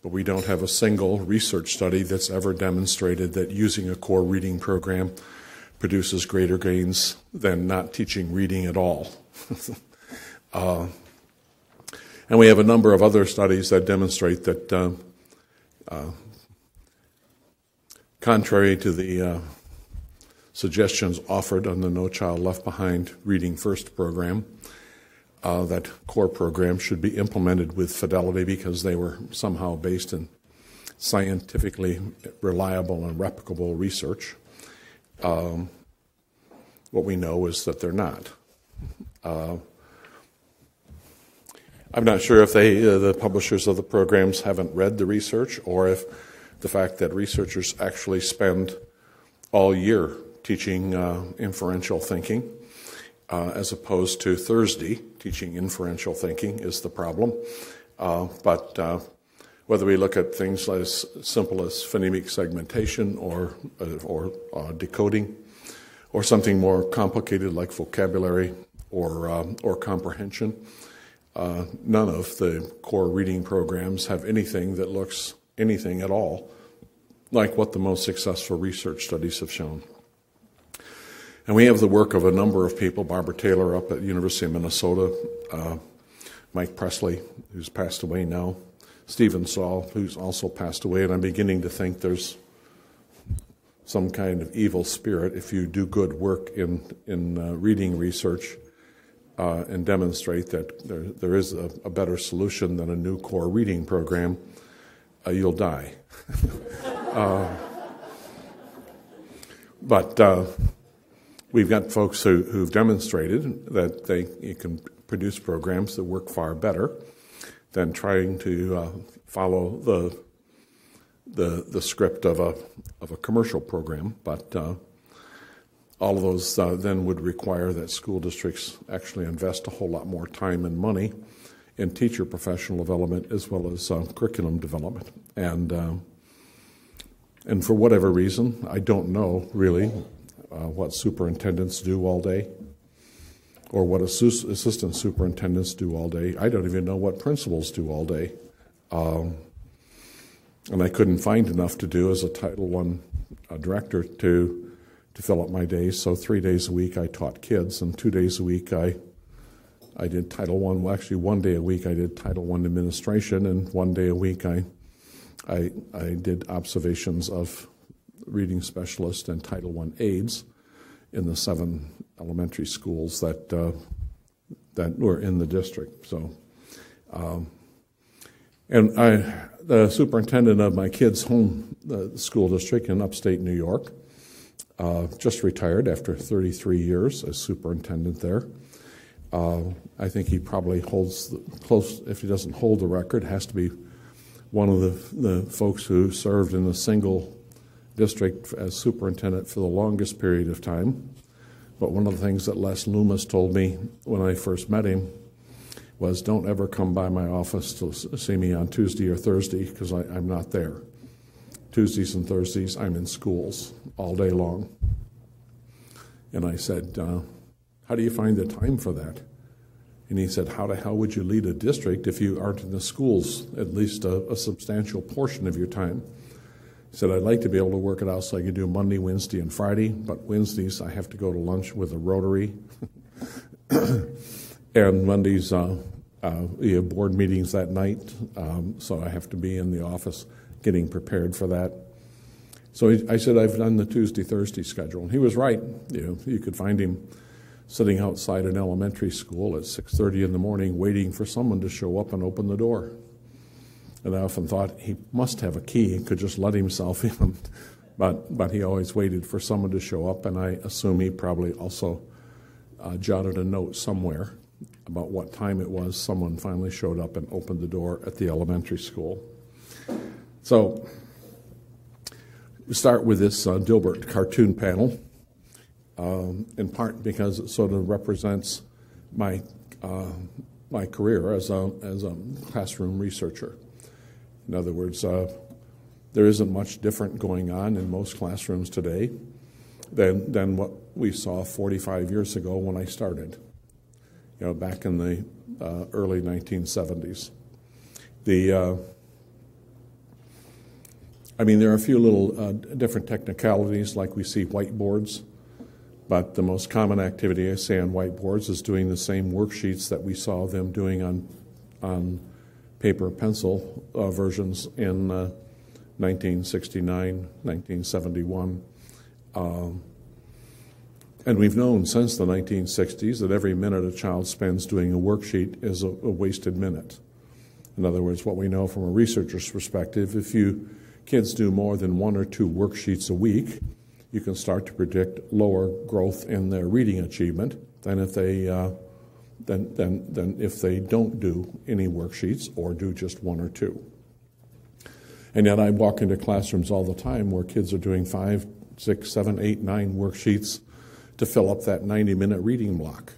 but we don't have a single research study that's ever demonstrated that using a core reading program produces greater gains than not teaching reading at all. And we have a number of other studies that demonstrate that contrary to the suggestions offered on the No Child Left Behind Reading First program, that core program should be implemented with fidelity because they were somehow based in scientifically reliable and replicable research. What we know is that they're not. I'm not sure if the publishers of the programs haven't read the research, or if the fact that researchers actually spend all year teaching inferential thinking as opposed to Thursday teaching inferential thinking is the problem. But whether we look at things as simple as phonemic segmentation or decoding, or something more complicated like vocabulary or comprehension, none of the core reading programs have anything that looks anything at all like what the most successful research studies have shown. And we have the work of a number of people, Barbara Taylor up at the University of Minnesota, Mike Presley, who's passed away now, Stephen Saul, who's also passed away, and I'm beginning to think there's some kind of evil spirit if you do good work in reading research and demonstrate that there is a better solution than a new core reading program, you'll die. But we've got folks who've demonstrated that you can produce programs that work far better than trying to follow the script of a commercial program. But all of those then would require that school districts actually invest a whole lot more time and money in teacher professional development as well as curriculum development. And for whatever reason, I don't know really what superintendents do all day or what assistant superintendents do all day. I don't even know what principals do all day. And I couldn't find enough to do as a Title I director to fill up my days. So 3 days a week I taught kids, and 2 days a week I did Title I. Well, actually 1 day a week I did Title I administration, and 1 day a week I did observations of reading specialists and Title I aides in the 7 elementary schools that were in the district. So, and the superintendent of my kids' home school district in upstate New York just retired after 33 years as superintendent there. I think he probably holds close, if he doesn't hold the record, has to be one of the folks who served in a single district as superintendent for the longest period of time. But one of the things that Les Loomis told me when I first met him was, don't ever come by my office to see me on Tuesday or Thursday because I'm not there. Tuesdays and Thursdays, I'm in schools all day long. And I said, how do you find the time for that? And he said, how the hell would you lead a district if you aren't in the schools at least a substantial portion of your time? He said, I'd like to be able to work it out so I could do Monday, Wednesday, and Friday, but Wednesdays I have to go to lunch with a Rotary. And Mondays, we have board meetings that night, so I have to be in the office getting prepared for that. So I said, I've done the Tuesday, Thursday schedule. And he was right. You could find him sitting outside an elementary school at 6:30 in the morning waiting for someone to show up and open the door. And I often thought he must have a key and could just let himself in. But he always waited for someone to show up, and I assume he probably also jotted a note somewhere about what time it was someone finally showed up and opened the door at the elementary school. So we start with this Dilbert cartoon panel, in part because it sort of represents my career as a classroom researcher. In other words, there isn't much different going on in most classrooms today than what we saw 45 years ago when I started, back in the early 1970s. I mean, there are a few little different technicalities, like we see whiteboards, but the most common activity I see on whiteboards is doing the same worksheets that we saw them doing on paper pencil versions in 1969, 1971. And we've known since the 1960s that every minute a child spends doing a worksheet is a wasted minute. In other words, what we know from a researcher's perspective, if kids do more than 1 or 2 worksheets a week, you can start to predict lower growth in their reading achievement than if they don't do any worksheets or do just 1 or 2. And yet I walk into classrooms all the time where kids are doing 5, 6, 7, 8, 9 worksheets to fill up that 90-minute reading block.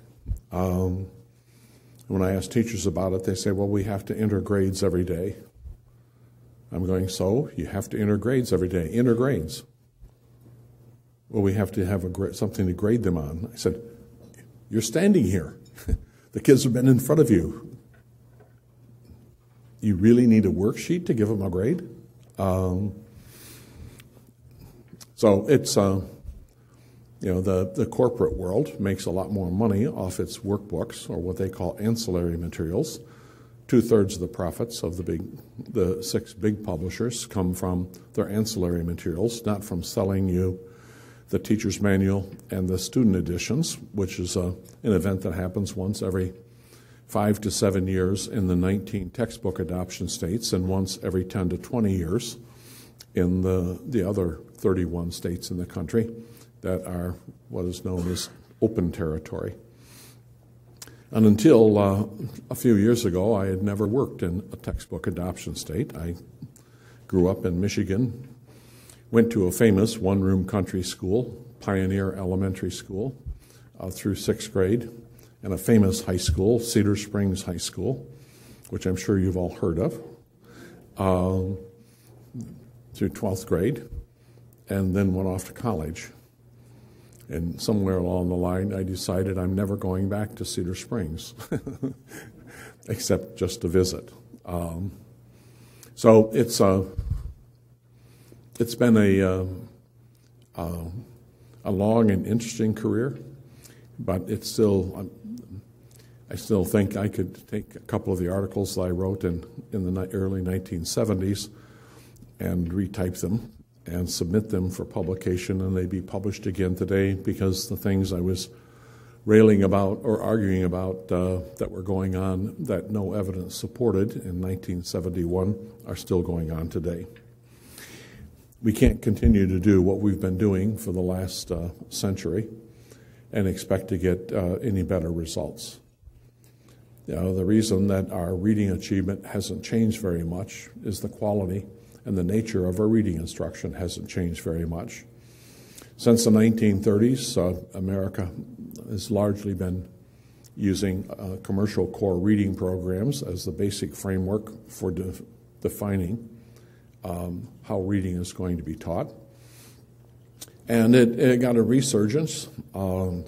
When I ask teachers about it, they say, well, we have to enter grades every day. I'm going, so? You have to enter grades every day. Enter grades. Well, we have to have something to grade them on. I said, you're standing here. The kids have been in front of you. You really need a worksheet to give them a grade? So it's, the corporate world makes a lot more money off its workbooks, or what they call ancillary materials. 2/3 of the profits of the 6 big publishers come from their ancillary materials, not from selling you the teacher's manual and the student editions, which is an event that happens once every 5 to 7 years in the 19 textbook adoption states, and once every 10 to 20 years in the other 31 states in the country that are what is known as open territory. And until a few years ago, I had never worked in a textbook adoption state. I grew up in Michigan, went to a famous one-room country school, Pioneer Elementary School, through 6th grade, and a famous high school, Cedar Springs High School, which I'm sure you've all heard of, through 12th grade, and then went off to college. And somewhere along the line, I decided I'm never going back to Cedar Springs, except just to visit. So it's been a long and interesting career, but it's still. I still think I could take a couple of the articles that I wrote in the early 1970s and retype them and submit them for publication, and they'd be published again today, because the things I was railing about or arguing about that were going on that no evidence supported in 1971 are still going on today. We can't continue to do what we've been doing for the last century and expect to get any better results. The reason that our reading achievement hasn't changed very much is the quality and the nature of our reading instruction hasn't changed very much. Since the 1930s, America has largely been using commercial core reading programs as the basic framework for defining how reading is going to be taught. And it got a resurgence of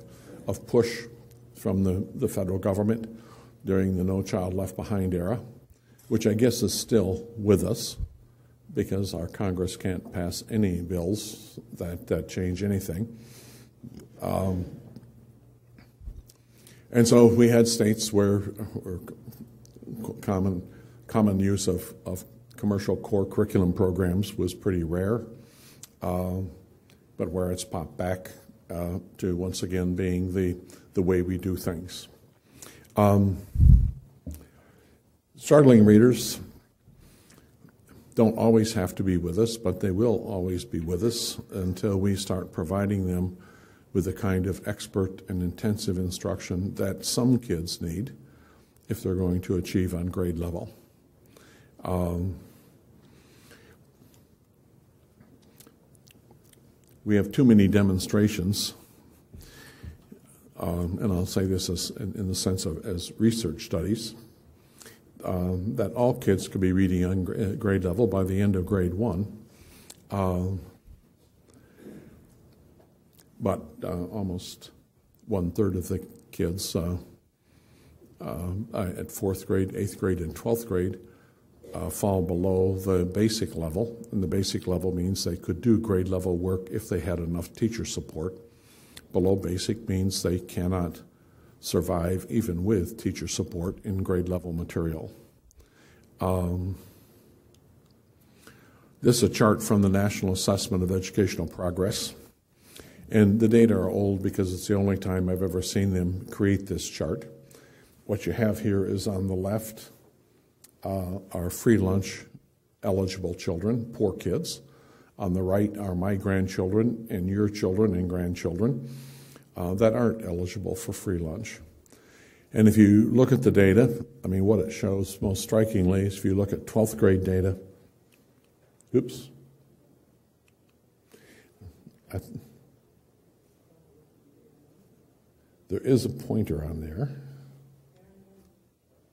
push from the federal government during the No Child Left Behind era, which I guess is still with us, because our Congress can't pass any bills that change anything. And so we had states where common use of commercial core curriculum programs was pretty rare, but where it's popped back to once again being the way we do things. Startling readers don't always have to be with us, but they will always be with us until we start providing them with the kind of expert and intensive instruction that some kids need if they're going to achieve on grade level. We have too many demonstrations, and I'll say this in the sense of as research studies, that all kids could be reading on grade level by the end of grade 1. But almost 1/3 of the kids at 4th grade, 8th grade, and 12th grade fall below the basic level, and the basic level means they could do grade level work if they had enough teacher support. Below basic means they cannot survive even with teacher support in grade level material. This is a chart from the National Assessment of Educational Progress, and the data are old because it's the only time I've ever seen them create this chart. What you have here is on the left are free lunch eligible children, poor kids. On the right are my grandchildren and your children and grandchildren that aren't eligible for free lunch. And if you look at the data, I mean, what it shows most strikingly is if you look at 12th grade data, oops, there is a pointer on there.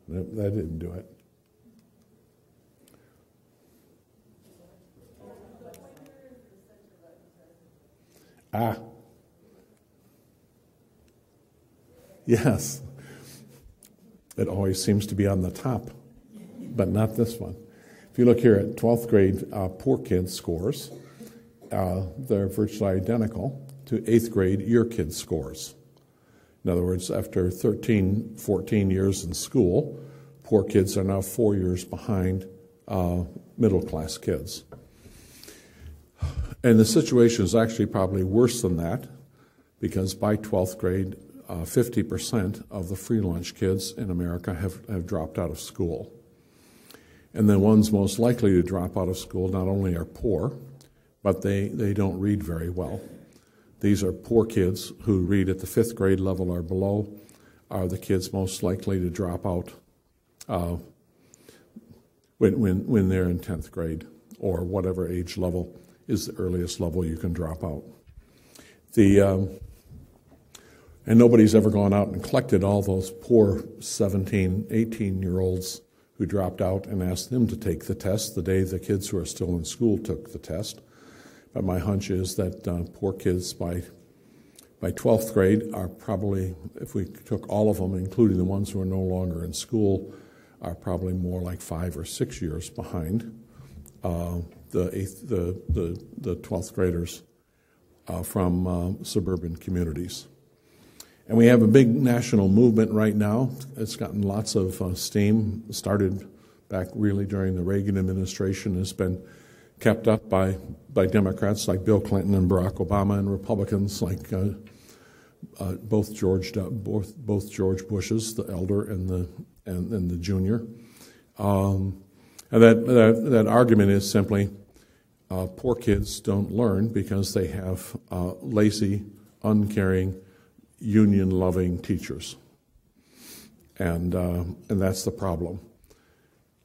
Nope, that didn't do it. Ah. Yes. It always seems to be on the top, but not this one. If you look here at 12th grade poor kids scores, they're virtually identical to 8th grade your kids scores. In other words, after 13, 14 years in school, poor kids are now 4 years behind middle class kids. And the situation is actually probably worse than that, because by 12th grade, 50% of the free lunch kids in America have dropped out of school. And the ones most likely to drop out of school not only are poor, but they don't read very well. These are poor kids who read at the 5th grade level or below, are the kids most likely to drop out when they're in 10th grade, or whatever age level is the earliest level you can drop out. And nobody's ever gone out and collected all those poor 17, 18-year-olds who dropped out and asked them to take the test the day the kids who are still in school took the test. But my hunch is that poor kids by 12th grade are probably, if we took all of them, including the ones who are no longer in school, are probably more like 5 or 6 years behind the 12th graders from suburban communities. And we have a big national movement right now. It's gotten lots of steam, started back really during the Reagan administration, has been kept up by Democrats like Bill Clinton and Barack Obama, and Republicans like both George Bushes, the elder and the junior. And that argument is simply poor kids don't learn because they have lazy, uncaring, union-loving teachers, and that's the problem.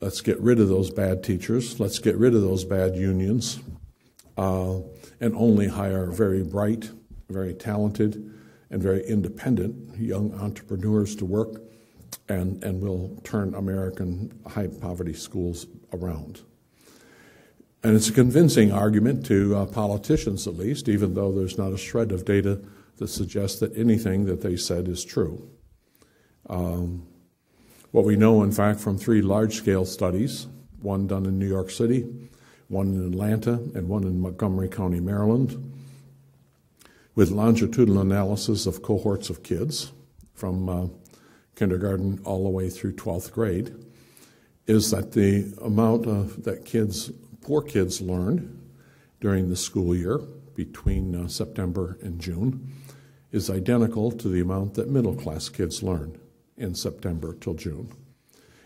Let's get rid of those bad teachers. Let's get rid of those bad unions, and only hire very bright, very talented, and very independent young entrepreneurs to work, and we'll turn American high-poverty schools around. And it's a convincing argument to politicians, at least, even though there's not a shred of data that suggests that anything that they said is true. What we know, in fact, from 3 large-scale studies, one done in New York City, one in Atlanta, and one in Montgomery County, Maryland, with longitudinal analysis of cohorts of kids from kindergarten all the way through 12th grade, is that the amount that poor kids learned during the school year between September and June is identical to the amount that middle-class kids learned in September till June.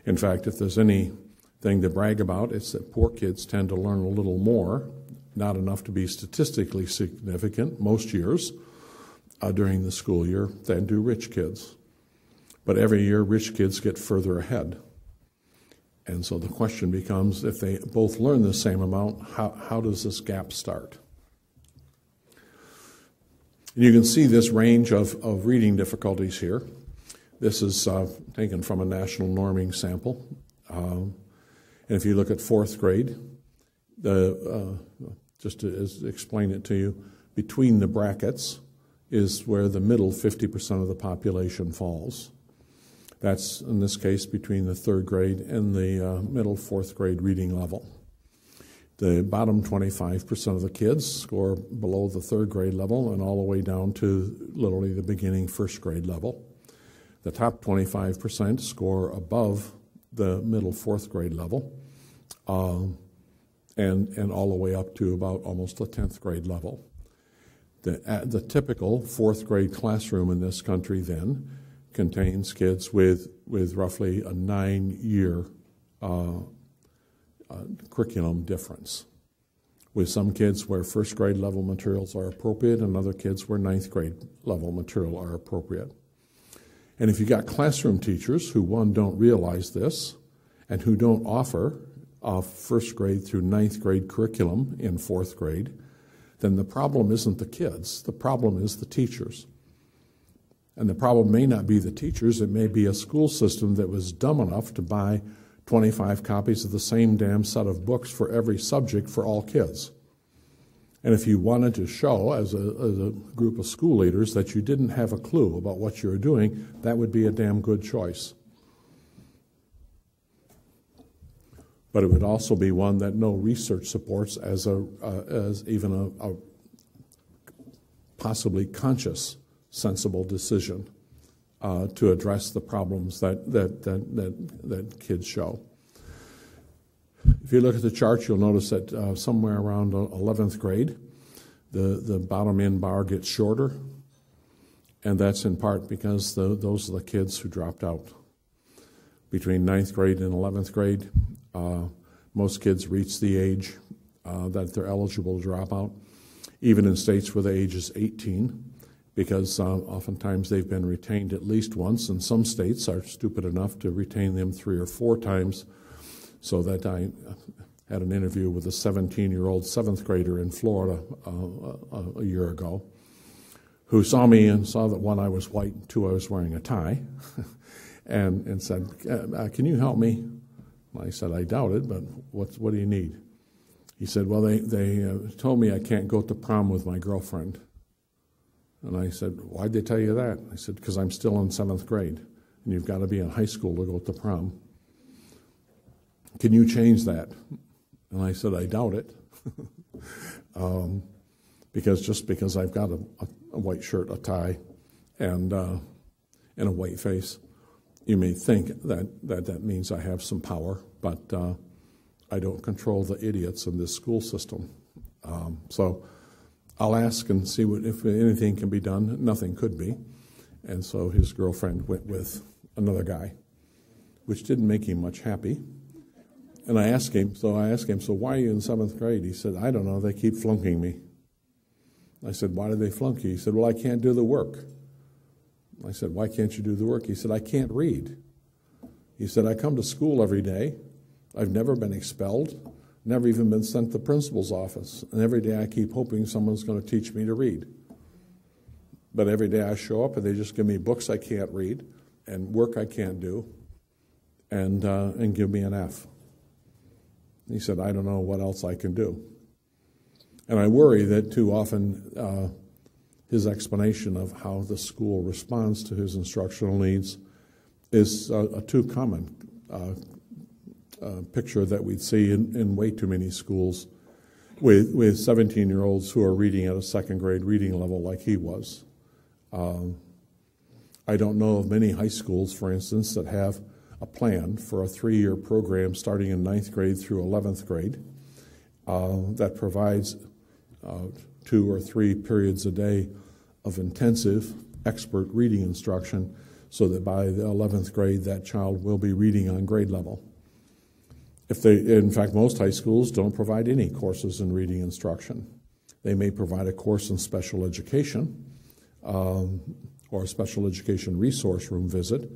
In fact, if there's anything to brag about, it's that poor kids tend to learn a little more, not enough to be statistically significant most years during the school year, than do rich kids. But every year, rich kids get further ahead. And so the question becomes, if they both learn the same amount, how does this gap start? And you can see this range of reading difficulties here. This is taken from a national norming sample. And if you look at 4th grade, just to explain it to you, between the brackets is where the middle 50% of the population falls. That's, in this case, between the 3rd grade and the middle 4th grade reading level. The bottom 25% of the kids score below the 3rd grade level and all the way down to literally the beginning 1st grade level. The top 25% score above the middle 4th grade level and all the way up to about almost the 10th grade level. The typical 4th grade classroom in this country then contains kids with roughly a 9-year curriculum difference, with some kids where 1st grade level materials are appropriate and other kids where 9th grade level material are appropriate. And if you got classroom teachers who, one, don't realize this and who don't offer 1st grade through 9th grade curriculum in 4th grade, then the problem isn't the kids, the problem is the teachers. And the problem may not be the teachers, it may be a school system that was dumb enough to buy 25 copies of the same damn set of books for every subject for all kids. And if you wanted to show as a group of school leaders that you didn't have a clue about what you were doing, that would be a damn good choice. But it would also be one that no research supports as even a possibly conscious, sensible decision to address the problems that kids show. If you look at the chart, you'll notice that somewhere around 11th grade, the bottom end bar gets shorter, and that's in part because those are the kids who dropped out. Between 9th grade and 11th grade, most kids reach the age that they're eligible to drop out, even in states where the age is 18, because oftentimes they've been retained at least once, and some states are stupid enough to retain them 3 or 4 times. So that I had an interview with a 17-year-old 7th grader in Florida a year ago who saw me and saw that, 1, I was white, and 2, I was wearing a tie, and said, can you help me? I said, I doubt it, but what do you need? He said, well, they told me I can't go to prom with my girlfriend. And I said, why'd they tell you that? I said, because I'm still in 7th grade, and you've got to be in high school to go to prom. Can you change that? And I said, I doubt it. because I've got a white shirt, a tie, and a white face, you may think that means I have some power, but I don't control the idiots in this school system. So I'll ask and see if anything can be done. Nothing could be. And so his girlfriend went with another guy, which didn't make him much happy. And I asked him, so why are you in 7th grade? He said, I don't know, they keep flunking me. I said, why do they flunk you? He said, well, I can't do the work. I said, why can't you do the work? He said, I can't read. He said, I come to school every day. I've never been expelled, never even been sent to the principal's office. And every day I keep hoping someone's going to teach me to read. But every day I show up and they just give me books I can't read and work I can't do and give me an F. He said, I don't know what else I can do. And I worry that too often his explanation of how the school responds to his instructional needs is a too common picture that we'd see in way too many schools with 17-year-olds who are reading at a 2nd grade reading level like he was. I don't know of many high schools, for instance, that have a plan for a 3-year program starting in 9th grade through 11th grade that provides 2 or 3 periods a day of intensive expert reading instruction so that by the 11th grade that child will be reading on grade level. In fact, most high schools don't provide any courses in reading instruction. They may provide a course in special education or a special education resource room visit,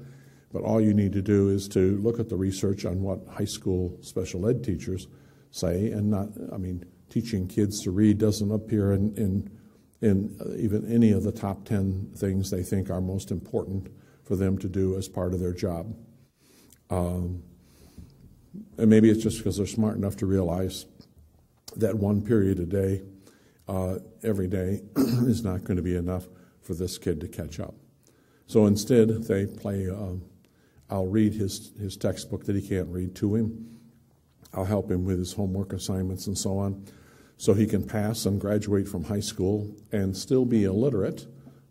but all you need to do is to look at the research on what high school special ed teachers say, and teaching kids to read doesn't appear in even any of the top 10 things they think are most important for them to do as part of their job. And maybe it's just because they're smart enough to realize that 1 period a day, every day, is not going to be enough for this kid to catch up. So instead, they play I'll read his textbook that he can't read to him. I'll help him with his homework assignments and so on, so he can pass and graduate from high school and still be illiterate,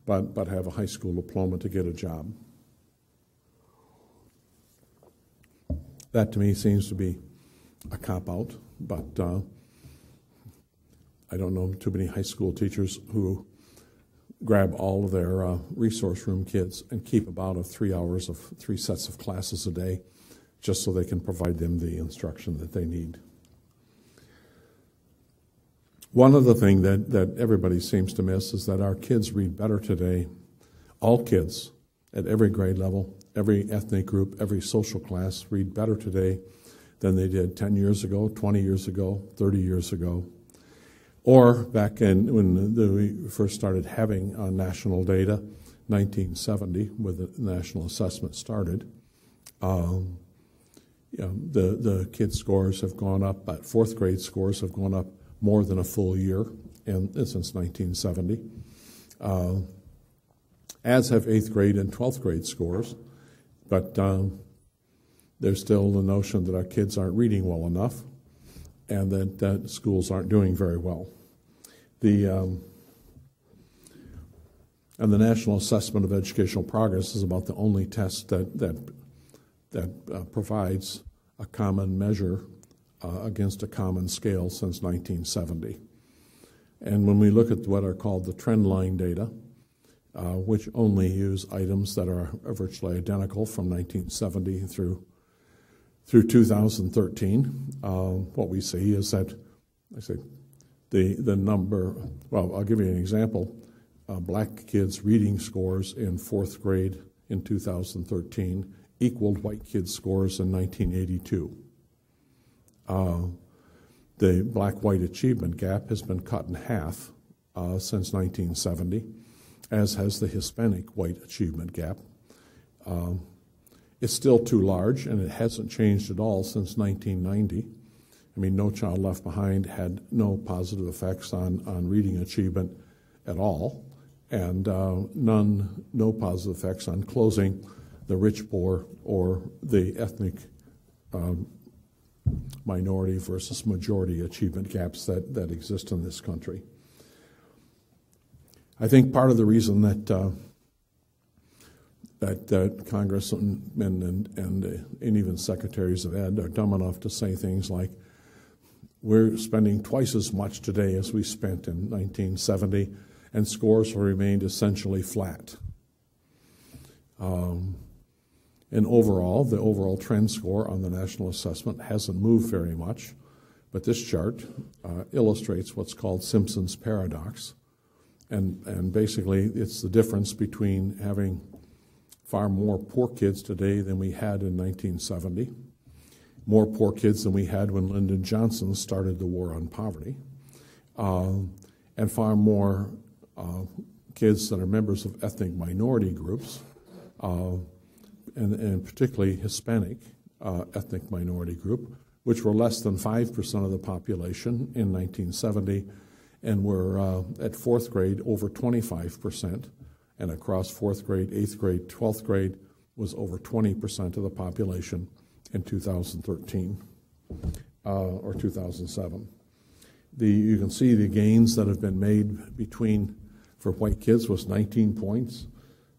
but have a high school diploma to get a job. That to me seems to be a cop-out, but I don't know too many high school teachers who grab all of their resource room kids and keep about 3 hours of 3 sets of classes a day just so they can provide them the instruction that they need. One other thing that everybody seems to miss is that our kids read better today, all kids at every grade level, every ethnic group, every social class read better today than they did 10 years ago, 20 years ago, 30 years ago. Or back when we first started having national data, 1970, when the national assessment started, the kids' scores have gone up, but fourth grade scores have gone up more than a full year since 1970, as have 8th grade and 12th grade scores. But there's still the notion that our kids aren't reading well enough and that schools aren't doing very well. And the National Assessment of Educational Progress is about the only test that provides a common measure against a common scale since 1970. And when we look at what are called the trend line data, which only use items that are virtually identical from 1970 through 2013, what we see is that, the number, well, I'll give you an example. Black kids' reading scores in 4th grade in 2013 equaled white kids' scores in 1982. The black-white achievement gap has been cut in half since 1970, as has the Hispanic-white achievement gap. It's still too large, and it hasn't changed at all since 1990. I mean, No Child Left Behind had no positive effects on reading achievement at all, and no positive effects on closing the rich-poor or the ethnic minority versus majority achievement gaps that exist in this country. I think part of the reason that congressmen and even secretaries of ed are dumb enough to say things like, we're spending twice as much today as we spent in 1970, and scores have remained essentially flat. And overall, the overall trend score on the national assessment hasn't moved very much, but this chart illustrates what's called Simpson's paradox. And basically, it's the difference between having far more poor kids today than we had in 1970, more poor kids than we had when Lyndon Johnson started the war on poverty, and far more kids that are members of ethnic minority groups, and particularly Hispanic ethnic minority group, which were less than 5% of the population in 1970, and were at 4th grade over 25%, and across 4th grade, 8th grade, 12th grade was over 20% of the population in 2013 or 2007. You can see the gains that have been made for white kids was 19 points,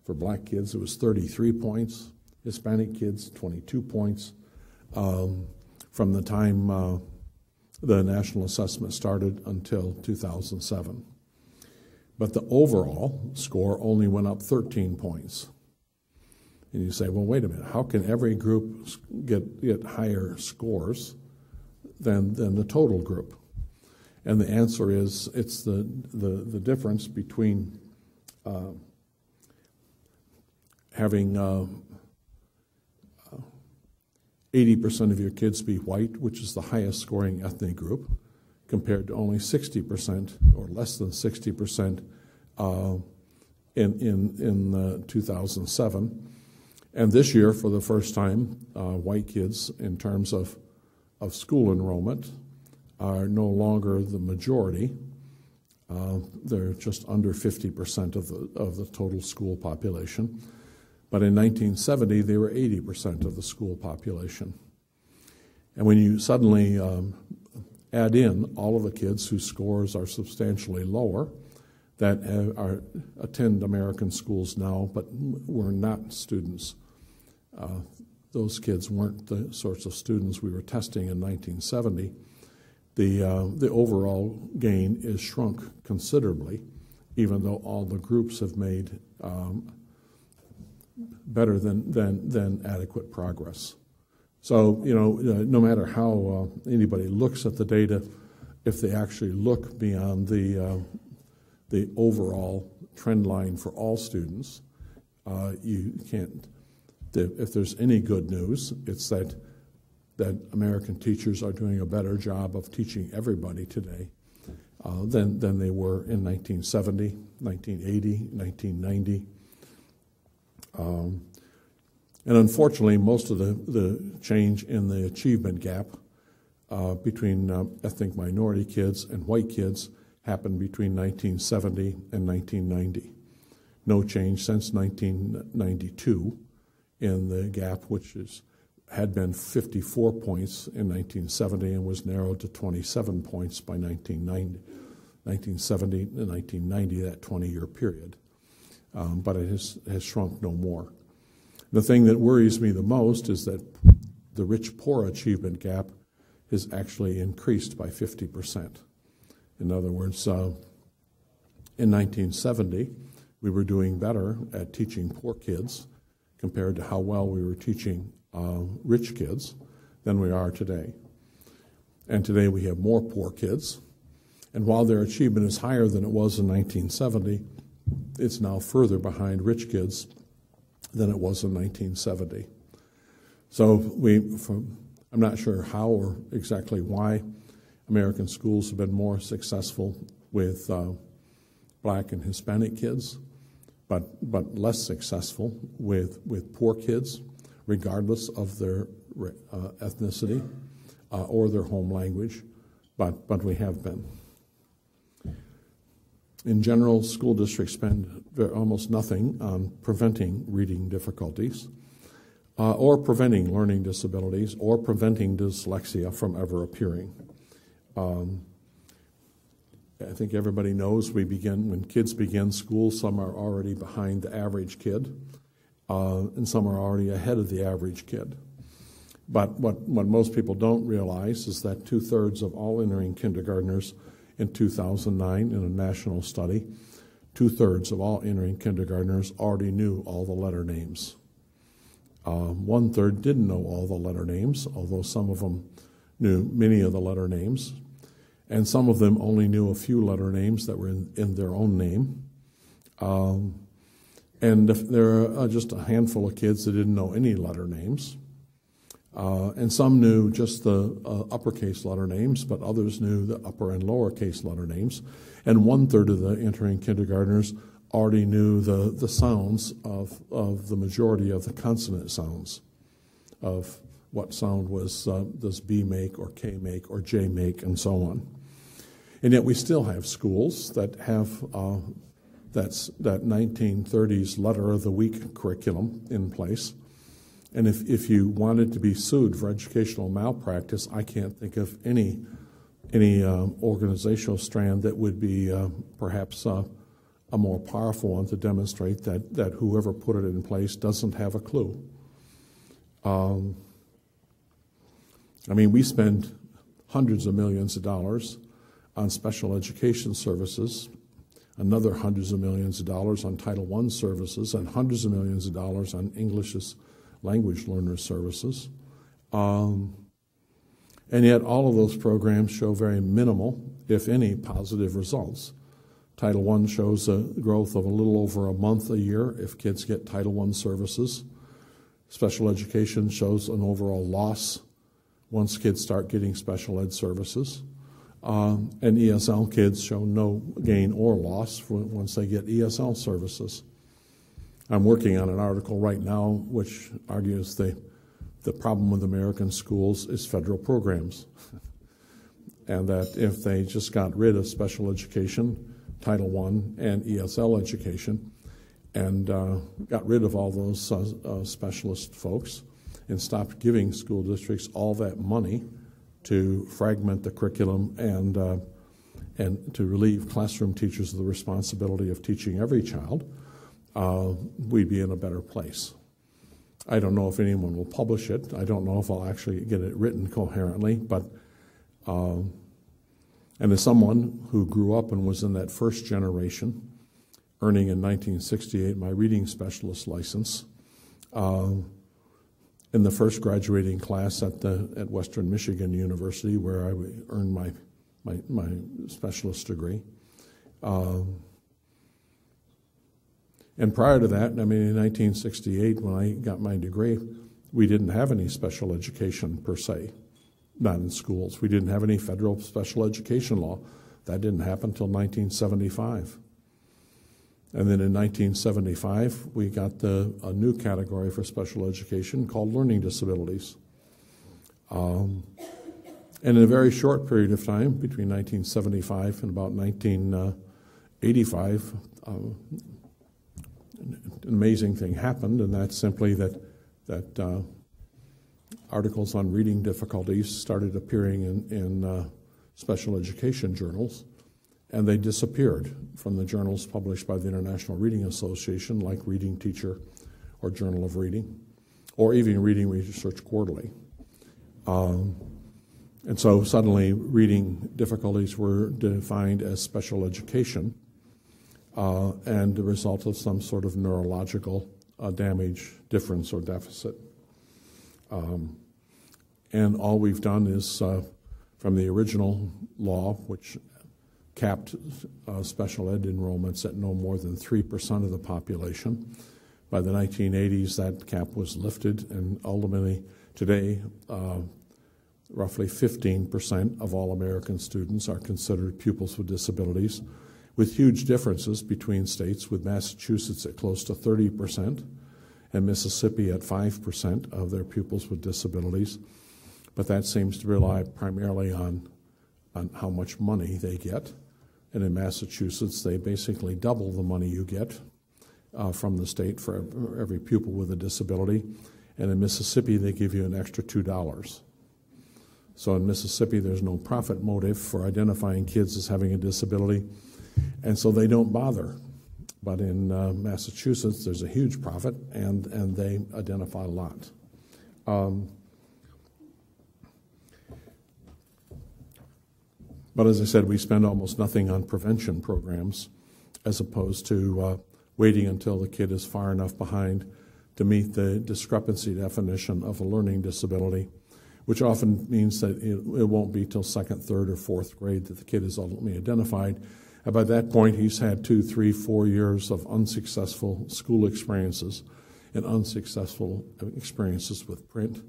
for black kids it was 33 points, Hispanic kids 22 points from the time the national assessment started until 2007. But the overall score only went up 13 points. And you say, well, wait a minute, how can every group get higher scores than the total group? And the answer is it's the difference between having 80% of your kids be white, which is the highest scoring ethnic group, compared to only 60% or less than 60% in 2007. And this year, for the first time, white kids, in terms of school enrollment, are no longer the majority. They're just under 50% of the total school population. But in 1970, they were 80% of the school population. And when you suddenly add in all of the kids whose scores are substantially lower that attend American schools now but were not students, those kids weren't the sorts of students we were testing in 1970, the overall gain is shrunk considerably, even though all the groups have made better than adequate progress. So, no matter how anybody looks at the data, if they actually look beyond the overall trend line for all students, you can't. If there's any good news, it's that American teachers are doing a better job of teaching everybody today than they were in 1970, 1980, 1990. And unfortunately, most of the change in the achievement gap between ethnic minority kids and white kids happened between 1970 and 1990. No change since 1992 in the gap, which had been 54 points in 1970 and was narrowed to 27 points by 1970 and 1990, that 20-year period. But it has shrunk no more. The thing that worries me the most is that the rich-poor achievement gap has actually increased by 50%. In other words, in 1970, we were doing better at teaching poor kids compared to how well we were teaching rich kids than we are today. And today we have more poor kids. And while their achievement is higher than it was in 1970, it's now further behind rich kids than it was in 1970. So I'm not sure how or exactly why American schools have been more successful with black and Hispanic kids, but less successful with poor kids, regardless of their ethnicity or their home language, but we have been. In general, school districts spend almost nothing on preventing reading difficulties or preventing learning disabilities or preventing dyslexia from ever appearing. I think everybody knows when kids begin school, some are already behind the average kid and some are already ahead of the average kid. But what most people don't realize is that 2/3 of all entering kindergartners in 2009, in a national study, 2/3 of all entering kindergartners already knew all the letter names. 1/3 didn't know all the letter names, although some of them knew many of the letter names. And some of them only knew a few letter names that were in their own name. And there are just a handful of kids that didn't know any letter names. And some knew just the uppercase letter names, but others knew the upper and lowercase letter names. And 1/3 of the entering kindergartners already knew the sounds of the majority of the consonant sounds, of what sound does B make or K make or J make and so on. And yet we still have schools that have that 1930s letter of the week curriculum in place. And if you wanted to be sued for educational malpractice, I can't think of any organizational strand that would be perhaps a more powerful one to demonstrate that whoever put it in place doesn't have a clue. We spend hundreds of millions of dollars on special education services, another hundreds of millions of dollars on Title I services, and hundreds of millions of dollars on English as language learner services. And yet all of those programs show very minimal, if any, positive results. Title I shows a growth of a little over a month a year if kids get Title I services. Special education shows an overall loss once kids start getting special ed services. And ESL kids show no gain or loss once they get ESL services. I'm working on an article right now which argues the problem with American schools is federal programs. And that if they just got rid of special education, Title I, and ESL education, and got rid of all those specialist folks and stopped giving school districts all that money to fragment the curriculum and to relieve classroom teachers of the responsibility of teaching every child, we'd be in a better place. I don't know if anyone will publish it. I don't know if I'll actually get it written coherently, but and as someone who grew up and was in that first generation, earning in 1968 my reading specialist license, in the first graduating class at Western Michigan University, where I earned my specialist degree. And prior to that, I mean, in 1968, when I got my degree, we didn't have any special education per se, not in schools. We didn't have any federal special education law. That didn't happen until 1975. And then in 1975, we got a new category for special education called learning disabilities. And in a very short period of time, between 1975 and about 1985, an amazing thing happened, and that's simply that articles on reading difficulties started appearing in special education journals, and they disappeared from the journals published by the International Reading Association, like Reading Teacher or Journal of Reading, or even Reading Research Quarterly. And so suddenly reading difficulties were defined as special education and the result of some sort of neurological damage, difference, or deficit. And all we've done is, from the original law, which capped special ed enrollments at no more than 3% of the population, by the 1980s that cap was lifted, and ultimately today roughly 15% of all American students are considered pupils with disabilities, with huge differences between states, with Massachusetts at close to 30% and Mississippi at 5% of their pupils with disabilities. But that seems to rely primarily on how much money they get. And in Massachusetts, they basically double the money you get from the state for every pupil with a disability. And in Mississippi, they give you an extra $2. So in Mississippi, there's no profit motive for identifying kids as having a disability, and so they don't bother. But in Massachusetts, there's a huge profit, and they identify a lot. But as I said, we spend almost nothing on prevention programs, as opposed to waiting until the kid is far enough behind to meet the discrepancy definition of a learning disability, which often means that it won't be till second, third, or fourth grade that the kid is ultimately identified. And by that point, he's had 2, 3, 4 years of unsuccessful school experiences and unsuccessful experiences with print.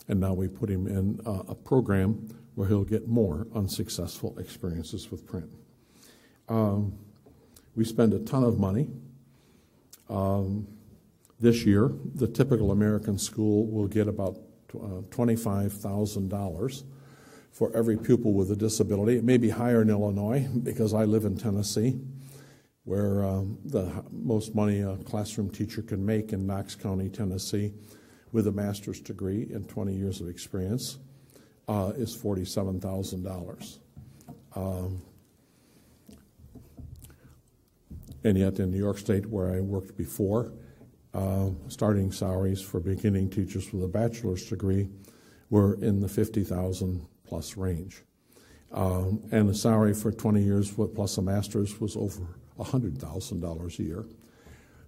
And now we put him in a program where he'll get more unsuccessful experiences with print. We spend a ton of money. This year, the typical American school will get about $25,000 for every pupil with a disability. It may be higher in Illinois because I live in Tennessee, where the most money a classroom teacher can make in Knox County, Tennessee, with a master's degree and 20 years of experience is $47,000. And yet in New York State, where I worked before, starting salaries for beginning teachers with a bachelor's degree were in the $50,000 plus range. And the salary for 20 years plus a master's was over $100,000 a year.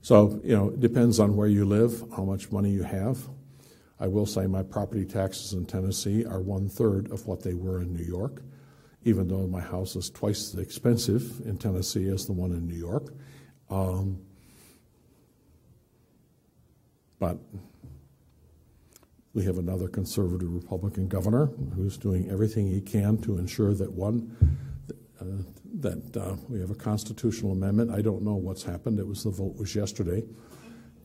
So, it depends on where you live, how much money you have. I will say my property taxes in Tennessee are 1/3 of what they were in New York, even though my house is twice as expensive in Tennessee as the one in New York. But we have another conservative Republican governor who's doing everything he can to ensure that, we have a constitutional amendment. I don't know what's happened. The vote was yesterday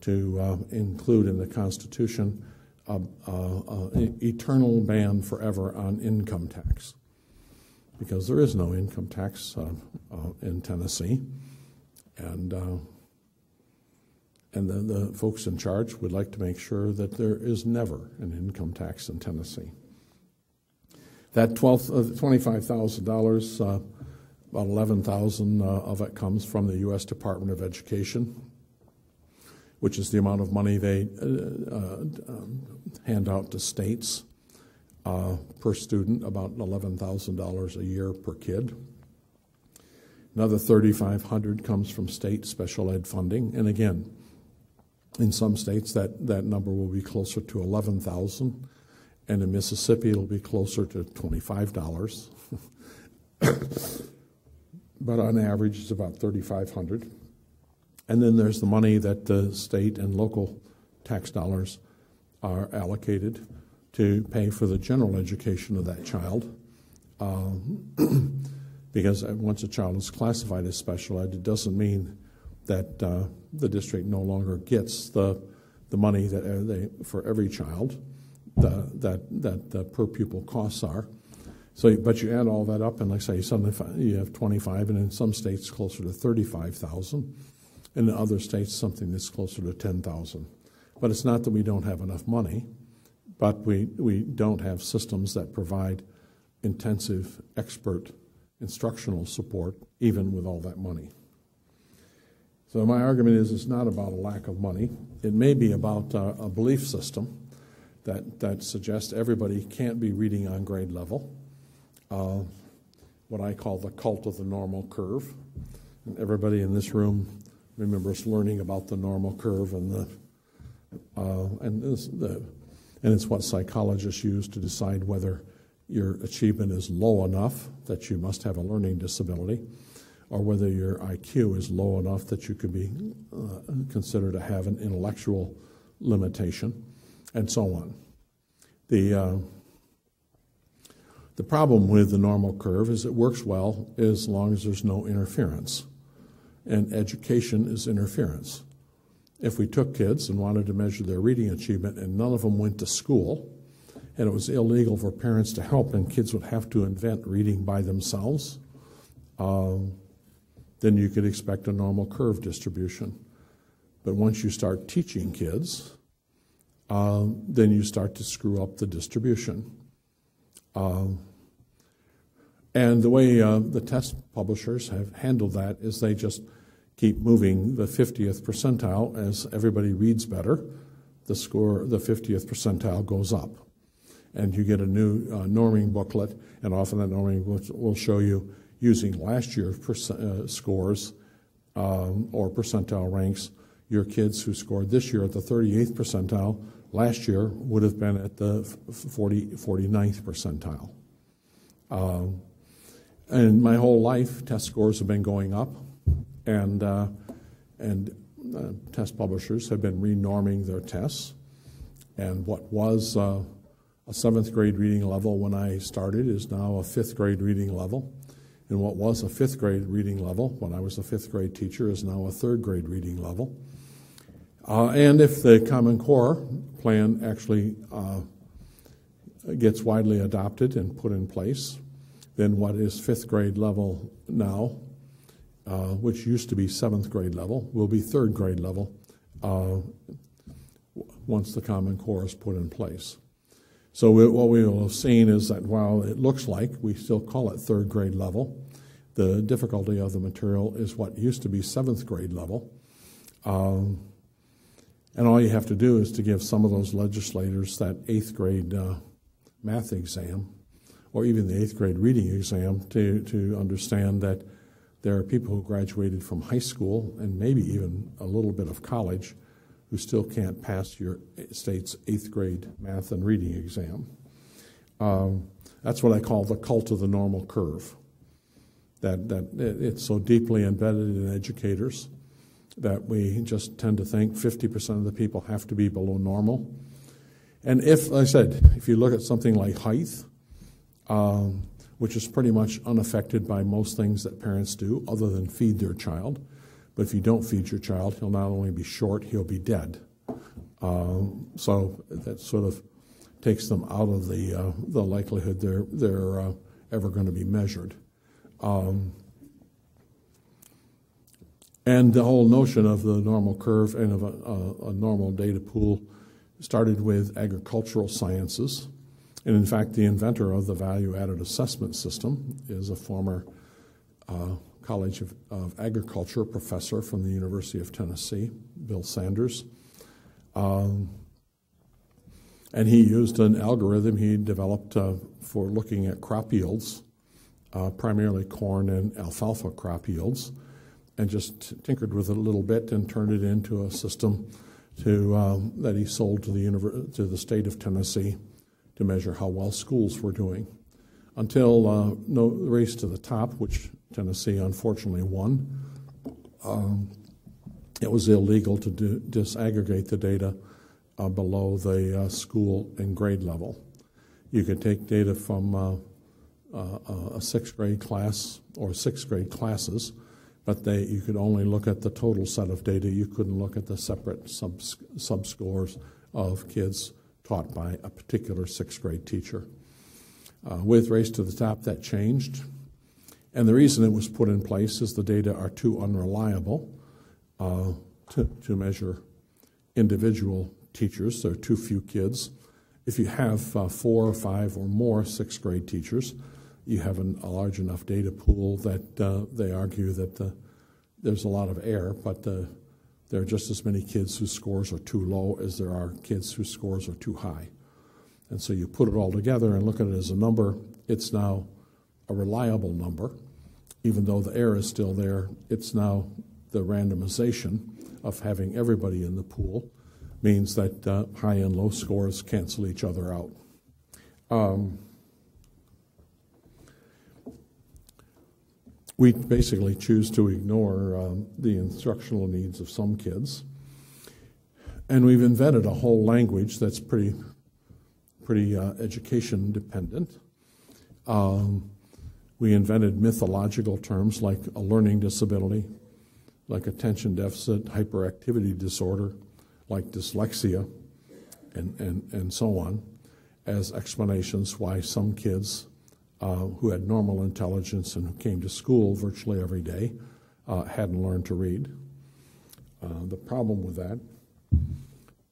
to include in the Constitution eternal ban forever on income tax, because there is no income tax in Tennessee, and And the folks in charge would like to make sure that there is never an income tax in Tennessee. That $25,000, about $11,000 of it comes from the U.S. Department of Education, which is the amount of money they hand out to states per student, about $11,000 a year per kid. Another $3,500 comes from state special ed funding, and again, in some states that number will be closer to $11,000, and in Mississippi it'll be closer to $25. But on average, it's about $3,500. And then there's the money that the state and local tax dollars are allocated to pay for the general education of that child. Because once a child is classified as special ed, it doesn't mean that the district no longer gets the money that for every child that the per pupil costs are. So, but you add all that up, and like I say, suddenly you have 25, and in some states closer to 35,000, and in other states something that's closer to 10,000. But it's not that we don't have enough money, but we don't have systems that provide intensive expert instructional support, even with all that money. So my argument is it's not about a lack of money. It may be about a belief system that suggests everybody can't be reading on grade level, what I call the cult of the normal curve. And everybody in this room remembers learning about the normal curve and it's what psychologists use to decide whether your achievement is low enough that you must have a learning disability, or whether your IQ is low enough that you could be considered to have an intellectual limitation, and so on. The problem with the normal curve is it works well as long as there's no interference, and education is interference. If we took kids and wanted to measure their reading achievement and none of them went to school, and it was illegal for parents to help and kids would have to invent reading by themselves, then you could expect a normal curve distribution. But once you start teaching kids, then you start to screw up the distribution. And the way the test publishers have handled that is they just keep moving the 50th percentile. As everybody reads better, the 50th percentile goes up. And you get a new norming booklet, and often that norming will show you using last year's scores or percentile ranks. Your kids who scored this year at the 38th percentile last year would have been at the 49th percentile. And my whole life, test scores have been going up, and test publishers have been renorming their tests. And what was a 7th grade reading level when I started is now a 5th grade reading level. And what was a 5th grade reading level when I was a 5th grade teacher is now a 3rd grade reading level. And if the Common Core plan actually gets widely adopted and put in place, then what is 5th grade level now, which used to be 7th grade level, will be 3rd grade level once the Common Core is put in place. So what we will have seen is that while it looks like we still call it 3rd grade level, the difficulty of the material is what used to be 7th grade level. And all you have to do is to give some of those legislators that 8th grade math exam, or even the 8th grade reading exam, to understand that there are people who graduated from high school and maybe even a little bit of college who still can't pass your state's 8th grade math and reading exam. That's what I call the cult of the normal curve, that it's so deeply embedded in educators that we just tend to think 50% of the people have to be below normal. And if, like I said, if you look at something like height, which is pretty much unaffected by most things that parents do other than feed their child, but if you don't feed your child, he'll not only be short, he'll be dead. So that sort of takes them out of the likelihood they're ever going to be measured. And the whole notion of the normal curve and of a normal data pool started with agricultural sciences. And in fact, the inventor of the value-added assessment system is a former College of Agriculture professor from the University of Tennessee, Bill Sanders. And he used an algorithm he developed for looking at crop yields, primarily corn and alfalfa crop yields, and just tinkered with it a little bit and turned it into a system that he sold to the state of Tennessee to measure how well schools were doing. Until the race to the top, which Tennessee unfortunately won, it was illegal to disaggregate the data below the school and grade level. You could take data from a sixth grade class or sixth grade classes, but you could only look at the total set of data. You couldn't look at the separate sub-scores of kids taught by a particular sixth grade teacher. With Race to the Top, that changed. And the reason it was put in place is the data are too unreliable to measure individual teachers. There are too few kids. If you have 4 or 5 or more sixth grade teachers, you have a large enough data pool that they argue that there's a lot of error, but there are just as many kids whose scores are too low as there are kids whose scores are too high. And so you put it all together and look at it as a number. It's now a reliable number. Even though the error is still there, it's now the randomization of having everybody in the pool means that high and low scores cancel each other out. We basically choose to ignore the instructional needs of some kids. And we've invented a whole language that's pretty education dependent. We invented mythological terms like a learning disability, like attention deficit, hyperactivity disorder, like dyslexia, and so on, as explanations why some kids who had normal intelligence and who came to school virtually every day hadn't learned to read. The problem with that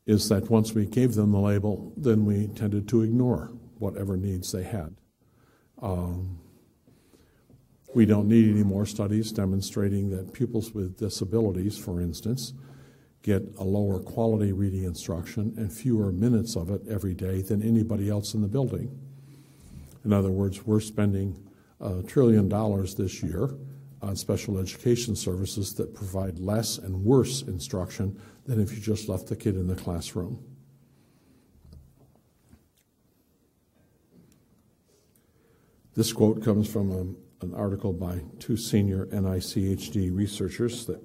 is that once we gave them the label, then we tended to ignore whatever needs they had. We don't need any more studies demonstrating that pupils with disabilities, for instance, get a lower quality reading instruction and fewer minutes of it every day than anybody else in the building. In other words, we're spending $1 trillion this year on special education services that provide less and worse instruction than if you just left the kid in the classroom. This quote comes from an article by 2 senior NICHD researchers that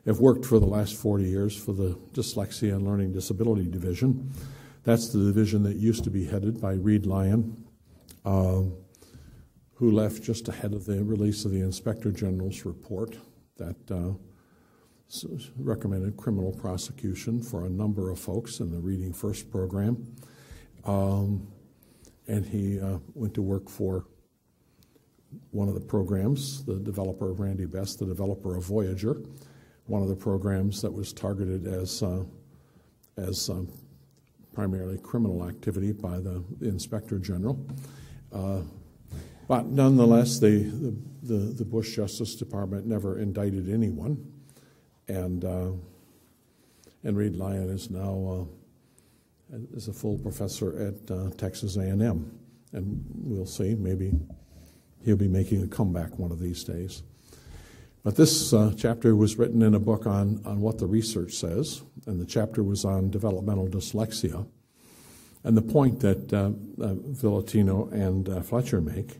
have worked for the last 40 years for the Dyslexia and Learning Disability Division. That's the division that used to be headed by Reed Lyon, who left just ahead of the release of the Inspector General's report that recommended criminal prosecution for a number of folks in the Reading First program. And he went to work for one of the programs, the developer, Randy Best, the developer of Voyager, one of the programs that was targeted as primarily criminal activity by the Inspector General. But nonetheless, the Bush Justice Department never indicted anyone, and Reed Lyon is now is a full professor at Texas A&M, and we'll see, maybe he'll be making a comeback one of these days. But this chapter was written in a book on what the research says, and the chapter was on developmental dyslexia. And the point that Villatino and Fletcher make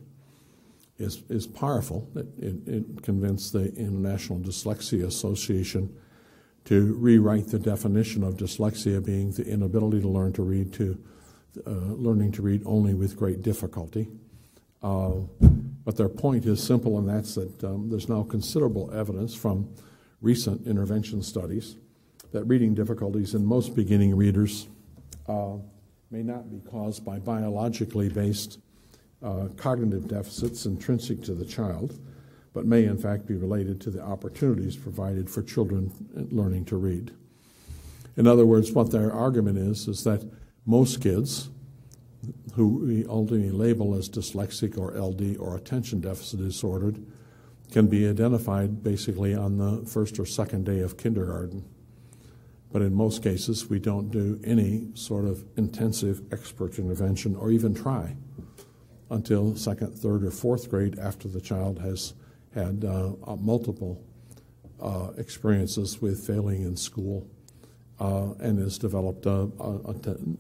is powerful. It convinced the International Dyslexia Association to rewrite the definition of dyslexia being the inability to learn to read to learning to read only with great difficulty. But their point is simple, and that's that there's now considerable evidence from recent intervention studies that reading difficulties in most beginning readers may not be caused by biologically based cognitive deficits intrinsic to the child, but may in fact be related to the opportunities provided for children learning to read. In other words, what their argument is that most kids who we ultimately label as dyslexic or LD or attention deficit disordered can be identified basically on the first or second day of kindergarten. But in most cases, we don't do any sort of intensive expert intervention or even try until second, third, or fourth grade after the child has had multiple experiences with failing in school and has developed a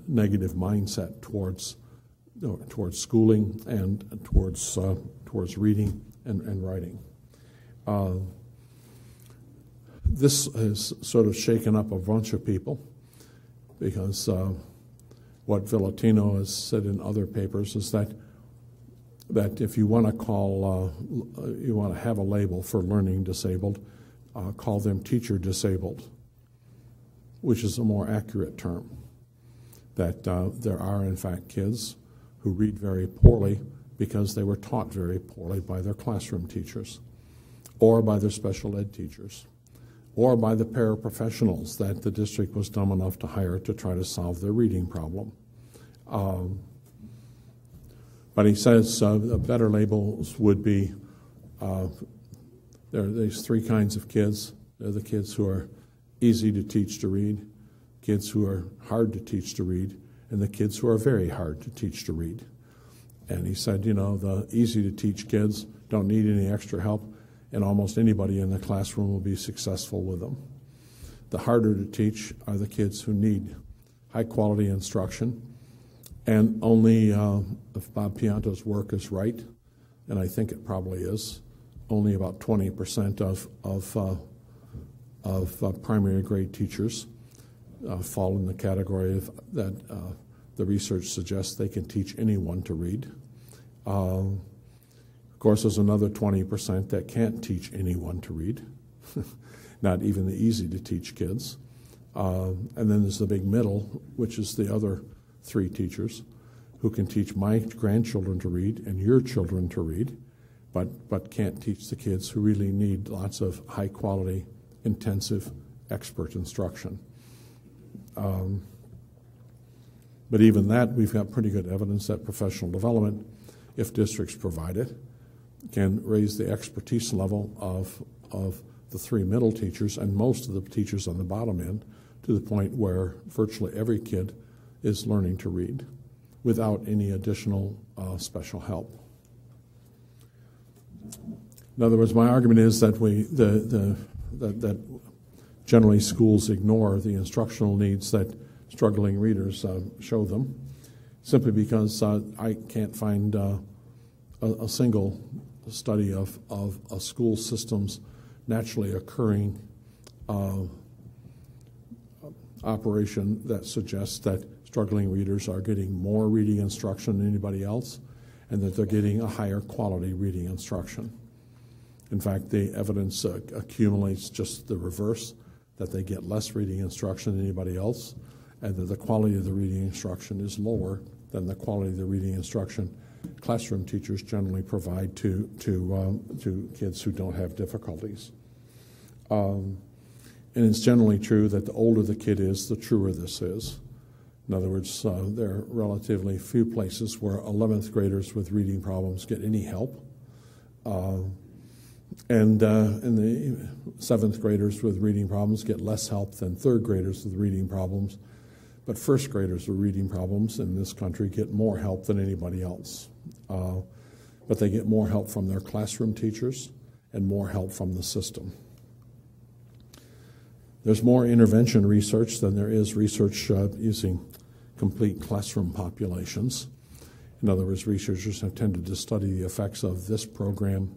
negative mindset towards schooling and towards reading and writing. This has sort of shaken up a bunch of people because what Villatino has said in other papers is that if you want to have a label for learning disabled, call them teacher disabled, which is a more accurate term. That there are in fact kids who read very poorly because they were taught very poorly by their classroom teachers, or by their special ed teachers, or by the paraprofessionals that the district was dumb enough to hire to try to solve their reading problem. But he says better labels would be, there's three kinds of kids. They're the kids who are easy to teach to read, kids who are hard to teach to read, and the kids who are very hard to teach to read. And he said, the easy to teach kids don't need any extra help, and almost anybody in the classroom will be successful with them. The harder to teach are the kids who need high quality instruction, and only, if Bob Pianto's work is right, and I think it probably is, only about 20% of primary grade teachers fall in the category of that the research suggests they can teach anyone to read. Of course, there's another 20% that can't teach anyone to read, not even the easy-to-teach kids. And then there's the big middle, which is the other three teachers who can teach my grandchildren to read and your children to read, but can't teach the kids who really need lots of high-quality, intensive, expert instruction. But even that, we've got pretty good evidence that professional development, if districts provide it, can raise the expertise level of the three middle teachers and most of the teachers on the bottom end to the point where virtually every kid is learning to read without any additional special help. In other words, my argument is that that generally schools ignore the instructional needs that struggling readers show them, simply because I can't find a single study of a school system's naturally occurring operation that suggests that struggling readers are getting more reading instruction than anybody else and that they're getting a higher quality reading instruction. In fact, the evidence accumulates just the reverse, that they get less reading instruction than anybody else, and that the quality of the reading instruction is lower than the quality of the reading instruction classroom teachers generally provide to kids who don't have difficulties. And it's generally true that the older the kid is, the truer this is. In other words, there are relatively few places where 11th graders with reading problems get any help. And the 7th graders with reading problems get less help than 3rd graders with reading problems. But 1st graders with reading problems in this country get more help than anybody else. But they get more help from their classroom teachers and more help from the system. There's more intervention research than there is research using complete classroom populations. In other words, researchers have tended to study the effects of this program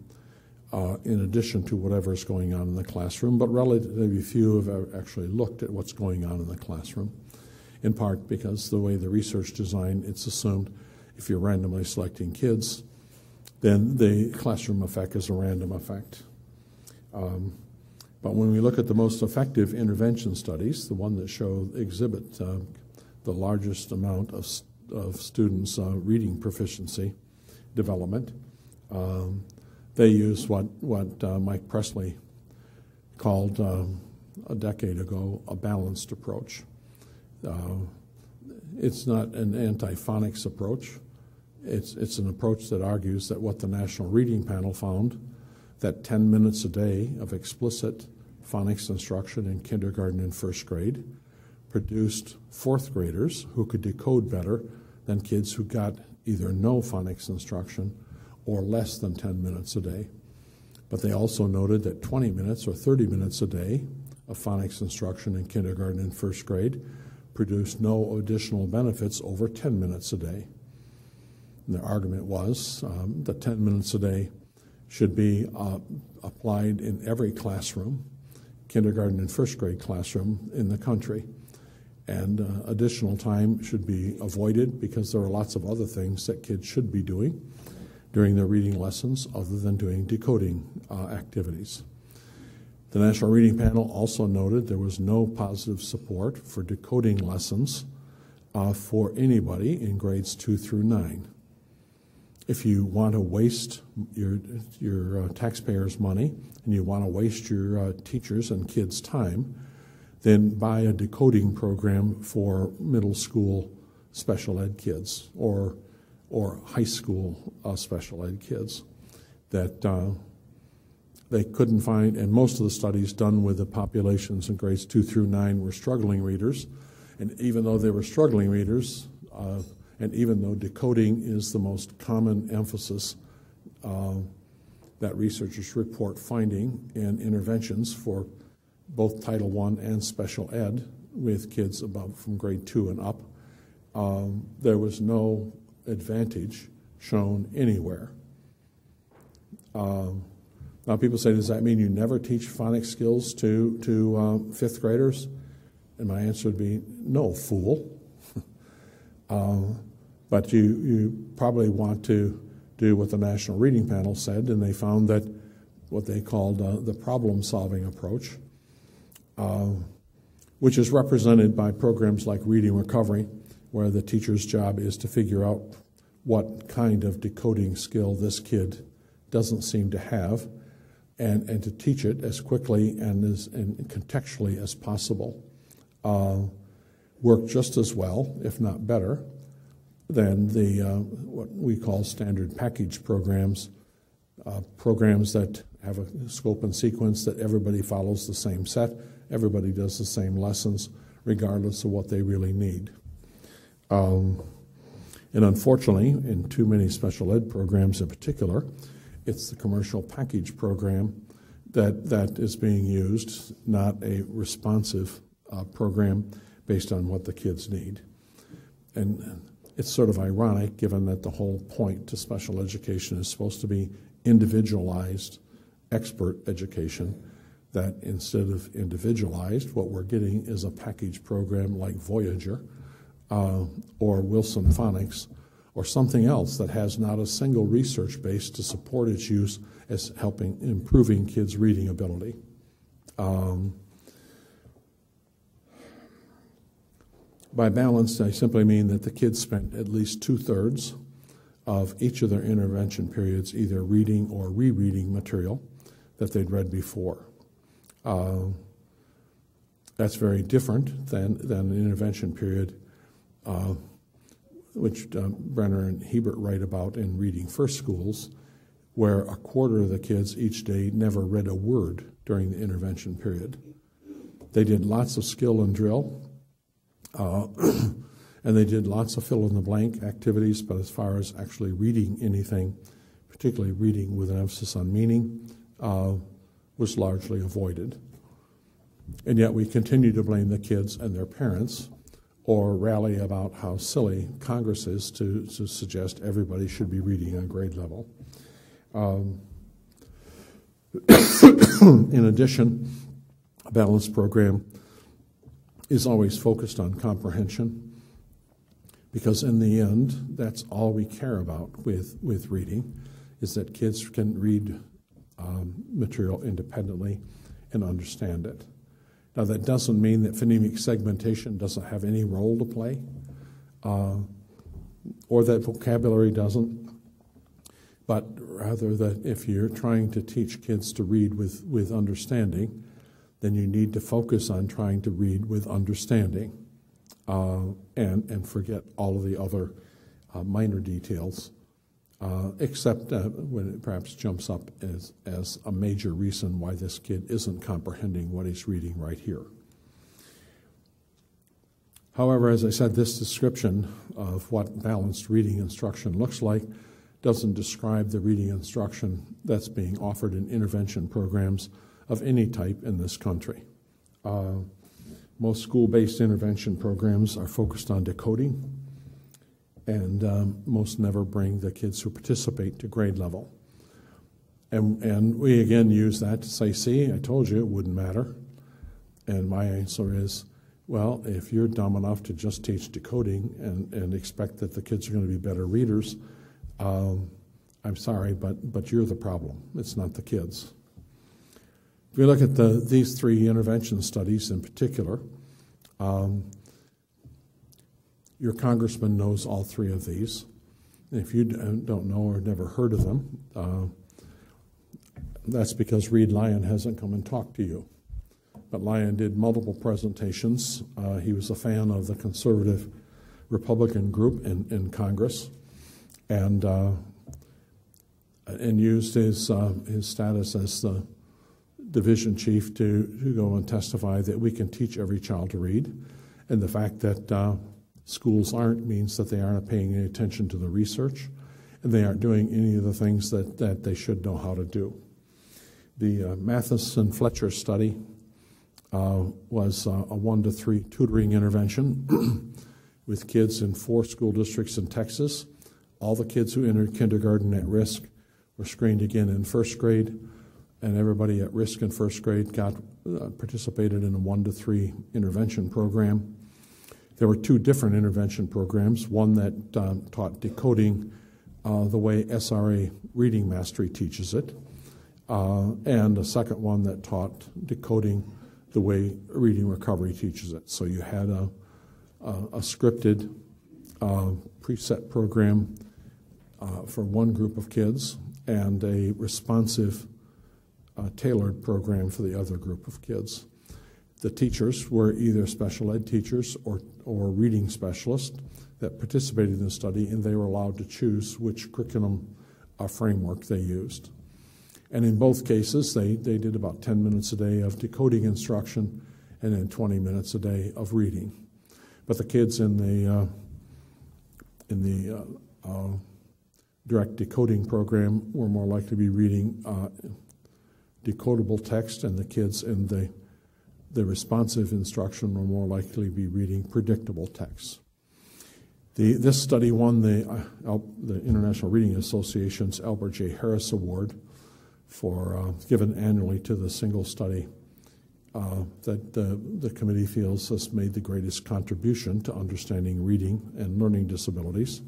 in addition to whatever is going on in the classroom, but relatively few have actually looked at what's going on in the classroom, in part because the way the research designed, it's assumed if you're randomly selecting kids, then the classroom effect is a random effect. But when we look at the most effective intervention studies, the one that exhibit the largest amount of students' reading proficiency development, They use what Mike Presley called a decade ago a balanced approach. It's not an anti-phonics approach. It's an approach that argues that what the National Reading Panel found, that 10 minutes a day of explicit phonics instruction in kindergarten and first grade produced fourth graders who could decode better than kids who got either no phonics instruction or less than 10 minutes a day. But they also noted that 20 minutes or 30 minutes a day of phonics instruction in kindergarten and first grade produced no additional benefits over 10 minutes a day. And their argument was that 10 minutes a day should be applied in every classroom, kindergarten and first grade classroom in the country. And additional time should be avoided because there are lots of other things that kids should be doing during their reading lessons other than doing decoding activities. The National Reading Panel also noted there was no positive support for decoding lessons for anybody in grades 2 through 9. If you want to waste your taxpayers' money and you want to waste your teachers' and kids' time, then buy a decoding program for middle school special ed kids or high school special ed kids that they couldn't find. And most of the studies done with the populations in grades 2 through 9 were struggling readers. And even though they were struggling readers, and even though decoding is the most common emphasis that researchers report finding in interventions for both Title I and special ed with kids above from grade 2 and up, there was no advantage shown anywhere. Now people say, does that mean you never teach phonics skills to fifth graders? And my answer would be, no, fool. But you probably want to do what the National Reading Panel said, and they found that what they called the problem-solving approach, which is represented by programs like Reading Recovery, where the teacher's job is to figure out what kind of decoding skill this kid doesn't seem to have, and to teach it as quickly and contextually as possible. Work just as well, if not better, than the what we call standard package programs, programs that have a scope and sequence that everybody follows the same set, everybody does the same lessons, regardless of what they really need. And unfortunately, in too many special ed programs in particular, it's the commercial package program that is being used, not a responsive program based on what the kids need. And it's sort of ironic, given that the whole point to special education is supposed to be individualized expert education, that instead of individualized, what we're getting is a package program like Voyager or Wilson Phonics or something else that has not a single research base to support its use as helping improving kids' reading ability. By balanced, I simply mean that the kids spent at least 2/3 of each of their intervention periods either reading or rereading material that they'd read before. That's very different than an intervention period, which Brenner and Hebert write about in Reading First Schools, where a quarter of the kids each day never read a word during the intervention period. They did lots of skill and drill, and they did lots of fill-in-the-blank activities, but as far as actually reading anything, particularly reading with an emphasis on meaning, was largely avoided. And yet we continue to blame the kids and their parents or rally about how silly Congress is to suggest everybody should be reading on grade level. In addition, a balanced program is always focused on comprehension, because in the end, that's all we care about with reading, is that kids can read material independently and understand it. Now, that doesn't mean that phonemic segmentation doesn't have any role to play, or that vocabulary doesn't, but rather that if you're trying to teach kids to read with understanding, then you need to focus on trying to read with understanding and forget all of the other minor details, except when it perhaps jumps up as a major reason why this kid isn't comprehending what he's reading right here. However, as I said, this description of what balanced reading instruction looks like doesn't describe the reading instruction that's being offered in intervention programs of any type in this country. Most school-based intervention programs are focused on decoding, and most never bring the kids who participate to grade level. And we again use that to say, see, I told you it wouldn't matter. And my answer is, well, if you're dumb enough to just teach decoding and expect that the kids are going to be better readers, I'm sorry, but you're the problem. It's not the kids. If we look at these three intervention studies in particular, your congressman knows all three of these. If you don't know or never heard of them, that's because Reed Lyon hasn't come and talked to you. But Lyon did multiple presentations. He was a fan of the conservative Republican group in Congress, and used his status as the division chief to go and testify that we can teach every child to read, and the fact that schools aren't means that they aren't paying any attention to the research, and they aren't doing any of the things that they should know how to do. The Matheson-Fletcher study was a 1 to 3 tutoring intervention with kids in 4 school districts in Texas. All the kids who entered kindergarten at risk were screened again in first grade, and everybody at risk in first grade participated in a 1 to 3 intervention program. There were 2 different intervention programs, one that taught decoding the way SRA reading mastery teaches it, and a second one that taught decoding the way reading recovery teaches it. So you had a scripted preset program for one group of kids and a responsive tailored program for the other group of kids. The teachers were either special ed teachers or reading specialists that participated in the study, and they were allowed to choose which curriculum framework they used. And in both cases, they did about 10 minutes a day of decoding instruction and then 20 minutes a day of reading. But the kids in the direct decoding program were more likely to be reading decodable text, and the kids in the responsive instruction were more likely to be reading predictable text. This study won the International Reading Association's Albert J. Harris Award for given annually to the single study that the committee feels has made the greatest contribution to understanding reading and learning disabilities.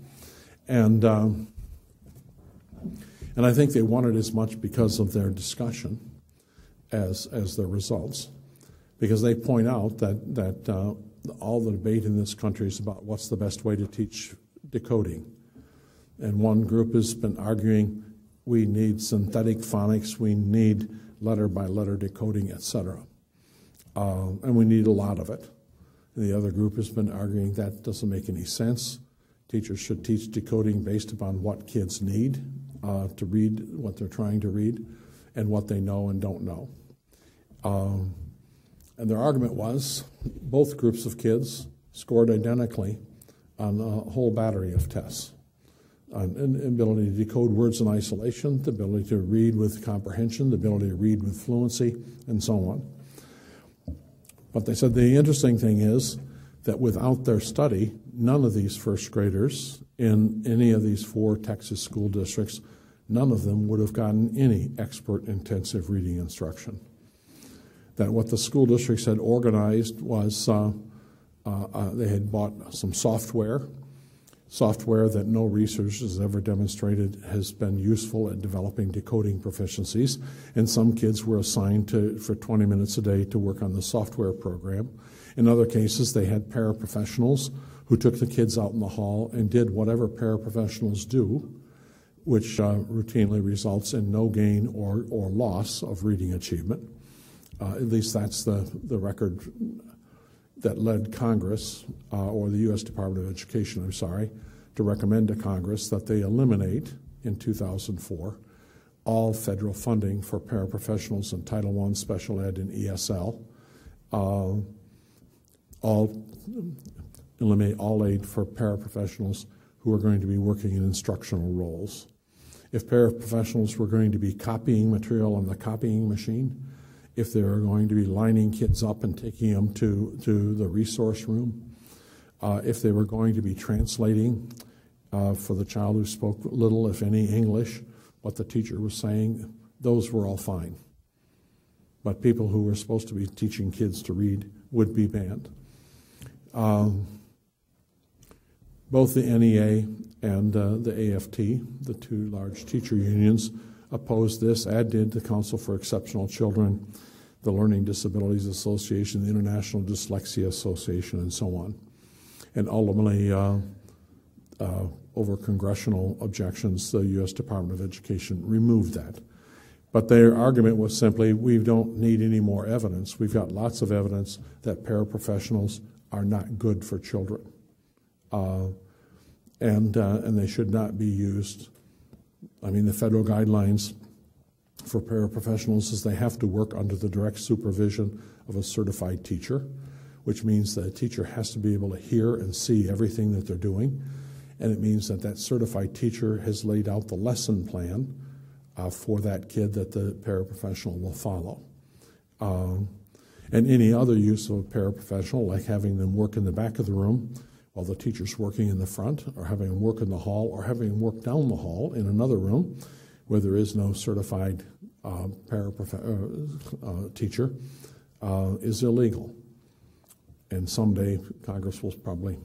And I think they won it as much because of their discussion as their results, because they point out that all the debate in this country is about what's the best way to teach decoding. And one group has been arguing we need synthetic phonics, we need letter-by-letter decoding, etc. And we need a lot of it. And the other group has been arguing that doesn't make any sense. Teachers should teach decoding based upon what kids need to read what they're trying to read and what they know and don't know. And their argument was both groups of kids scored identically on a whole battery of tests. An ability to decode words in isolation, the ability to read with comprehension, the ability to read with fluency, and so on. But they said the interesting thing is that without their study, none of these first graders in any of these 4 Texas school districts, none of them would have gotten any expert intensive reading instruction. That what the school districts had organized was they had bought some software that no research has ever demonstrated has been useful at developing decoding proficiencies, and some kids were assigned for 20 minutes a day to work on the software program. In other cases, they had paraprofessionals who took the kids out in the hall and did whatever paraprofessionals do, which routinely results in no gain or loss of reading achievement. At least that's the record that led Congress, or the U.S. Department of Education, I'm sorry, to recommend to Congress that they eliminate, in 2004, all federal funding for paraprofessionals in Title I, Special Ed, and ESL, eliminate all aid for paraprofessionals who are going to be working in instructional roles. If paraprofessionals were going to be copying material on the copying machine, if they were going to be lining kids up and taking them to the resource room, if they were going to be translating for the child who spoke little, if any, English, what the teacher was saying, those were all fine. But people who were supposed to be teaching kids to read would be banned. Both the NEA and the AFT, the two large teacher unions, opposed this, as did the Council for Exceptional Children, the Learning Disabilities Association, the International Dyslexia Association, and so on. And ultimately, over congressional objections, the U.S. Department of Education removed that. But their argument was simply, we don't need any more evidence. We've got lots of evidence that paraprofessionals are not good for children. And they should not be used. I mean, the federal guidelines for paraprofessionals is they have to work under the direct supervision of a certified teacher, which means that a teacher has to be able to hear and see everything that they're doing. And it means that that certified teacher has laid out the lesson plan for that kid that the paraprofessional will follow. And any other use of a paraprofessional, like having them work in the back of the room while the teacher's working in the front, or having them work in the hall, or having them work down the hall in another room where there is no certified teacher, is illegal. And someday Congress will probably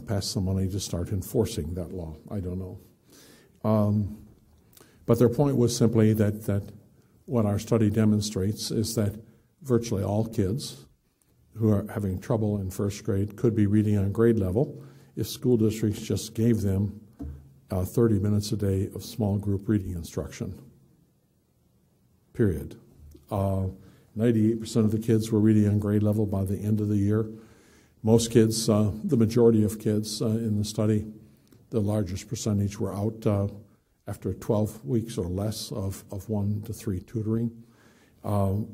pass some money to start enforcing that law. I don't know. But their point was simply that what our study demonstrates is that virtually all kids who are having trouble in first grade could be reading on grade level if school districts just gave them 30 minutes a day of small group reading instruction, period. 98% of the kids were reading on grade level by the end of the year. Most kids, the majority of kids in the study, the largest percentage were out after 12 weeks or less of 1 to 3 tutoring.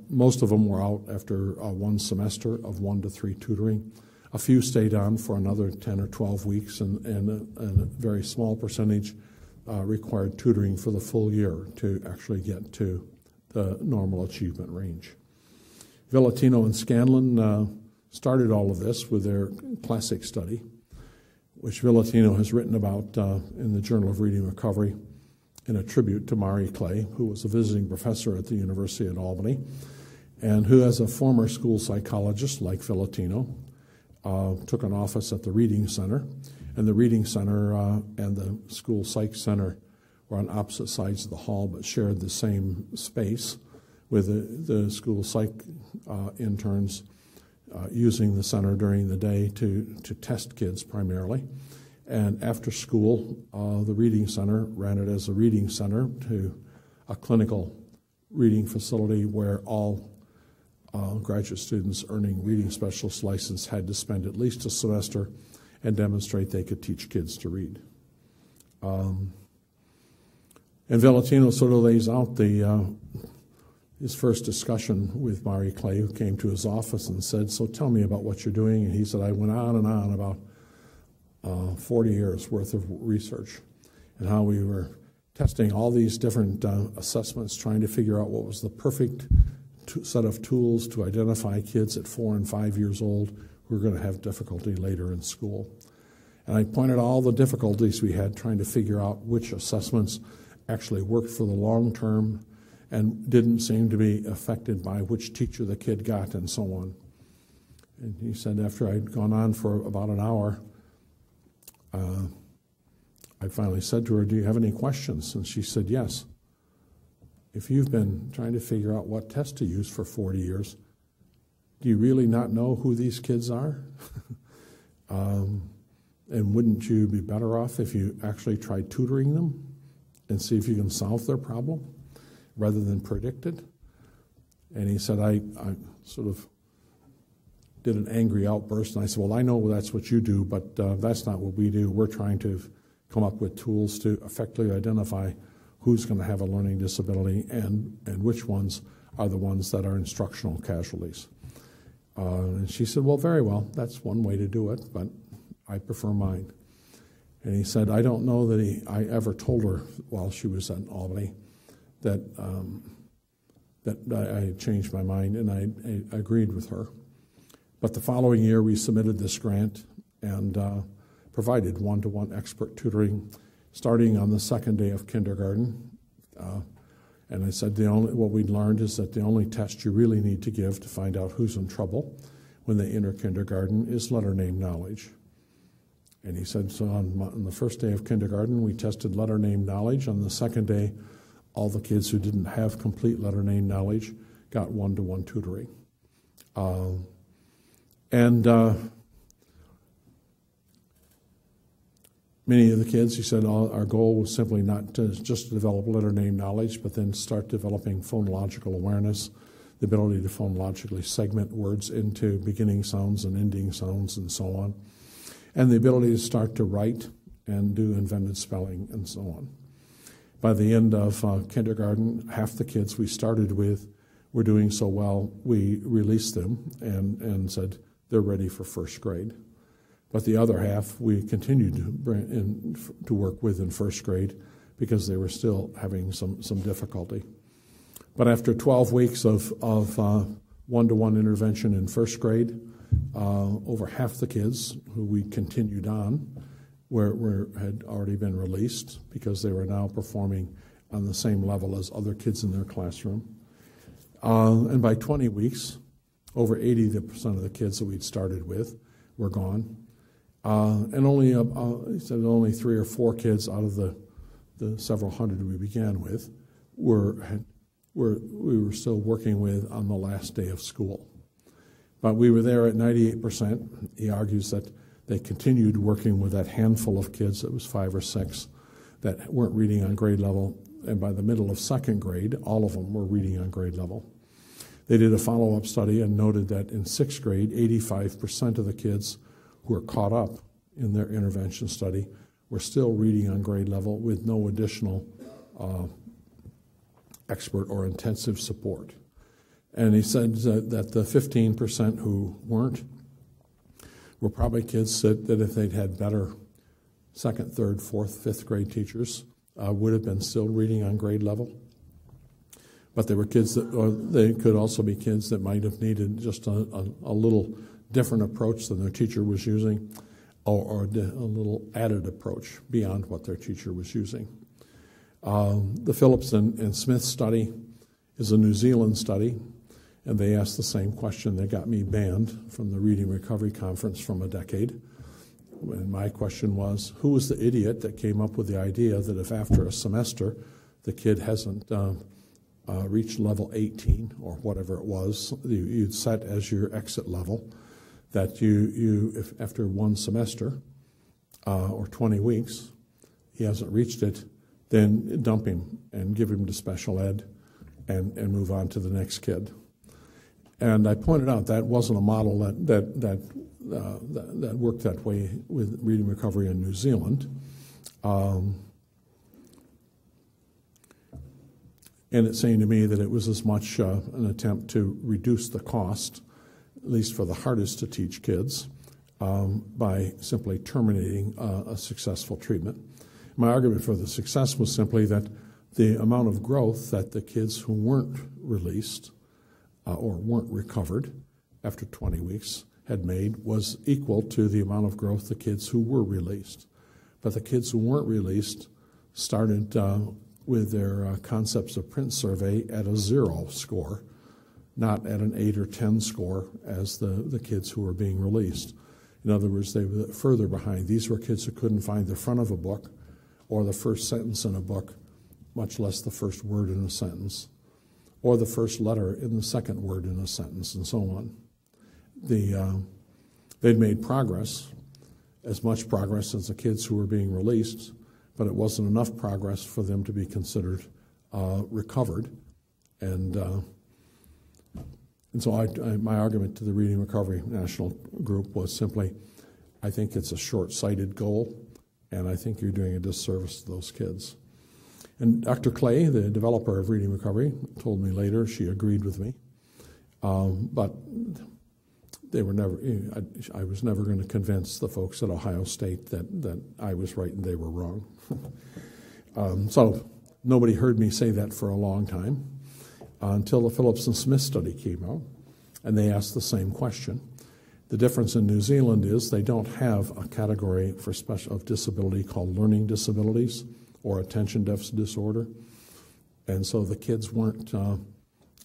Most of them were out after 1 semester of 1 to 3 tutoring. A few stayed on for another 10 or 12 weeks, and a very small percentage required tutoring for the full year to actually get to the normal achievement range. Villatino and Scanlon started all of this with their classic study, which Villatino has written about in the Journal of Reading Recovery in a tribute to Mari Clay, who was a visiting professor at the University at Albany, and who, as a former school psychologist like Villatino, took an office at the Reading Center, and the Reading Center and the school psych center were on opposite sides of the hall but shared the same space, with the school psych interns using the center during the day to test kids primarily. And after school, the Reading Center ran it as a reading center to a clinical reading facility where all graduate students earning reading specialist license had to spend at least a semester and demonstrate they could teach kids to read. And Villatino sort of lays out his first discussion with Mari Clay, who came to his office and said, "So tell me about what you're doing." And he said, "I went on and on about 40 years worth of research and how we were testing all these different assessments, trying to figure out what was the perfect set of tools to identify kids at 4 and 5 years old who were going to have difficulty later in school." And I pointed out all the difficulties we had trying to figure out which assessments actually worked for the long term and didn't seem to be affected by which teacher the kid got and so on. And he said after I'd gone on for about an hour, I finally said to her, "Do you have any questions?" And she said, "Yes. If you've been trying to figure out what test to use for 40 years, do you really not know who these kids are? And wouldn't you be better off if you actually tried tutoring them and see if you can solve their problem rather than predict it? And he said, I sort of did an angry outburst, and I said, well, I know that's what you do, but that's not what we do. We're trying to come up with tools to effectively identify who's going to have a learning disability and which ones are the ones that are instructional casualties. And she said, well, very well, that's one way to do it, but I prefer mine. And he said, I don't know that I ever told her while she was at Albany that I had changed my mind, and I agreed with her. But the following year, we submitted this grant and provided one-to-one expert tutoring starting on the second day of kindergarten. And I said, what we learned is that the only test you really need to give to find out who's in trouble when they enter kindergarten is letter name knowledge. And he said, so on the first day of kindergarten, we tested letter name knowledge. On the second day, all the kids who didn't have complete letter name knowledge got one-to-one tutoring. Many of the kids, he said, our goal was simply not to just develop letter name knowledge, but then start developing phonological awareness, the ability to phonologically segment words into beginning sounds and ending sounds and so on, and the ability to start to write and do invented spelling and so on. By the end of kindergarten, half the kids we started with were doing so well, we released them and said they're ready for first grade. But the other half we continued to work with in first grade because they were still having some difficulty. But after 12 weeks of one-to-one intervention in first grade, over half the kids who we continued on had already been released because they were now performing on the same level as other kids in their classroom. And by 20 weeks, over 80% of the kids that we'd started with were gone. And only, he said only 3 or 4 kids out of the several hundred we began with we were still working with on the last day of school. But we were there at 98%. He argues that they continued working with that handful of kids, it was 5 or 6, that weren't reading on grade level. And by the middle of second grade, all of them were reading on grade level. They did a follow-up study and noted that in 6th grade, 85% of the kids who were caught up in their intervention study were still reading on grade level with no additional expert or intensive support. And he said that the 15% who weren't were probably kids that if they'd had better 2nd, 3rd, 4th, 5th grade teachers would have been still reading on grade level. But there were kids they could also be kids that might have needed just a little different approach than their teacher was using, or a little added approach beyond what their teacher was using. The Phillips and Smith study is a New Zealand study, and they asked the same question. They got me banned from the Reading Recovery Conference from a decade. And my question was, who was the idiot that came up with the idea that if after a semester the kid hasn't reached level 18 or whatever it was, you'd set as your exit level, that if after one semester or 20 weeks he hasn't reached it, then dump him and give him to special ed and move on to the next kid. And I pointed out that wasn't a model that worked that way with reading recovery in New Zealand. And it seemed to me that it was as much an attempt to reduce the cost, at least for the hardest to teach kids, by simply terminating a successful treatment. My argument for the success was simply that the amount of growth that the kids who weren't released or weren't recovered after 20 weeks had made was equal to the amount of growth the kids who were released. But the kids who weren't released started with their concepts of print survey at a 0 score, not at an 8 or 10 score as the kids who were being released. In other words, they were further behind. These were kids who couldn't find the front of a book or the first sentence in a book, much less the first word in a sentence, or the first letter in the second word in a sentence, and so on. They'd made progress, as much progress as the kids who were being released, but it wasn't enough progress for them to be considered recovered. And so my argument to the Reading Recovery National Group was simply, I think it's a short-sighted goal, and I think you're doing a disservice to those kids. And Dr. Clay, the developer of Reading Recovery, told me later she agreed with me, but they were never. I was never going to convince the folks at Ohio State that I was right and they were wrong. So nobody heard me say that for a long time until the Phillips and Smith study came out, and they asked the same question. The difference in New Zealand is they don't have a category for of disability called learning disabilities or attention deficit disorder. And so the kids weren't,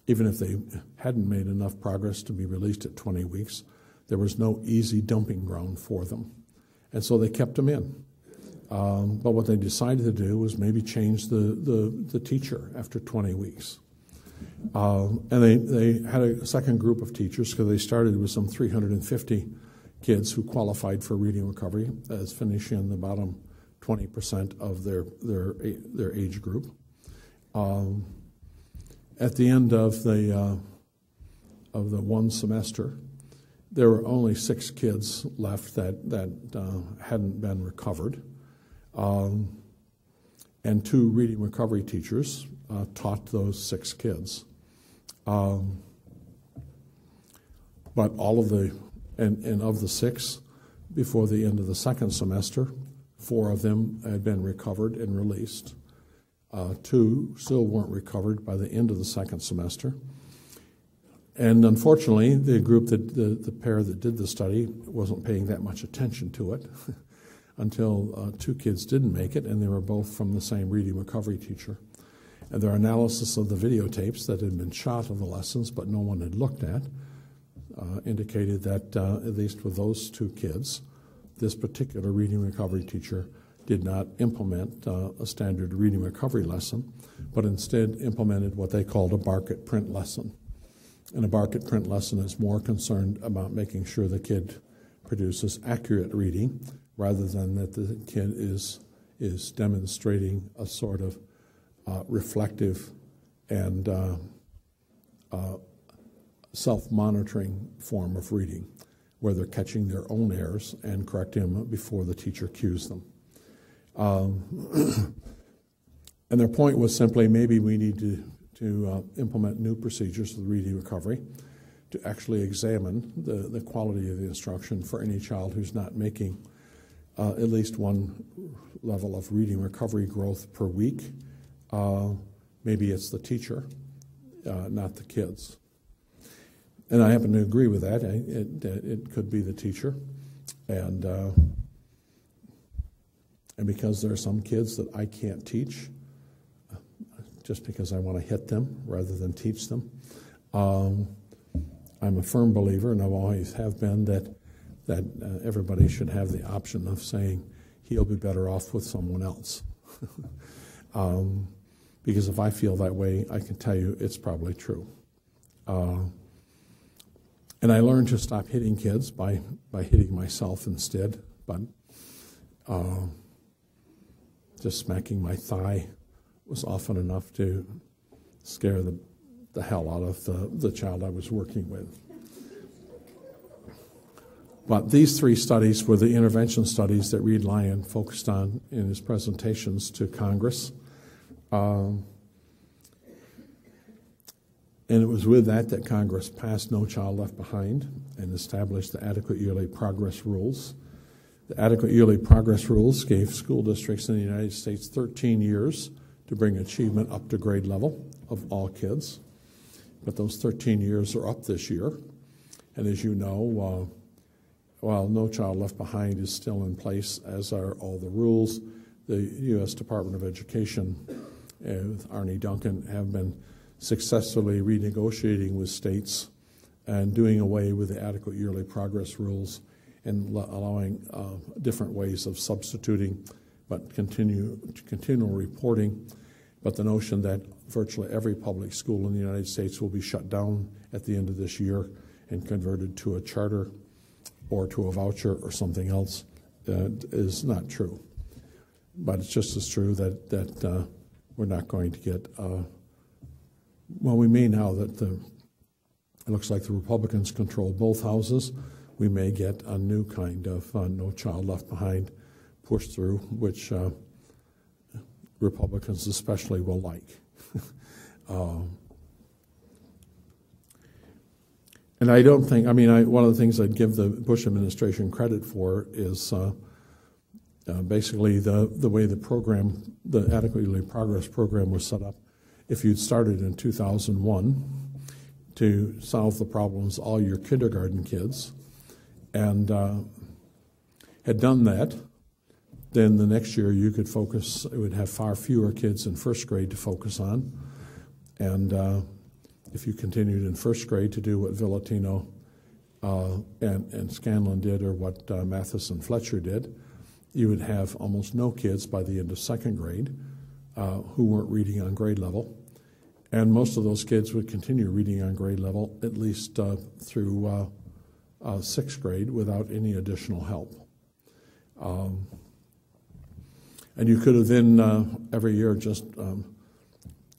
even if they hadn't made enough progress to be released at 20 weeks, there was no easy dumping ground for them. And so they kept them in. But what they decided to do was maybe change the teacher after 20 weeks. And they had a second group of teachers because they started with some 350 kids who qualified for reading recovery as finishing in the bottom 20% of their age group. At the end of the one semester, there were only 6 kids left that hadn't been recovered, and 2 reading recovery teachers taught those 6 kids. But all of of the 6, before the end of the second semester, 4 of them had been recovered and released. 2 still weren't recovered by the end of the second semester. And unfortunately, the group the pair that did the study wasn't paying that much attention to it until 2 kids didn't make it, and they were both from the same reading recovery teacher. And their analysis of the videotapes that had been shot of the lessons but no one had looked at indicated that, at least with those 2 kids, this particular reading recovery teacher did not implement a standard reading recovery lesson, but instead implemented what they called a bark-it print lesson. And a bark-it print lesson is more concerned about making sure the kid produces accurate reading rather than that the kid is demonstrating a sort of reflective and self-monitoring form of reading, where they're catching their own errors and correcting them before the teacher cues them. And their point was simply maybe we need to implement new procedures with reading recovery to actually examine the quality of the instruction for any child who's not making at least one level of reading recovery growth per week. Maybe it's the teacher, not the kids. And I happen to agree with that. It could be the teacher. And because there are some kids that I can't teach, just because I want to hit them rather than teach them, I'm a firm believer, and I always have been, that everybody should have the option of saying he'll be better off with someone else. Because if I feel that way, I can tell you it's probably true. And I learned to stop hitting kids by hitting myself instead, but just smacking my thigh was often enough to scare the hell out of the child I was working with. But these 3 studies were the intervention studies that Reed Lyon focused on in his presentations to Congress. And it was with that Congress passed No Child Left Behind and established the Adequate Yearly Progress Rules. The Adequate Yearly Progress Rules gave school districts in the United States 13 years to bring achievement up to grade level of all kids. But those 13 years are up this year. And as you know, while No Child Left Behind is still in place, as are all the rules, the U.S. Department of Education with Arne Duncan have been successfully renegotiating with states and doing away with the Adequate Yearly Progress Rules and allowing different ways of substituting, but continual reporting. But the notion that virtually every public school in the United States will be shut down at the end of this year and converted to a charter or to a voucher or something else is not true. but it's just as true that we're not going to get, well, we may now that it looks like the Republicans control both houses, we may get a new kind of No Child Left Behind push through, which Republicans especially will like. And I don't think, one of the things I'd give the Bush administration credit for is basically the way the program, the Adequately Progress program was set up. If you'd started in 2001 to solve the problems of all your kindergarten kids and had done that, then the next year you could focus, it would have far fewer kids in first grade to focus on. And if you continued in first grade to do what Villatino and Scanlon did, or what Mathis and Fletcher did, you would have almost no kids by the end of second grade who weren't reading on grade level. And most of those kids would continue reading on grade level at least through sixth grade without any additional help. And you could have then every year just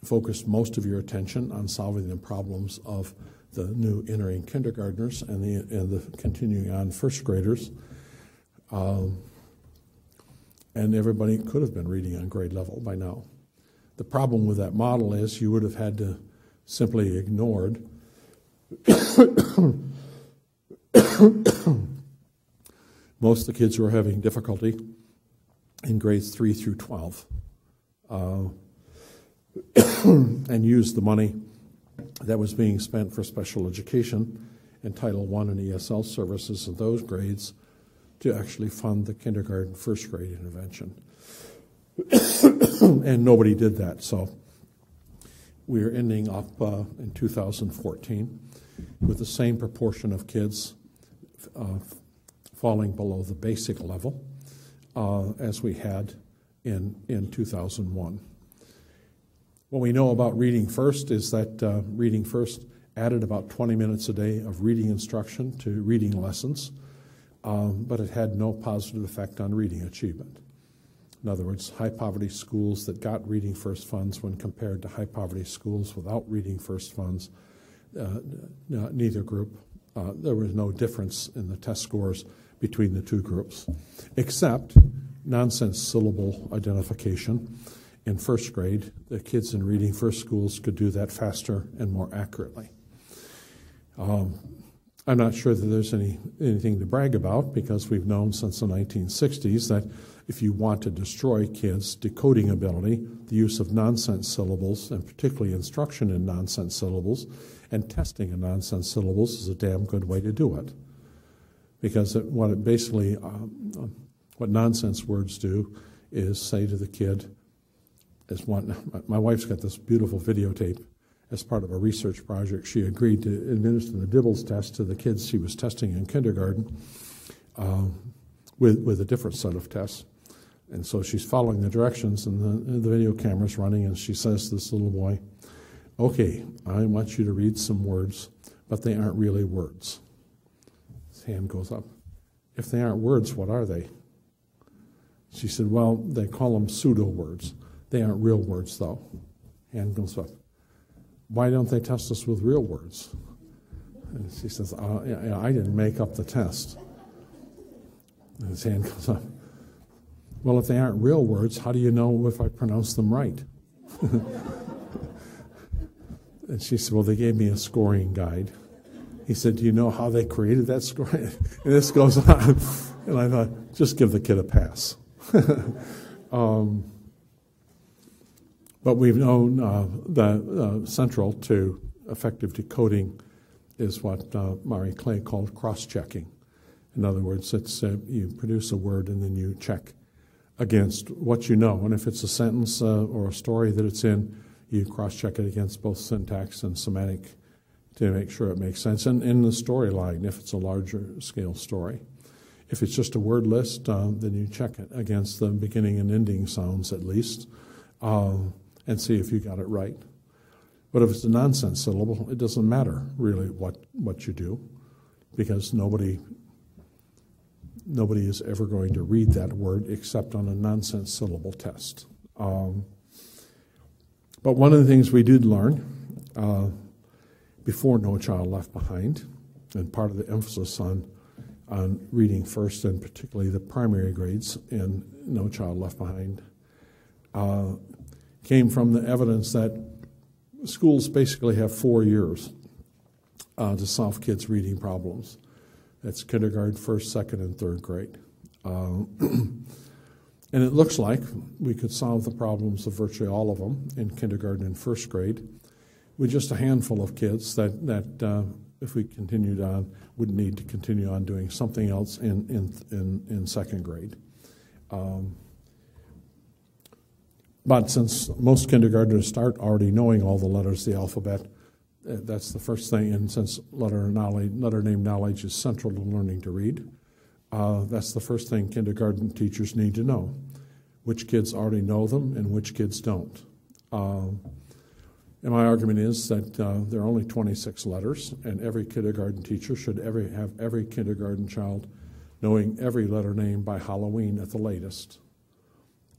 focused most of your attention on solving the problems of the new entering kindergartners and the continuing on first graders. And everybody could have been reading on grade level by now. The problem with that model is you would have had to simply ignored most of the kids who are having difficulty in grades 3 through 12 and use the money that was being spent for special education and Title I and ESL services in those grades to actually fund the kindergarten first grade intervention. And nobody did that. So we're ending up in 2014 with the same proportion of kids falling below the basic level as we had in 2001. What we know about Reading First is that Reading First added about 20 minutes a day of reading instruction to reading lessons, but it had no positive effect on reading achievement. In other words, high-poverty schools that got Reading First funds when compared to high-poverty schools without Reading First funds, neither group, there was no difference in the test scores between the two groups, except nonsense syllable identification. In first grade, the kids in Reading First schools could do that faster and more accurately. I'm not sure that there's anything to brag about, because we've known since the 1960s that if you want to destroy kids' decoding ability, the use of nonsense syllables, and particularly instruction in nonsense syllables and testing in nonsense syllables, is a damn good way to do it. Because what nonsense words do is say to the kid, my wife's got this beautiful videotape. As part of a research project, she agreed to administer the Dibbles test to the kids she was testing in kindergarten with a different set of tests. And so she's following the directions, and the video camera's running, and she says to this little boy, "Okay, I want you to read some words, but they aren't really words." His hand goes up. "If they aren't words, what are they?" She said, "Well, they call them pseudo words. They aren't real words, though." Hand goes up. "Why don't they test us with real words?" And she says, "I didn't make up the test." And his hand goes up. "Well, if they aren't real words, how do you know if I pronounce them right?" And she said, "Well, they gave me a scoring guide." He said, "Do you know how they created that scoring?" And this goes on. And I thought, just give the kid a pass. But we've known that central to effective decoding is what Mari Clay called cross-checking. In other words, it's you produce a word and then you check against what you know. And if it's a sentence or a story that it's in, you cross-check it against both syntax and semantic to make sure it makes sense. And in the storyline, if it's a larger scale story. If it's just a word list, then you check it against the beginning and ending sounds at least. And see if you got it right. But if it's a nonsense syllable, it doesn't matter really what you do, because nobody nobody is ever going to read that word except on a nonsense syllable test. But one of the things we did learn before No Child Left Behind, and part of the emphasis on reading first, and particularly the primary grades in No Child Left Behind, came from the evidence that schools basically have 4 years to solve kids' reading problems. That's kindergarten, first, second, and third grade. And it looks like we could solve the problems of virtually all of them in kindergarten and first grade with just a handful of kids that if we continued on, would need to continue on doing something else in second grade. But since most kindergartners start already knowing all the letters of the alphabet, that's the first thing, and since letter name knowledge is central to learning to read, that's the first thing kindergarten teachers need to know. Which kids already know them and which kids don't. And my argument is that there are only 26 letters, and every kindergarten teacher should have every kindergarten child knowing every letter name by Halloween at the latest.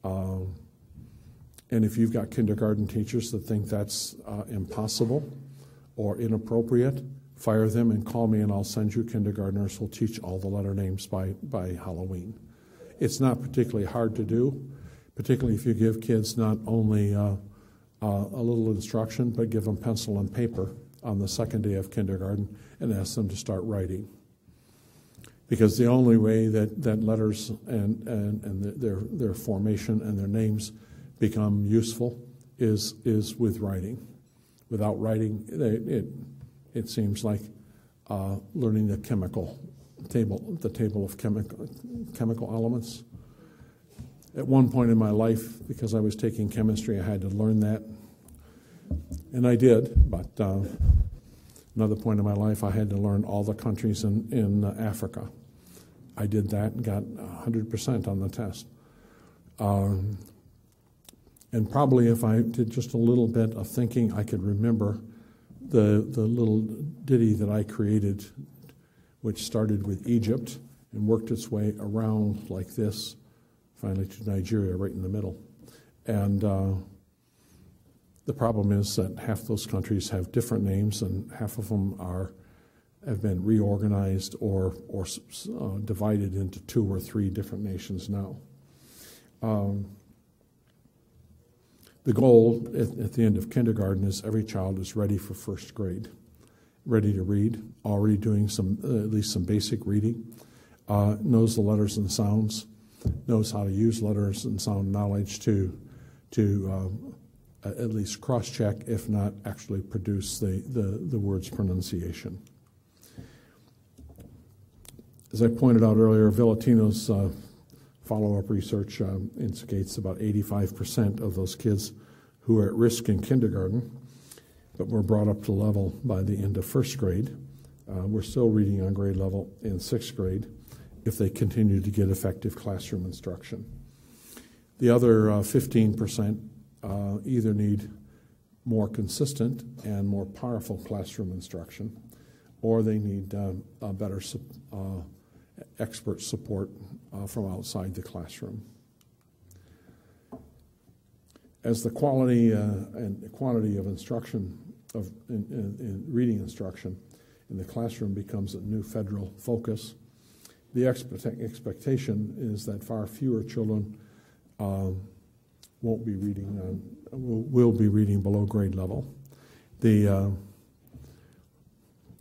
And if you've got kindergarten teachers that think that's impossible or inappropriate, fire them and call me, and I'll send you kindergartners who'll teach all the letter names by Halloween. It's not particularly hard to do, particularly if you give kids not only a little instruction, but give them pencil and paper on the second day of kindergarten and ask them to start writing. Because the only way that letters and their formation and their names become useful is with writing. Without writing, it seems like learning the table of chemical elements. At one point in my life, because I was taking chemistry, I had to learn that, and I did. But another point in my life, I had to learn all the countries in Africa. I did that and got 100% on the test. And probably if I did just a little bit of thinking, I could remember the little ditty that I created, which started with Egypt and worked its way around like this, finally to Nigeria, right in the middle. And the problem is that half those countries have different names, and half of them have been reorganized or divided into 2 or 3 different nations now. The goal at the end of kindergarten is every child is ready for first grade, ready to read, already doing at least some basic reading, knows the letters and sounds, knows how to use letters and sound knowledge to at least cross-check, if not actually produce the word's pronunciation. As I pointed out earlier, Villatino's follow-up research indicates about 85% of those kids who are at risk in kindergarten, but were brought up to level by the end of first grade. We're still reading on grade level in sixth grade if they continue to get effective classroom instruction. The other 15% either need more consistent and more powerful classroom instruction, or they need better expert support from outside the classroom. As the quality and the quantity of instruction, in reading instruction in the classroom becomes a new federal focus, the expectation is that far fewer children will be reading below grade level.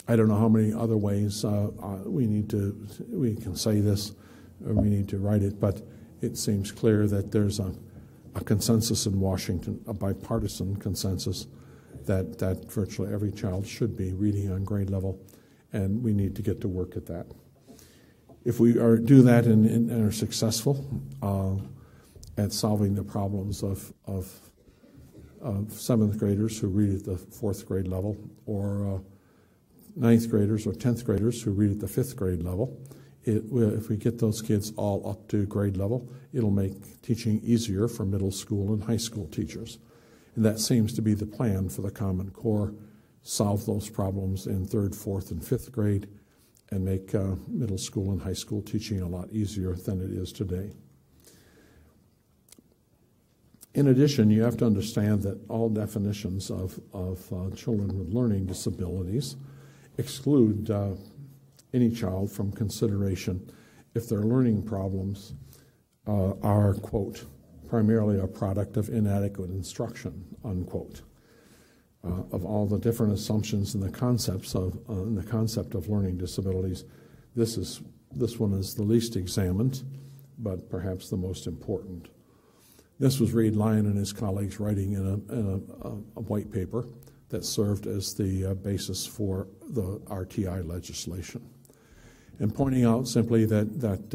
I don't know how many other ways we can say this, or we need to write it, but it seems clear that there's a consensus in Washington, a bipartisan consensus, that virtually every child should be reading on grade level, and we need to get to work at that. If we do that and are successful at solving the problems of seventh graders who read at the fourth grade level, or ninth graders or 10th graders who read at the fifth grade level, if we get those kids all up to grade level, it'll make teaching easier for middle school and high school teachers. And that seems to be the plan for the Common Core: solve those problems in third, fourth, and fifth grade, and make middle school and high school teaching a lot easier than it is today. In addition, you have to understand that all definitions of children with learning disabilities exclude any child from consideration if their learning problems are, quote, primarily a product of inadequate instruction, unquote. Of all the different assumptions in the concept of learning disabilities, this one is the least examined, but perhaps the most important. This was Reid Lyon and his colleagues writing in a white paper that served as the basis for the RTI legislation, and pointing out simply that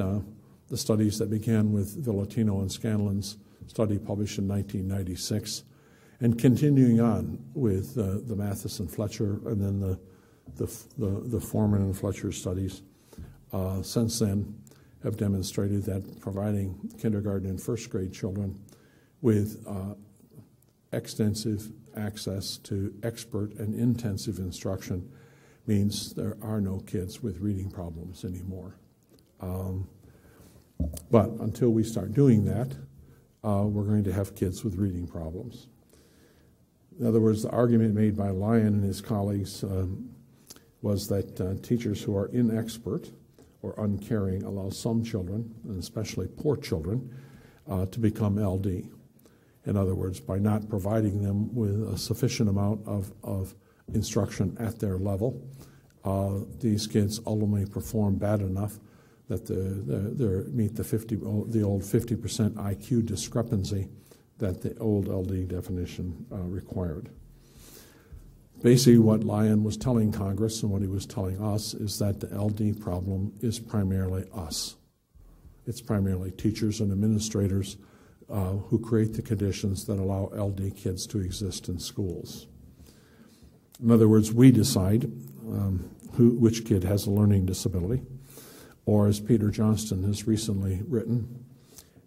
the studies that began with Villatino and Scanlon's study published in 1996, and continuing on with the Matheson-Fletcher and then the Foreman and Fletcher studies since then have demonstrated that providing kindergarten and first grade children with extensive access to expert and intensive instruction means there are no kids with reading problems anymore. But until we start doing that, we're going to have kids with reading problems. In other words, the argument made by Lyon and his colleagues was that teachers who are inexpert or uncaring allow some children, and especially poor children, to become LD. In other words, by not providing them with a sufficient amount of instruction at their level, these kids ultimately perform bad enough that they meet the old 50% IQ discrepancy that the old LD definition required. Basically, what Lyon was telling Congress and what he was telling us is that the LD problem is primarily us. It's primarily teachers and administrators who create the conditions that allow LD kids to exist in schools. In other words, we decide which kid has a learning disability, or as Peter Johnston has recently written,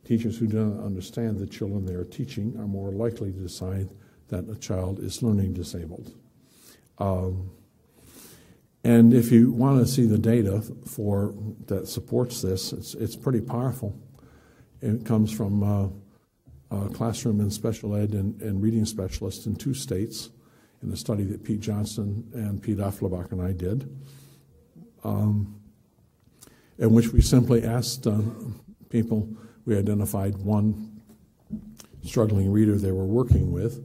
teachers who do not understand the children they are teaching are more likely to decide that a child is learning disabled. And if you want to see the data that supports this, it's pretty powerful. It comes from a classroom and special ed and reading specialists in 2 states in a study that Pete Johnston and Pete Offlebach and I did, in which we simply asked people. We identified one struggling reader they were working with,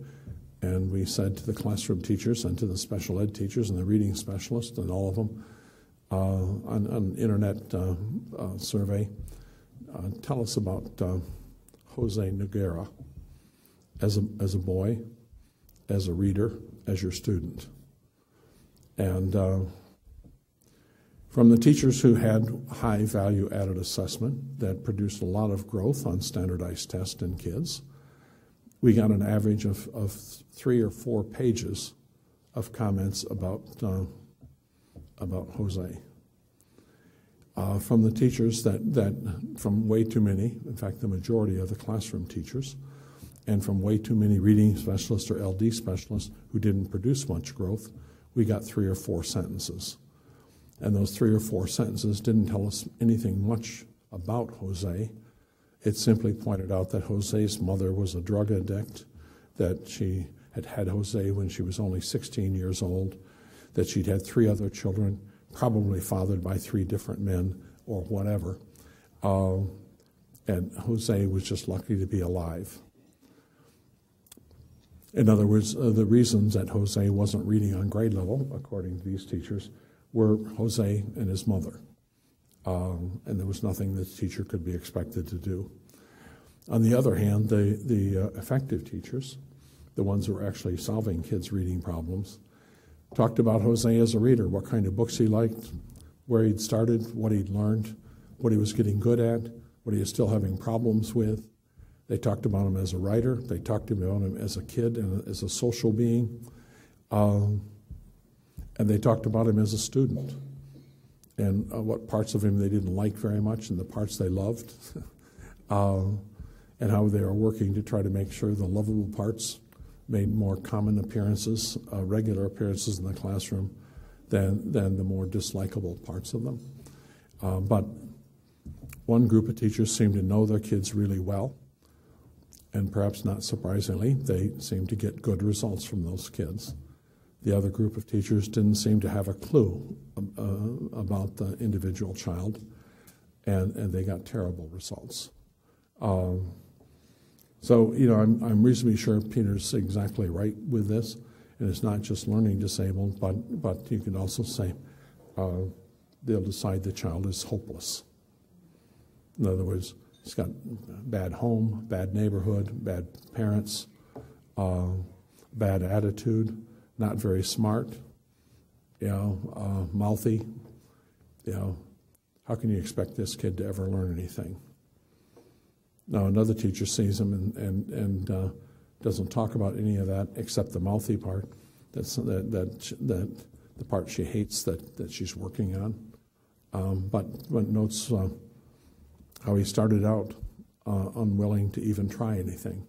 and we said to the classroom teachers and to the special ed teachers and the reading specialists and all of them on an internet survey, tell us about Jose Noguera as a boy, as a reader, as your student. And from the teachers who had high value-added assessment that produced a lot of growth on standardized tests in kids, we got an average of 3 or 4 pages of comments about Jose. From the teachers from way too many, in fact the majority of the classroom teachers, and from way too many reading specialists or LD specialists who didn't produce much growth, we got 3 or 4 sentences. And those 3 or 4 sentences didn't tell us anything much about Jose. It simply pointed out that Jose's mother was a drug addict, that she had had Jose when she was only 16 years old, that she'd had 3 other children, probably fathered by 3 different men or whatever. And Jose was just lucky to be alive. In other words, the reasons that Jose wasn't reading on grade level, according to these teachers, were Jose and his mother. And there was nothing the teacher could be expected to do. On the other hand, the effective teachers, the ones who were actually solving kids' reading problems, talked about Jose as a reader, what kind of books he liked, where he'd started, what he'd learned, what he was getting good at, what he was still having problems with. They talked about him as a writer. They talked about him as a kid and as a social being. And they talked about him as a student and what parts of him they didn't like very much and the parts they loved, and how they are working to try to make sure the lovable parts made more common appearances, regular appearances in the classroom than the more dislikable parts of them. But one group of teachers seemed to know their kids really well, and perhaps not surprisingly, they seemed to get good results from those kids. The other group of teachers didn't seem to have a clue about the individual child, and they got terrible results. So, you know, I'm reasonably sure Peter's exactly right with this, and it's not just learning disabled, but you can also say they'll decide the child is hopeless. In other words, he's got bad home, bad neighborhood, bad parents, bad attitude, not very smart, mouthy. How can you expect this kid to ever learn anything? Now, another teacher sees him and doesn't talk about any of that except the mouthy part. That's the part she hates that she's working on. But notes how he started out unwilling to even try anything.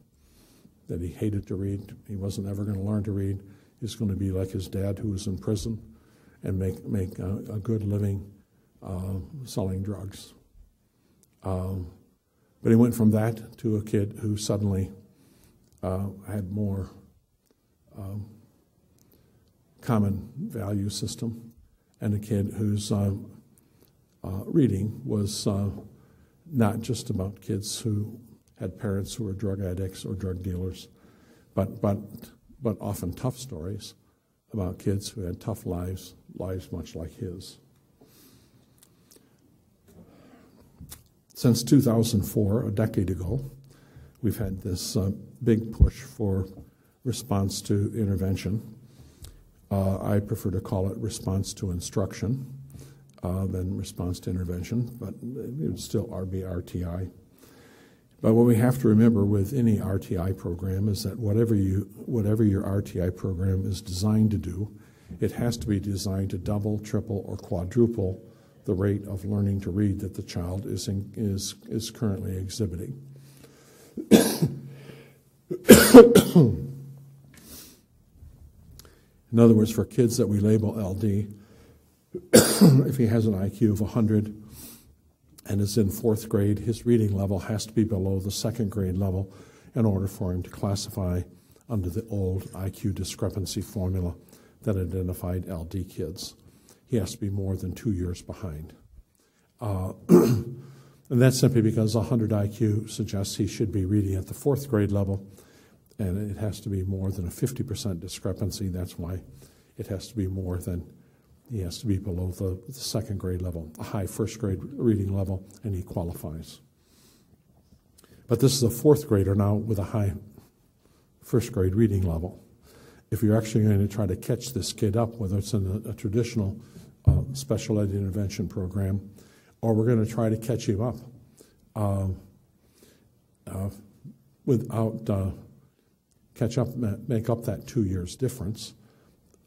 That he hated to read. He wasn't ever going to learn to read. He was going to be like his dad, who was in prison, and make a good living selling drugs. But he went from that to a kid who suddenly had more common value system, and a kid whose reading was not just about kids who had parents who were drug addicts or drug dealers, but often tough stories about kids who had tough lives much like his. Since 2004, a decade ago, we've had this big push for response to intervention. I prefer to call it response to instruction than response to intervention, but it would still be RTI. But what we have to remember with any RTI program is that whatever your RTI program is designed to do, it has to be designed to double, triple, or quadruple the rate of learning to read that the child is currently exhibiting. In other words, for kids that we label LD, if he has an IQ of 100 and is in fourth grade, his reading level has to be below the second grade level in order for him to classify under the old IQ discrepancy formula that identified LD kids. He has to be more than 2 years behind. And that's simply because 100 IQ suggests he should be reading at the fourth grade level, and it has to be more than a 50% discrepancy. That's why it has to be more than, he has to be below the second grade level, a high first grade reading level, and he qualifies. But this is a fourth grader now with a high first grade reading level. If you're actually going to try to catch this kid up, whether it's in a traditional special ed intervention program, or we're going to try to catch him up without make up that 2 years difference,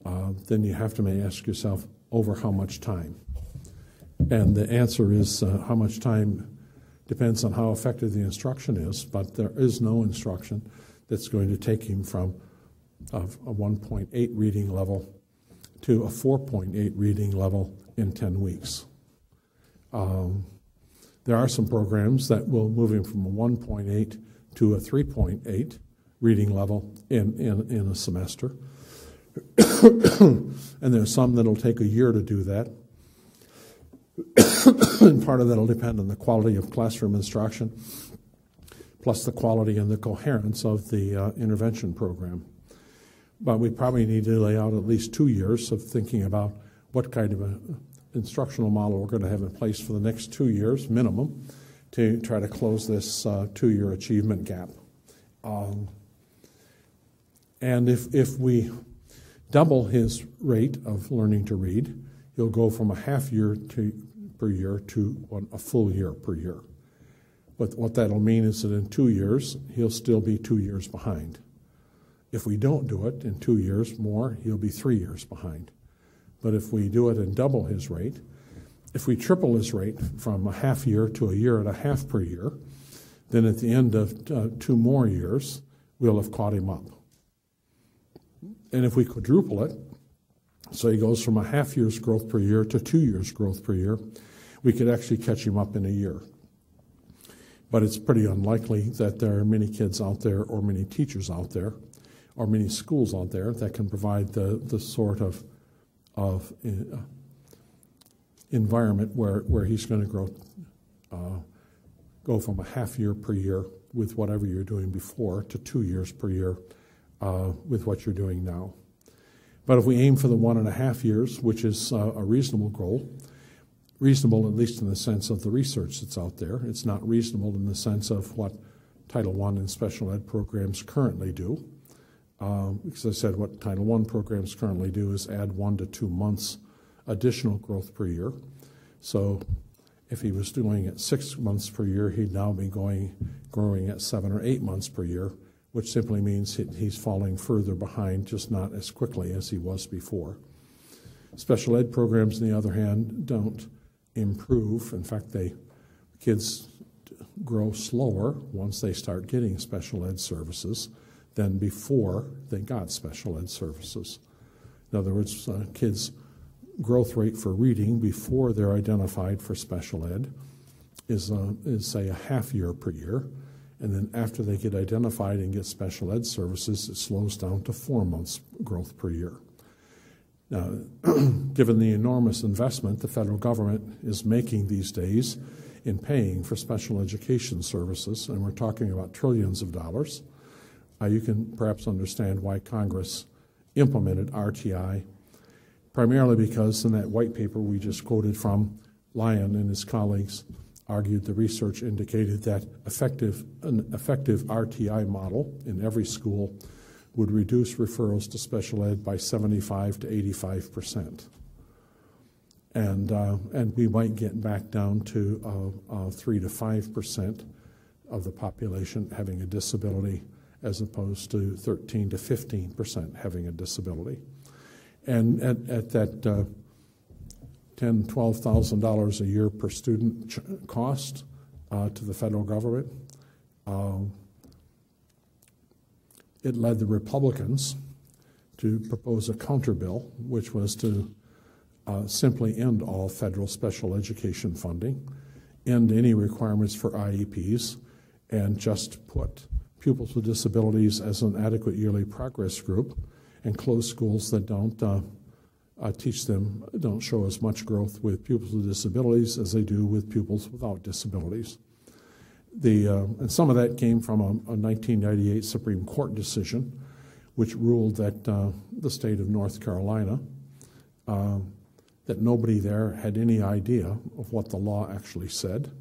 then you have to ask yourself, over how much time? And the answer is how much time depends on how effective the instruction is, but there is no instruction that's going to take him from a 1.8 reading level to a 4.8 reading level in 10 weeks. There are some programs that will move him from a 1.8 to a 3.8 reading level in a semester. And there's some that'll take a year to do that. And part of that will depend on the quality of classroom instruction, plus the quality and the coherence of the intervention program. But we probably need to lay out at least 2 years of thinking about what kind of an instructional model we're going to have in place for the next 2 years minimum to try to close this 2-year achievement gap. And if we double his rate of learning to read, he'll go from a half year per year to a full year per year. But what that'll mean is that in 2 years, he'll still be 2 years behind. If we don't do it in 2 years more, he'll be 3 years behind. But if we do it and double his rate, if we triple his rate from a half year to a year and a half per year, then at the end of 2 more years, we'll have caught him up. And if we quadruple it, So he goes from a half year's growth per year to 2 years growth per year. We could actually catch him up in a year. But it's pretty unlikely that there are many kids out there or many teachers out there or many schools out there that can provide the sort of environment where he's going to go from a half year per year with whatever you're doing before to 2 years per year with what you're doing now. But if we aim for the 1.5 years, which is a reasonable goal, reasonable at least in the sense of the research that's out there, it's not reasonable in the sense of what Title I and special ed programs currently do. Because I said what Title I programs currently do is add 1 to 2 months additional growth per year. So if he was doing it 6 months per year, he'd now be growing at 7 or 8 months per year, which simply means he's falling further behind, just not as quickly as he was before. Special ed programs, on the other hand, don't improve. In fact, kids grow slower once they start getting special ed services than before they got special ed services. In other words, kids' growth rate for reading before they're identified for special ed is say a half year per year. And then after they get identified and get special ed services, it slows down to 4 months growth per year. Now, given the enormous investment the federal government is making these days in paying for special education services, and we're talking about trillions of dollars, you can perhaps understand why Congress implemented RTI, primarily because in that white paper we just quoted from, Lyon and his colleagues argued the research indicated that an effective RTI model in every school would reduce referrals to special ed by 75 to 85%. And we might get back down to 3 to 5% of the population having a disability as opposed to 13 to 15% having a disability. And at that $10,000, $12,000 a year per student cost to the federal government, it led the Republicans to propose a counter bill, which was to simply end all federal special education funding, end any requirements for IEPs, and just put pupils with disabilities as an adequate yearly progress group, and close schools that don't don't show as much growth with pupils with disabilities as they do with pupils without disabilities. And some of that came from a 1998 Supreme Court decision, which ruled that the state of North Carolina, that nobody there had any idea of what the law actually said,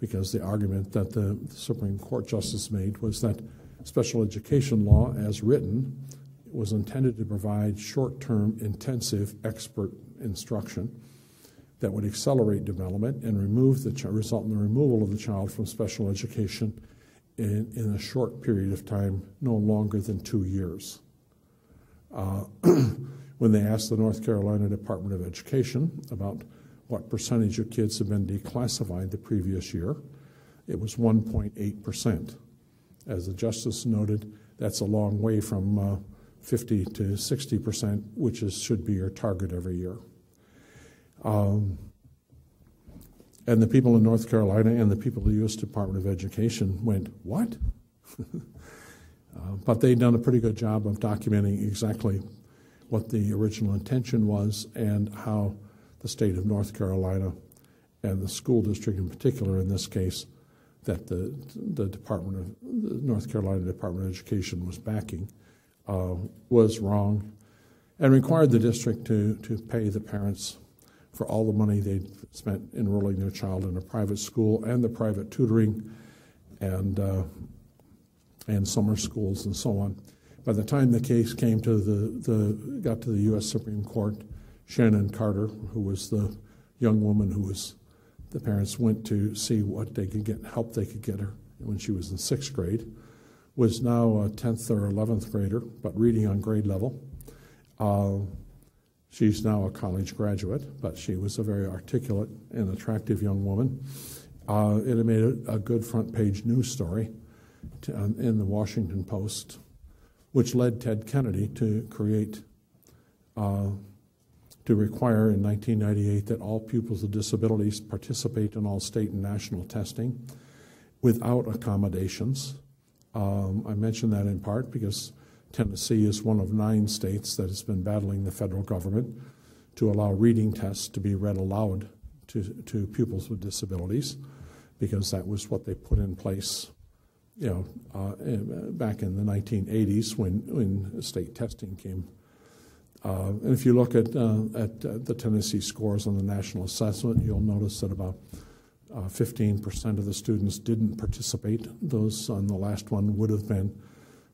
because the argument that the Supreme Court justice made was that special education law, as written, was intended to provide short-term, intensive, expert instruction that would accelerate development and result in the removal of the child from special education in a short period of time, no longer than 2 years. When they asked the North Carolina Department of Education about what percentage of kids have been declassified the previous year, it was 1.8%. As the justice noted, that's a long way from 50 to 60%, which should be your target every year. And the people in North Carolina and the people of the U.S. Department of Education went, what? But they'd done a pretty good job of documenting exactly what the original intention was and how the state of North Carolina and the school district in particular in this case that the North Carolina Department of Education was backing was wrong and required the district to pay the parents for all the money they'd spent enrolling their child in a private school and the private tutoring and summer schools and so on. By the time the case came to got to the U.S. Supreme Court, Shannon Carter, who was the young woman the parents went to see what they could get, help they could get her when she was in 6th grade, was now a 10th or 11th grader, but reading on grade level. She's now a college graduate, but she was a very articulate and attractive young woman. It had made a good front page news story in the Washington Post, which led Ted Kennedy to create to require in 1998 that all pupils with disabilities participate in all state and national testing without accommodations. I mention that in part because Tennessee is one of 9 states that has been battling the federal government to allow reading tests to be read aloud to pupils with disabilities, because that was what they put in place, back in the 1980s when state testing came. And if you look at the Tennessee scores on the national assessment, you'll notice that about 15% of the students didn't participate. Those on the last one would have been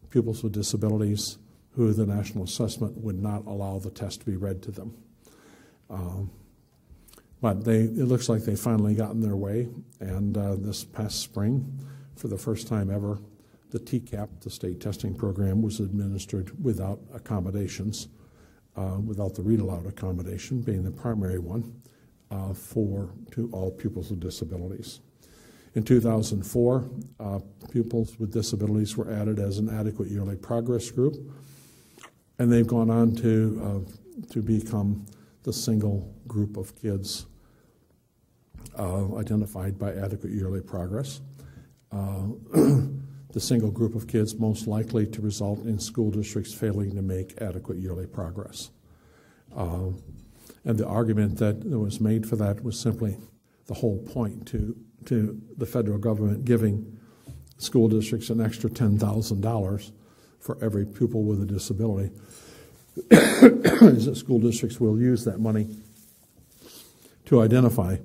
pupils with disabilities who the national assessment would not allow the test to be read to them. But it looks like they finally got in their way, and this past spring, for the first time ever, the TCAP, the state testing program, was administered without accommodations, without the read-aloud accommodation being the primary one to all pupils with disabilities. In 2004, pupils with disabilities were added as an adequate yearly progress group, and they've gone on to become the single group of kids identified by adequate yearly progress. The single group of kids most likely to result in school districts failing to make adequate yearly progress. And the argument that was made for that was simply the whole point to the federal government giving school districts an extra $10,000 for every pupil with a disability, is that school districts will use that money to identify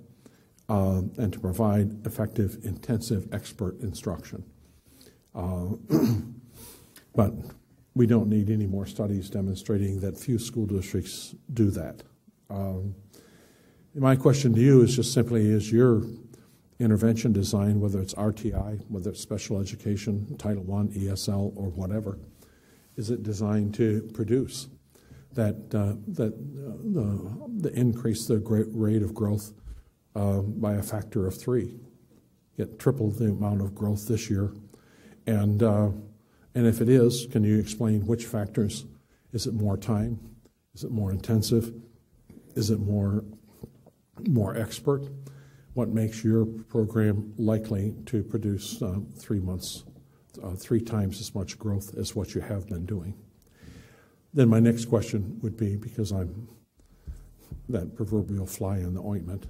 and to provide effective, intensive, expert instruction. But we don't need any more studies demonstrating that few school districts do that. My question to you is just simply, is your intervention design, whether it's RTI, whether it's special education, Title I, ESL, or whatever, is it designed to produce the increase the rate of growth by a factor of 3, get triple the amount of growth this year? And if it is, can you explain which factors? Is it more time? Is it more intensive? Is it more expert? What makes your program likely to produce 3 months, 3 times as much growth as what you have been doing? Then my next question would be, because I'm that proverbial fly in the ointment,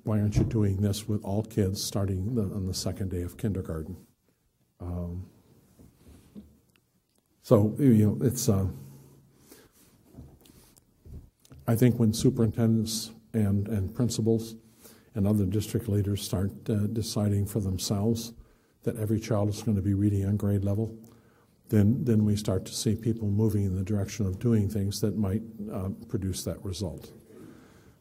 why aren't you doing this with all kids starting on the 2nd day of kindergarten? It's I think when superintendents and principals and other district leaders start deciding for themselves that every child is going to be reading on grade level, then we start to see people moving in the direction of doing things that might produce that result.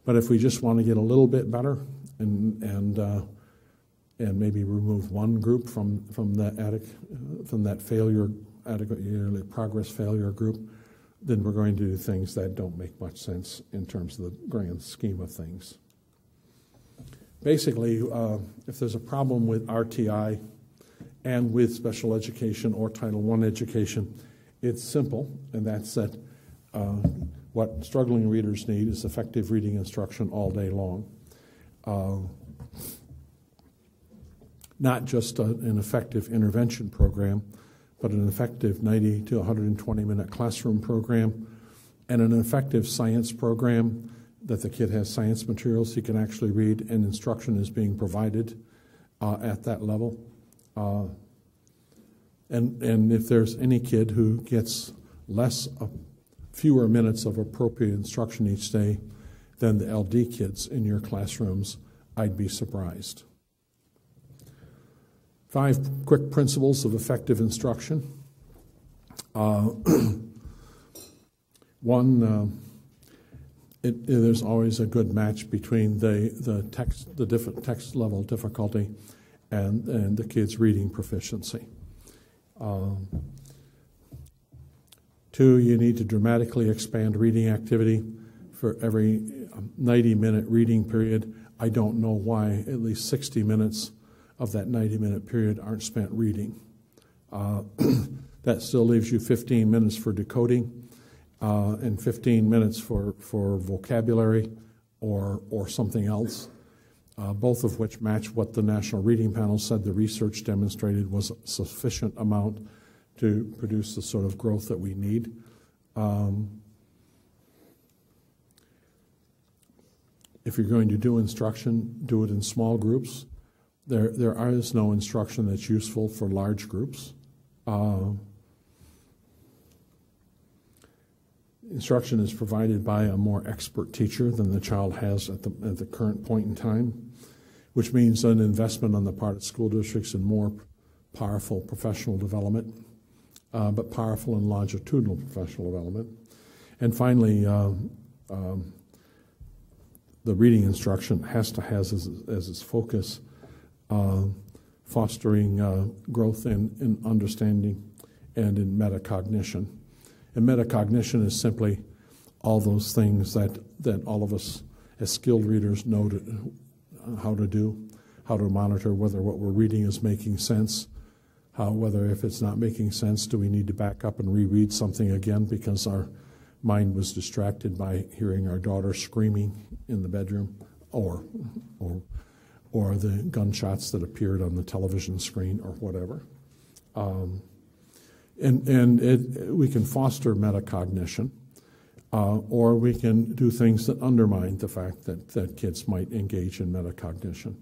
But if we just want to get a little bit better and maybe remove one group from that failure, adequate yearly progress failure group, then we're going to do things that don't make much sense in terms of the grand scheme of things. Basically, if there's a problem with RTI and with special education or Title I education, it's simple, and that's that what struggling readers need is effective reading instruction all day long. Not just an effective intervention program, but an effective 90 to 120-minute classroom program and an effective science program that the kid has science materials he can actually read and instruction is being provided at that level. And if there's any kid who gets fewer minutes of appropriate instruction each day than the LD kids in your classrooms, I'd be surprised. 5 quick principles of effective instruction. One, there's always a good match between the different text level difficulty and the kid's reading proficiency. 2, you need to dramatically expand reading activity for every 90-minute reading period. I don't know why at least 60 minutes of that 90-minute period aren't spent reading. That still leaves you 15 minutes for decoding and 15 minutes for vocabulary or something else, both of which match what the National Reading Panel said the research demonstrated was a sufficient amount to produce the sort of growth that we need. If you're going to do instruction, do it in small groups. There is no instruction that's useful for large groups. Instruction is provided by a more expert teacher than the child has at the current point in time, which means an investment on the part of school districts in more powerful professional development, but powerful and longitudinal professional development. And finally, the reading instruction has to have as its focus fostering growth in understanding and in metacognition. And metacognition is simply all those things that all of us as skilled readers know how to do, how to monitor whether what we're reading is making sense, whether if it's not making sense, do we need to back up and reread something again because our mind was distracted by hearing our daughter screaming in the bedroom or the gunshots that appeared on the television screen or whatever. We can foster metacognition, or we can do things that undermine the fact that kids might engage in metacognition.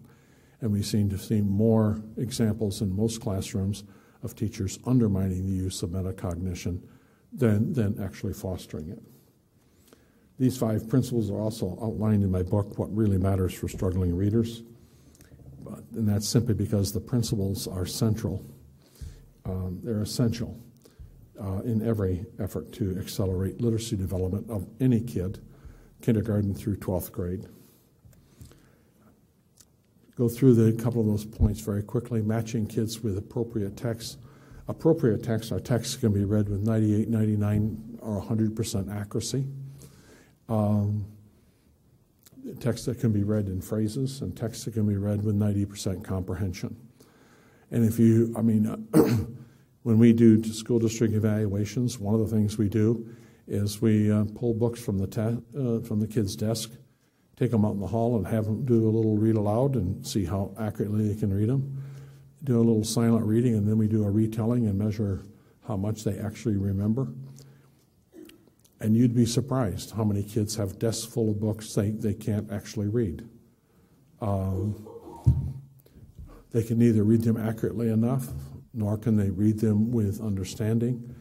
And we seem to see more examples in most classrooms of teachers undermining the use of metacognition than actually fostering it. These 5 principles are also outlined in my book, What Really Matters for Struggling Readers. And that's simply because the principles are central. They're essential in every effort to accelerate literacy development of any kid, kindergarten through 12th grade. Go through a couple of those points very quickly. Matching kids with appropriate texts. Appropriate texts are texts that can be read with 98, 99, or 100% accuracy. Texts that can be read in phrases, and texts that can be read with 90% comprehension. And when we do school district evaluations, one of the things we do is we pull books from the kid's desk, take them out in the hall and have them do a little read aloud and see how accurately they can read them. Do a little silent reading, and then we do a retelling and measure how much they actually remember. And you'd be surprised how many kids have desks full of books they can't actually read. They can neither read them accurately enough, nor can they read them with understanding,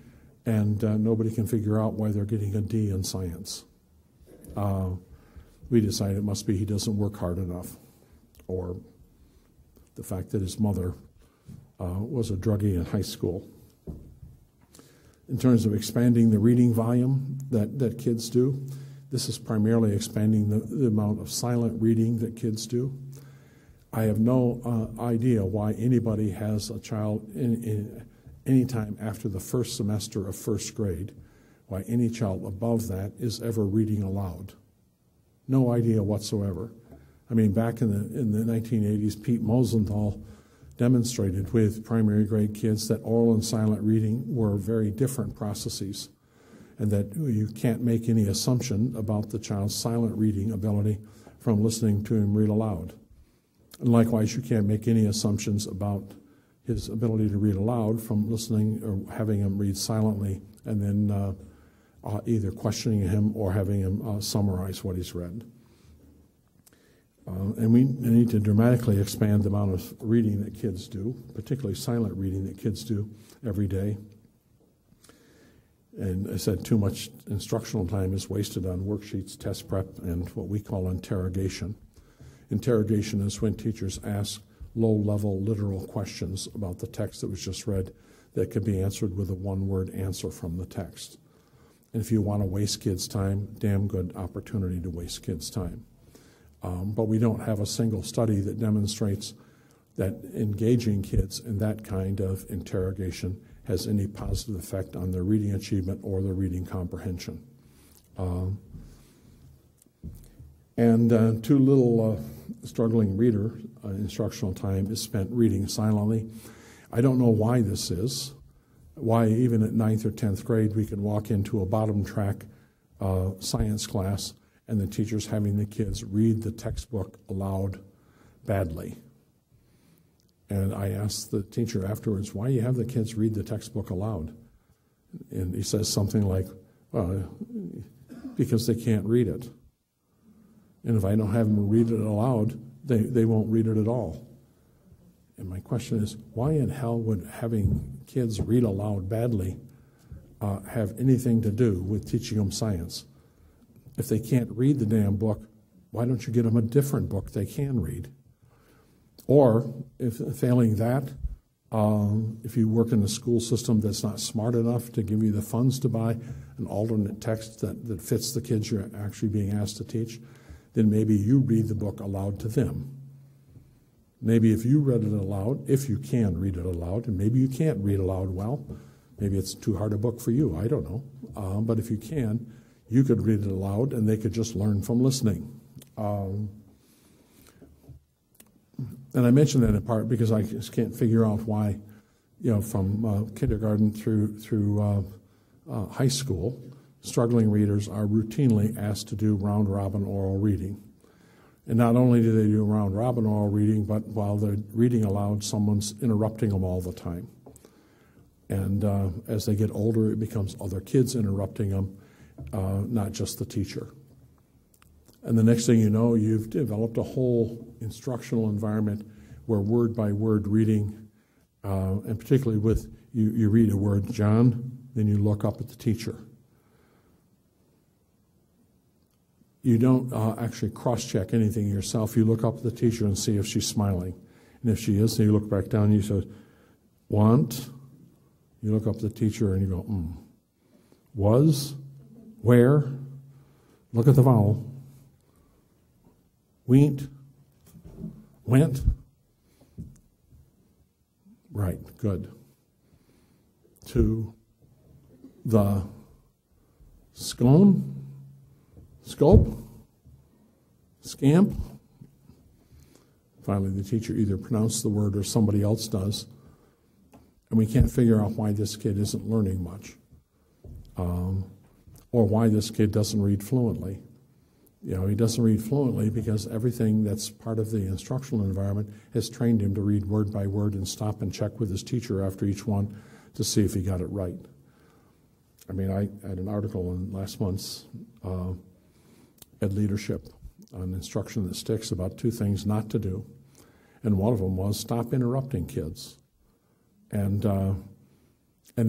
and nobody can figure out why they're getting a D in science. We decide it must be he doesn't work hard enough, or the fact that his mother was a druggie in high school. In terms of expanding the reading volume that kids do, this is primarily expanding the amount of silent reading that kids do. I have no idea why anybody has a child any time after the first semester of first grade, why any child above that is ever reading aloud. No idea whatsoever. I mean, back in the 1980s, Pete Mosenthal demonstrated with primary grade kids that oral and silent reading were very different processes, and that you can't make any assumption about the child's silent reading ability from listening to him read aloud. And likewise, you can't make any assumptions about his ability to read aloud from listening or having him read silently and then either questioning him or having him summarize what he's read. And we need to dramatically expand the amount of reading that kids do, particularly silent reading that kids do every day. And I said too much instructional time is wasted on worksheets, test prep, and what we call interrogation. Interrogation is when teachers ask low-level literal questions about the text that was just read that can be answered with a one-word answer from the text. And if you want to waste kids' time, damn good opportunity to waste kids' time. But we don't have a single study that demonstrates that engaging kids in that kind of interrogation has any positive effect on their reading achievement or their reading comprehension. Too little struggling reader instructional time is spent reading silently. I don't know why this is. why even at 9th or 10th grade we can walk into a bottom track science class and the teacher's having the kids read the textbook aloud badly. And I asked the teacher afterwards, why do you have the kids read the textbook aloud? And he says something like, because they can't read it. And if I don't have them read it aloud, they won't read it at all. And my question is, why in hell would having kids read aloud badly have anything to do with teaching them science? If they can't read the damn book, why don't you get them a different book they can read? Or, if failing that, if you work in a school system that's not smart enough to give you the funds to buy an alternate text that fits the kids you're actually being asked to teach, then maybe you read the book aloud to them. Maybe if you read it aloud, if you can read it aloud, and maybe you can't read aloud well, maybe it's too hard a book for you, I don't know. But if you can, you could read it aloud and they could just learn from listening. And I mention that in part because I just can't figure out why, from kindergarten through high school, struggling readers are routinely asked to do round-robin oral reading. And not only do they do round-robin oral reading, but while they're reading aloud, someone's interrupting them all the time. And as they get older, it becomes other kids interrupting them, not just the teacher. And the next thing you know, you've developed a whole instructional environment where word-by-word reading, and particularly with, you read a word, John, then you look up at the teacher. You don't actually cross-check anything yourself. You look up at the teacher and see if she's smiling. And if she is, then you look back down and you say, want. You look up at the teacher and you go, Was, where, look at the vowel. Went, went. Right, good. To the scone, scope, scamp. Finally, the teacher either pronounced the word or somebody else does. And we can't figure out why this kid isn't learning much, or why this kid doesn't read fluently. He doesn't read fluently because everything that's part of the instructional environment has trained him to read word by word and stop and check with his teacher after each one to see if he got it right. I had an article in last month's Ed Leadership on Instruction That Sticks about 2 things not to do. And one of them was stop interrupting kids. And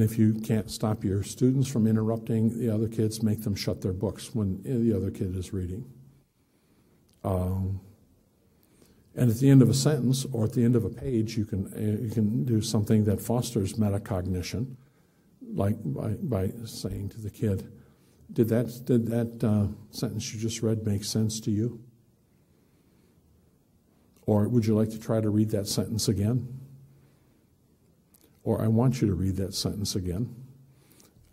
if you can't stop your students from interrupting the other kids, make them shut their books when the other kid is reading. And at the end of a sentence or at the end of a page, you can do something that fosters metacognition, like by saying to the kid, did that sentence you just read make sense to you? Or would you like to try to read that sentence again? Or I want you to read that sentence again.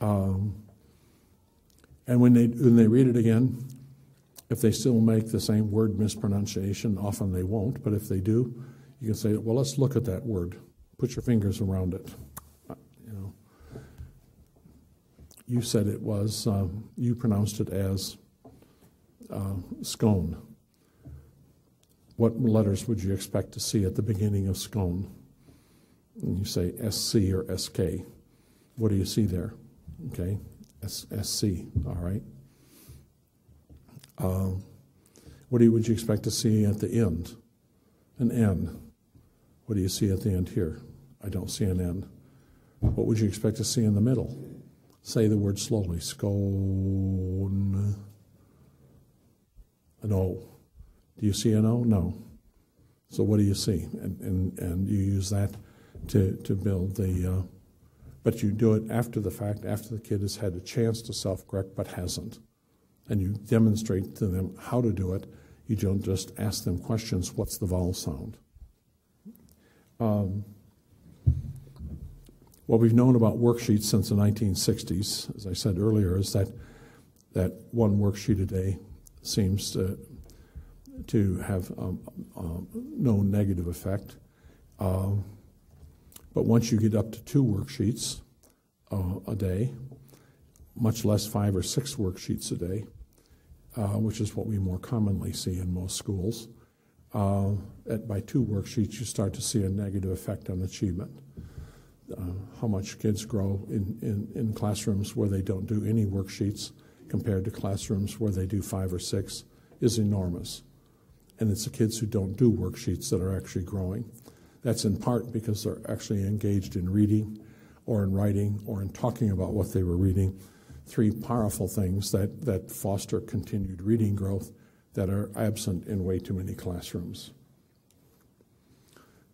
And when they read it again, if they still make the same word mispronunciation, often they won't, but if they do, you can say, well, let's look at that word. Put your fingers around it. You said it was, you pronounced it as scone. What letters would you expect to see at the beginning of scone? And you say SC or SK. What do you see there? Okay, SC, all right. What would you expect to see at the end? An N. What do you see at the end here? I don't see an N. What would you expect to see in the middle? Say the word slowly. Scone. An O. Do you see an O? No. So what do you see? And you use that to build the, but you do it after the fact, after the kid has had a chance to self-correct but hasn't. And you demonstrate to them how to do it. You don't just ask them questions, what's the vowel sound? What we've known about worksheets since the 1960s, as I said earlier, is that one worksheet a day seems to have no negative effect. But once you get up to 2 worksheets, a day, much less 5 or 6 worksheets a day, which is what we more commonly see in most schools. By 2 worksheets, you start to see a negative effect on achievement. How much kids grow in classrooms where they don't do any worksheets compared to classrooms where they do 5 or 6 is enormous. And it's the kids who don't do worksheets that are actually growing. That's in part because they're actually engaged in reading or in writing or in talking about what they were reading. 3 powerful things that foster continued reading growth that are absent in way too many classrooms.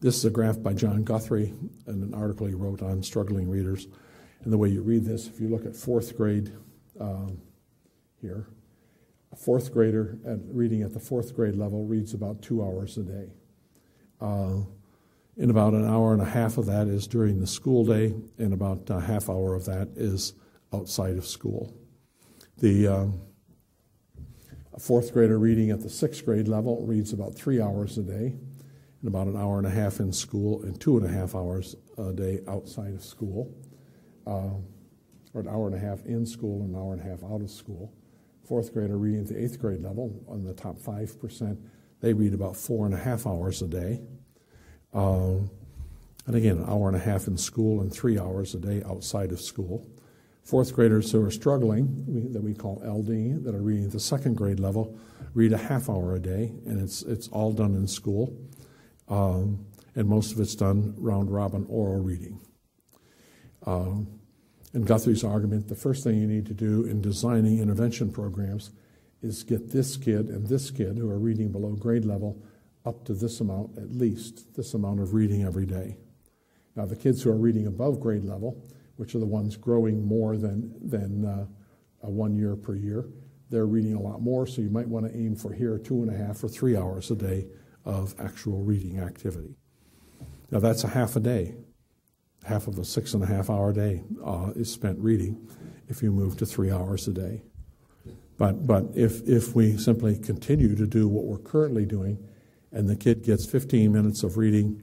This is a graph by John Guthrie and an article he wrote on struggling readers. And the way you read this, if you look at 4th grade here, a 4th grader reading at the 4th grade level reads about 2 hours a day. In about an hour and a half of that is during the school day, and about a half hour of that is outside of school. A 4th grader reading at the 6th grade level reads about 3 hours a day, and about an hour and a half in school, and 2.5 hours a day outside of school, or an hour and a half in school and an hour and a half out of school. 4th grader reading at the 8th grade level, on the top 5%, they read about 4.5 hours a day. And again, an hour and a half in school and 3 hours a day outside of school. 4th graders who are struggling, that we call LD, that are reading at the 2nd grade level, read a half hour a day, and it's all done in school. And most of it's done round-robin oral reading. In Guthrie's argument, the first thing you need to do in designing intervention programs is get this kid and this kid who are reading below grade level up to this amount, at least this amount of reading every day. Now, the kids who are reading above grade level, which are the ones growing more than 1 year per year, they're reading a lot more, so you might want to aim for here 2.5 or 3 hours a day of actual reading activity. Now, that's a half a day. Half of a 6.5 hour day is spent reading if you move to 3 hours a day. But if we simply continue to do what we're currently doing, and the kid gets 15 minutes of reading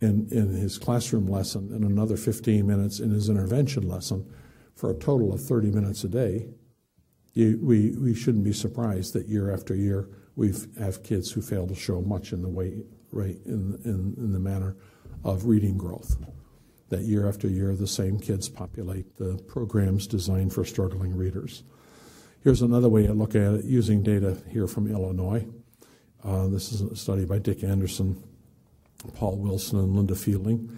in his classroom lesson and another 15 minutes in his intervention lesson for a total of 30 minutes a day, we shouldn't be surprised that year after year we have kids who fail to show much in the way in the manner of reading growth. That year after year the same kids populate the programs designed for struggling readers. Here's another way to look at it using data here from Illinois. This is a study by Dick Anderson, Paul Wilson, and Linda Fielding.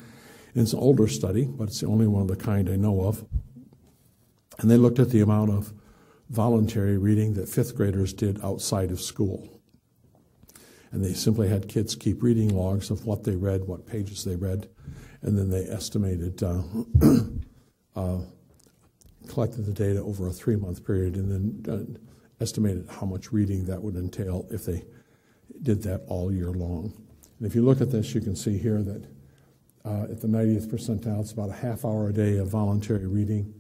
And it's an older study, but it's the only one of the kind I know of. And they looked at the amount of voluntary reading that 5th graders did outside of school. And they simply had kids keep reading logs of what they read, what pages they read, and then they estimated, collected the data over a 3-month period, and then estimated how much reading that would entail if they did that all year long. And if you look at this, you can see here that at the 90th percentile, it's about a half hour a day of voluntary reading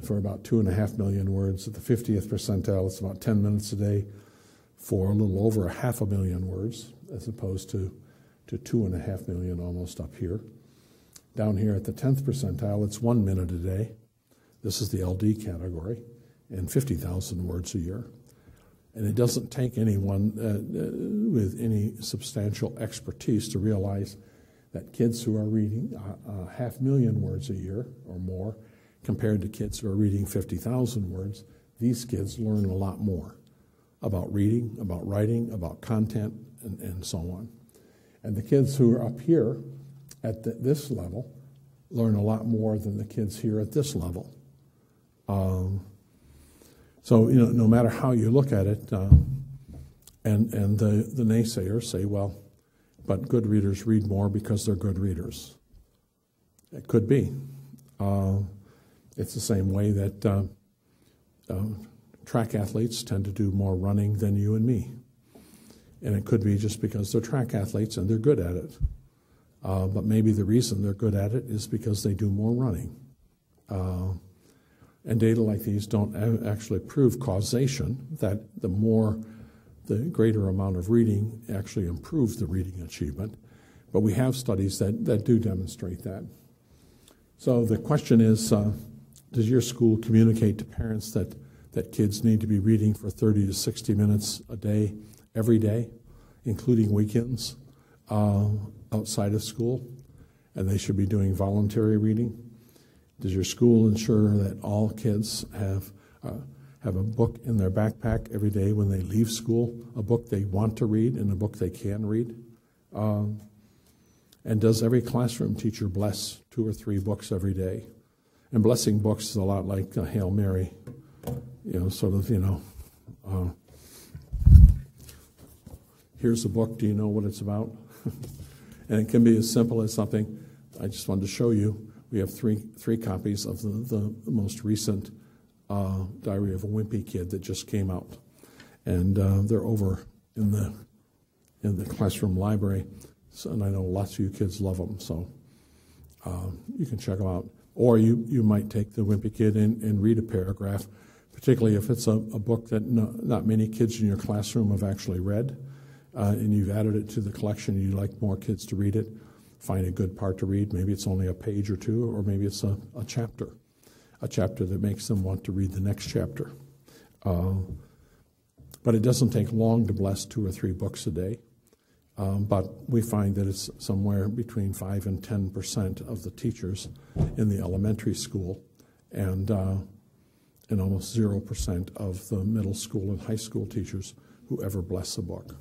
for about 2.5 million words. At the 50th percentile, it's about 10 minutes a day for a little over 500,000 words, as opposed to 2.5 million almost up here. Down here at the 10th percentile, it's 1 minute a day. This is the LD category, and 50,000 words a year. And it doesn't take anyone with any substantial expertise to realize that kids who are reading 500,000 words a year or more compared to kids who are reading 50,000 words, these kids learn a lot more about reading, about writing, about content, and so on. And the kids who are up here at this level learn a lot more than the kids here at this level. So, no matter how you look at it, and the naysayers say, well, but good readers read more because they're good readers. It could be. It's the same way that track athletes tend to do more running than you and me. And it could be just because they're track athletes and they're good at it. But maybe the reason they're good at it is because they do more running. And data like these don't actually prove causation, that the greater amount of reading actually improves the reading achievement. But we have studies that do demonstrate that. So the question is, Does your school communicate to parents that kids need to be reading for 30 to 60 minutes a day, every day, including weekends, outside of school, and they should be doing voluntary reading? Does your school ensure that all kids have a book in their backpack every day when they leave school, a book they want to read and a book they can read? And does every classroom teacher bless 2 or 3 books every day? And blessing books is a lot like Hail Mary, here's a book, do you know what it's about? And it can be as simple as something, I just wanted to show you, we have three copies of the most recent Diary of a Wimpy Kid that just came out. And they're over in the classroom library. So, and I know lots of you kids love them, so you can check them out. Or you might take the Wimpy Kid and read a paragraph, particularly if it's a book that not many kids in your classroom have actually read, and you've added it to the collection and you'd like more kids to read it. Find a good part to read. Maybe it's only a page or 2, or maybe it's a chapter that makes them want to read the next chapter. But it doesn't take long to bless 2 or 3 books a day. But we find that it's somewhere between 5 and 10% of the teachers in the elementary school, and almost 0% of the middle school and high school teachers who ever bless a book.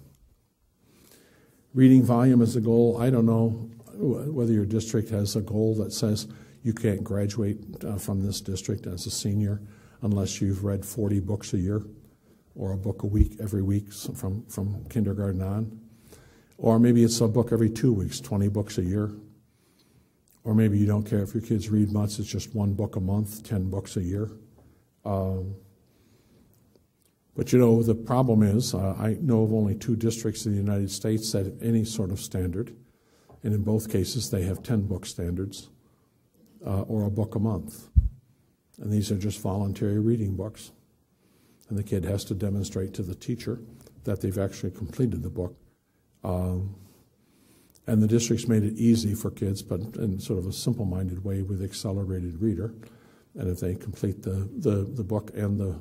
Reading volume is a goal. I don't know whether your district has a goal that says you can't graduate from this district as a senior unless you've read 40 books a year, or a book a week every week from kindergarten on. Or maybe it's a book every 2 weeks, 20 books a year. Or maybe you don't care if your kids read much, it's just 1 book a month, 10 books a year. But the problem is, I know of only 2 districts in the United States that have any sort of standard, and in both cases they have 10 book standards, or a book a month. And these are just voluntary reading books. And the kid has to demonstrate to the teacher that they've actually completed the book. And the district's made it easy for kids, but in sort of a simple-minded way with accelerated reader. And if they complete the book and the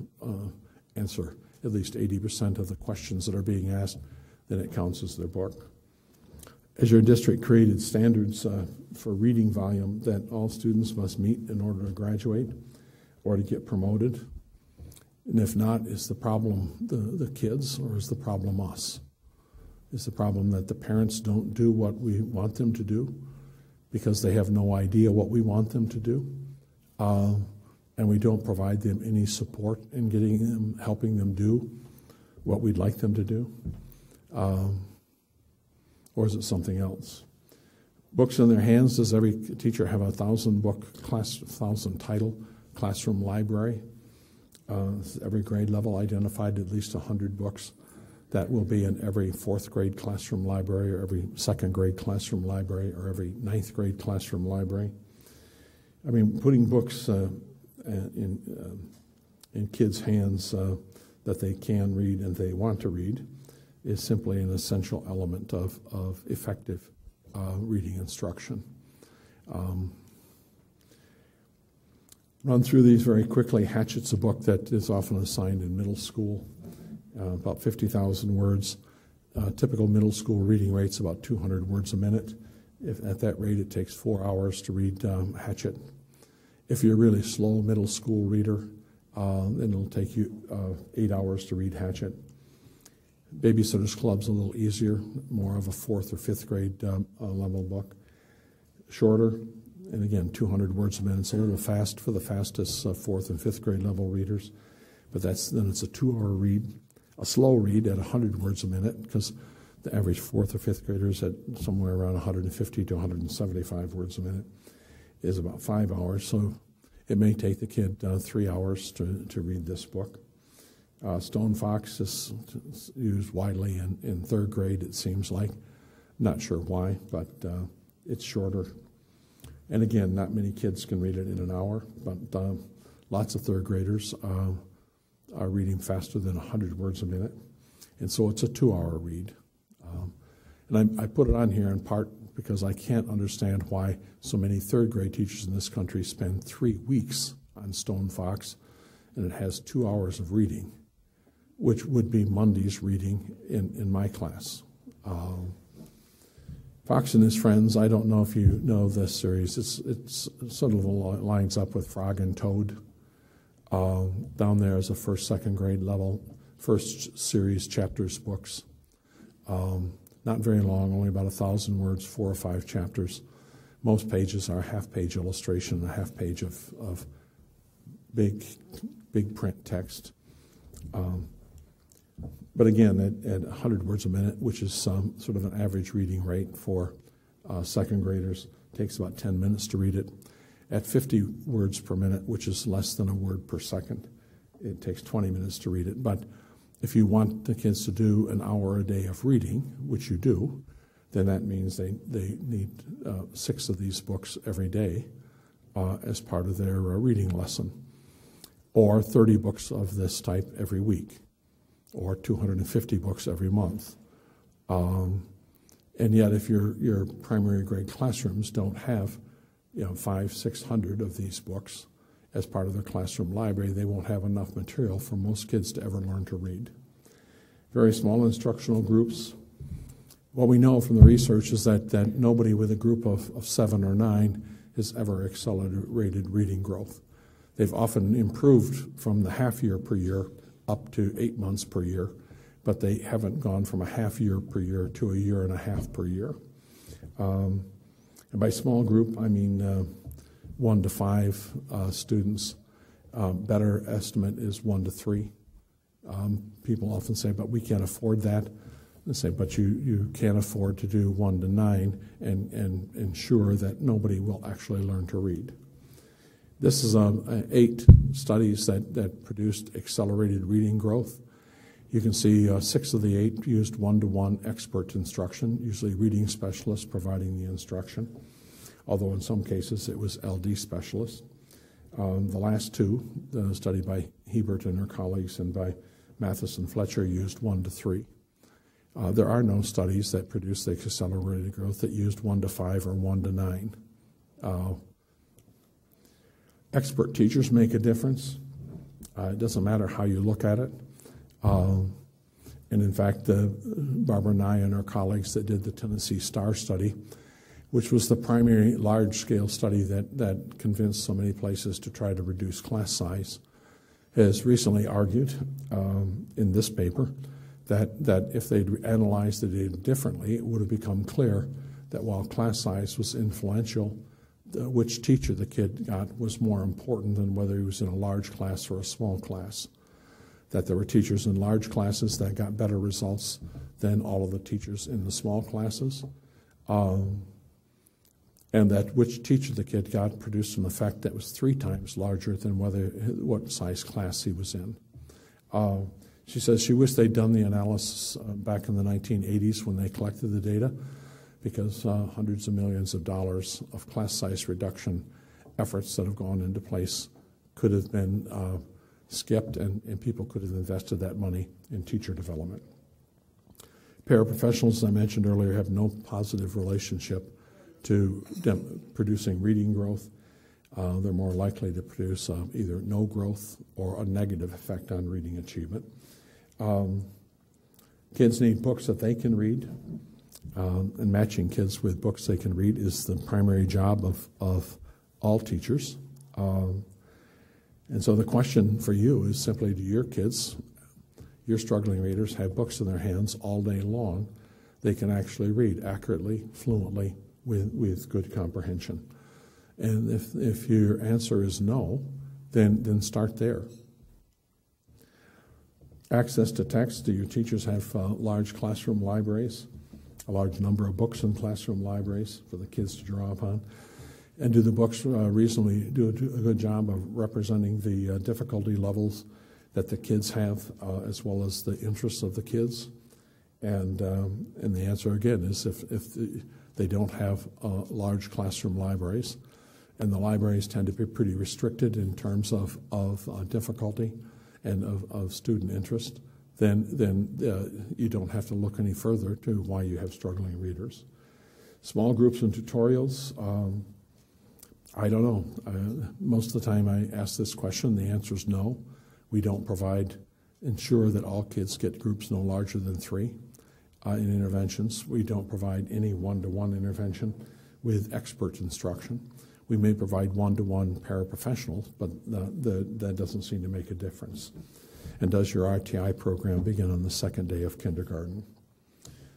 answer at least 80% of the questions that are being asked, then it counts as their book. As your district created standards for reading volume that all students must meet in order to graduate or to get promoted? And if not, is the problem the kids, or is the problem us? Is the problem that the parents don't do what we want them to do because they have no idea what we want them to do, and we don't provide them any support in helping them do what we'd like them to do? Or is it something else? Books in their hands. Does every teacher have a 1,000-book class, 1,000-title classroom library? Every grade level identified at least 100 books. That will be in every 4th grade classroom library, or every 2nd grade classroom library, or every 9th grade classroom library. I mean, putting books in kids' hands that they can read and they want to read is simply an essential element of effective reading instruction. Run through these very quickly. Hatchet's a book that is often assigned in middle school, about 50,000 words. Typical middle school reading rate's about 200 words a minute. If at that rate, it takes 4 hours to read Hatchet. If you're a really slow middle school reader, then it'll take you 8 hours to read Hatchet. Babysitter's Club's a little easier, more of a 4th or 5th grade level book. Shorter, and again, 200 words a minute. It's a little fast for the fastest 4th and 5th grade level readers, but then it's a 2-hour read. A slow read at 100 words a minute, because the average 4th or 5th grader is at somewhere around 150 to 175 words a minute, is about 5 hours. So it may take the kid 3 hours to read this book. Stone Fox is used widely in 3rd grade, it seems like. Not sure why, but it's shorter. And again, not many kids can read it in an hour, but lots of 3rd graders are reading faster than 100 words a minute. And so it's a 2-hour read. And I put it on here in part because I can't understand why so many 3rd grade teachers in this country spend 3 weeks on Stone Fox, and it has 2 hours of reading, which would be Monday's reading in my class. Fox and His Friends, I don't know if you know this series. It's sort of lines up with Frog and Toad. Down there is a first, second grade level, first series chapters books. Not very long, only about 1,000 words, 4 or 5 chapters. Most pages are a half-page illustration, a half page of big print text. But again, at 100 words a minute, which is sort of an average reading rate for second graders, takes about 10 minutes to read it. At 50 words per minute, which is less than a word per second, it takes 20 minutes to read it. But if you want the kids to do an hour a day of reading, which you do, then that means they need 6 of these books every day as part of their reading lesson, or 30 books of this type every week, or 250 books every month. And yet if your primary grade classrooms don't have 500-600 of these books as part of their classroom library, they won't have enough material for most kids to ever learn to read. Very small instructional groups. What we know from the research is that nobody with a group of 7 or 9 has ever accelerated reading growth. They've often improved from the half year per year up to 8 months per year, but they haven't gone from a half year per year to a year and a half per year. And by small group, I mean 1 to 5 students. Better estimate is 1 to 3. People often say, but we can't afford that. I say, but you can't afford to do 1 to 9 and ensure that nobody will actually learn to read. This is 8 studies that produced accelerated reading growth. You can see 6 of the 8 used one-to-one expert instruction, usually reading specialists providing the instruction, although in some cases it was LD specialists. The last 2, the study by Hebert and her colleagues and by Mathis and Fletcher, used 1 to 3. There are no studies that produce the accelerated growth that used 1 to 5 or 1 to 9. Expert teachers make a difference. It doesn't matter how you look at it. And in fact, Barbara Nye and her colleagues that did the Tennessee STAR study, which was the primary large-scale study that convinced so many places to try to reduce class size, has recently argued in this paper that if they'd analyzed the data differently, it would have become clear that while class size was influential, which teacher the kid got was more important than whether he was in a large class or a small class. That there were teachers in large classes that got better results than all of the teachers in the small classes. And that which teacher the kid got produced an effect that was 3 times larger than what size class he was in. She says she wished they'd done the analysis back in the 1980s when they collected the data, because hundreds of millions of dollars of class size reduction efforts that have gone into place could have been skipped, and people could have invested that money in teacher development. Paraprofessionals, as I mentioned earlier, have no positive relationship to producing reading growth. They're more likely to produce either no growth or a negative effect on reading achievement. Kids need books that they can read, and matching kids with books they can read is the primary job of all teachers. And so the question for you is simply, do your kids, your struggling readers, have books in their hands all day long they can actually read accurately, fluently, with good comprehension? And if your answer is no, then start there. Access to text. Do your teachers have large classroom libraries, a large number of books in classroom libraries for the kids to draw upon? And do the books reasonably do a good job of representing the difficulty levels that the kids have, as well as the interests of the kids? And the answer again is if they don't have large classroom libraries, and the libraries tend to be pretty restricted in terms of difficulty and of student interest, then you don't have to look any further to why you have struggling readers. Small groups and tutorials. I don't know. Most of the time I ask this question, the answer is no. We don't ensure that all kids get groups no larger than 3 in interventions. We don't provide any one-to-one intervention with expert instruction. We may provide one-to-one paraprofessionals, but that doesn't seem to make a difference. And does your RTI program begin on the 2nd day of kindergarten?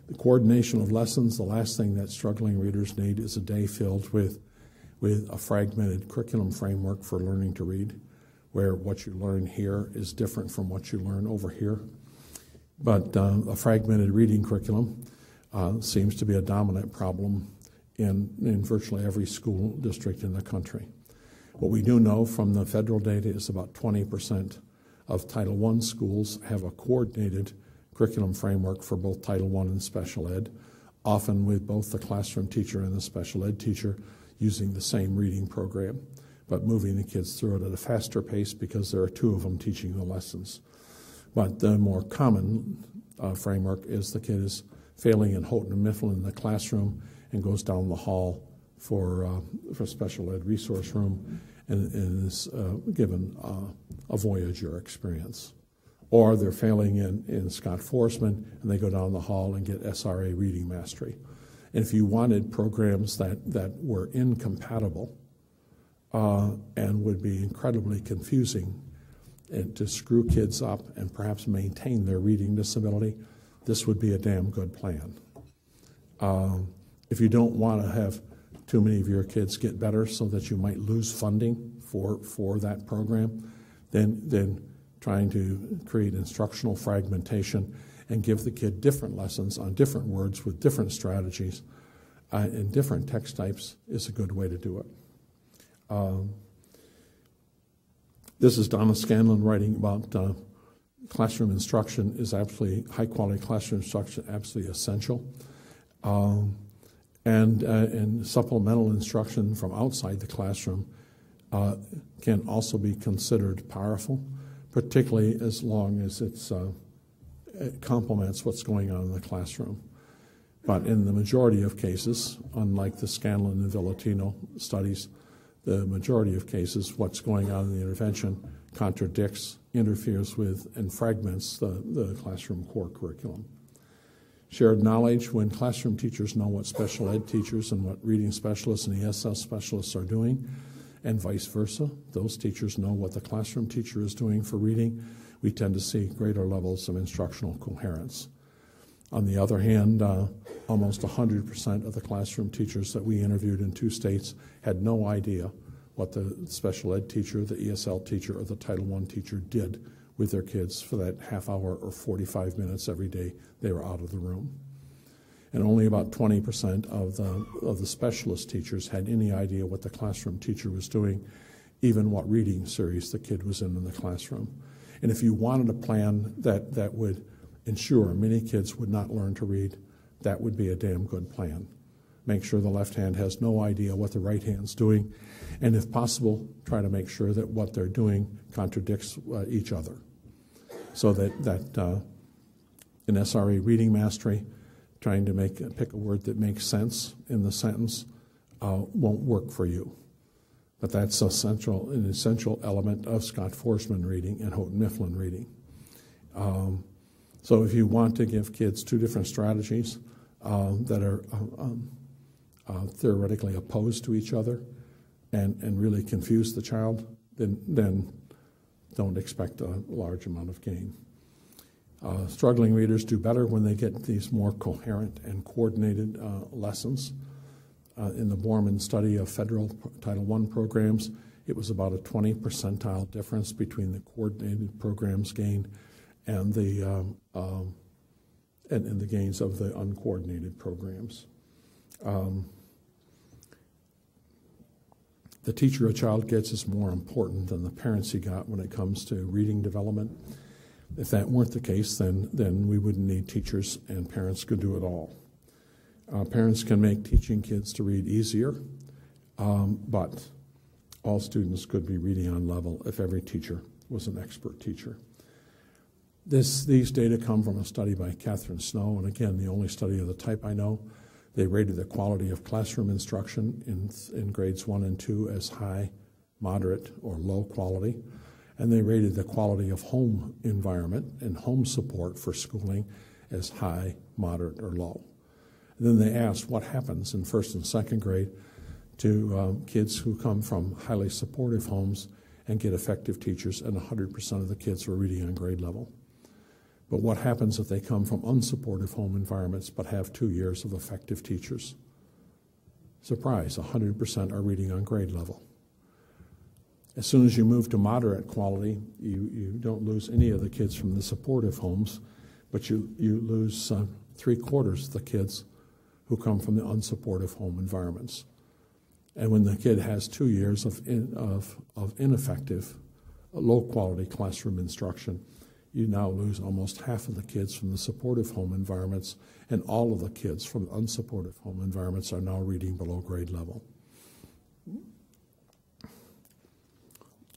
The coordination of lessons, the last thing that struggling readers need is a day filled with a fragmented curriculum framework for learning to read, where what you learn here is different from what you learn over here. But a fragmented reading curriculum seems to be a dominant problem in virtually every school district in the country. What we do know from the federal data is about 20% of Title I schools have a coordinated curriculum framework for both Title I and special ed, often with both the classroom teacher and the special ed teacher using the same reading program, but moving the kids through it at a faster pace because there are 2 of them teaching the lessons. But the more common framework is the kid is failing in Houghton and Mifflin in the classroom and goes down the hall for special ed resource room and is given a Voyager experience. Or they're failing in Scott Forsman and they go down the hall and get SRA reading mastery. And if you wanted programs that were incompatible and would be incredibly confusing and to screw kids up and perhaps maintain their reading disability, this would be a damn good plan. If you don't want to have too many of your kids get better so that you might lose funding for that program, then trying to create instructional fragmentation and give the kid different lessons on different words with different strategies and different text types is a good way to do it. This is Donna Scanlon writing about classroom instruction is absolutely, high-quality classroom instruction absolutely essential. And supplemental instruction from outside the classroom can also be considered powerful, particularly as long as it complements what's going on in the classroom. But in the majority of cases, unlike the Scanlon and Villatino studies, the majority of cases, what's going on in the intervention contradicts, interferes with, and fragments the classroom core curriculum. Shared knowledge, when classroom teachers know what special ed teachers and what reading specialists and ESL specialists are doing, and vice versa, those teachers know what the classroom teacher is doing for reading, we tend to see greater levels of instructional coherence. On the other hand, almost 100% of the classroom teachers that we interviewed in 2 states had no idea what the special ed teacher, the ESL teacher, or the Title I teacher did with their kids for that half hour or 45 minutes every day they were out of the room. And only about 20% of the specialist teachers had any idea what the classroom teacher was doing, even what reading series the kid was in the classroom. And if you wanted a plan that would ensure many kids would not learn to read, that would be a damn good plan. Make sure the left hand has no idea what the right hand's doing, and if possible, try to make sure that what they're doing contradicts each other. So that in SRE reading mastery, trying to pick a word that makes sense in the sentence won't work for you. But that's an essential element of Scott Forsman reading and Houghton Mifflin reading. So if you want to give kids 2 different strategies that are theoretically opposed to each other and really confuse the child, then don't expect a large amount of gain. Struggling readers do better when they get these more coherent and coordinated lessons. In the Borman study of federal Title I programs, it was about a 20 percentile difference between the coordinated programs gained and the gains of the uncoordinated programs. The teacher a child gets is more important than the parents he got when it comes to reading development. If that weren't the case, then we wouldn't need teachers and parents could do it all. Parents can make teaching kids to read easier, but all students could be reading on level if every teacher was an expert teacher. These data come from a study by Catherine Snow, and again, the only study of the type I know They rated the quality of classroom instruction in grades 1 and 2 as high, moderate, or low quality. And they rated the quality of home environment and home support for schooling as high, moderate, or low. And then they asked what happens in first and second grade to kids who come from highly supportive homes and get effective teachers, and 100% of the kids were reading on grade level. But what happens if they come from unsupportive home environments but have 2 years of effective teachers? Surprise, 100% are reading on grade level. As soon as you move to moderate quality, you don't lose any of the kids from the supportive homes, but you lose 3/4 of the kids who come from the unsupportive home environments. And when the kid has 2 years of ineffective, low-quality classroom instruction, you now lose almost half of the kids from the supportive home environments, and all of the kids from unsupportive home environments are now reading below grade level.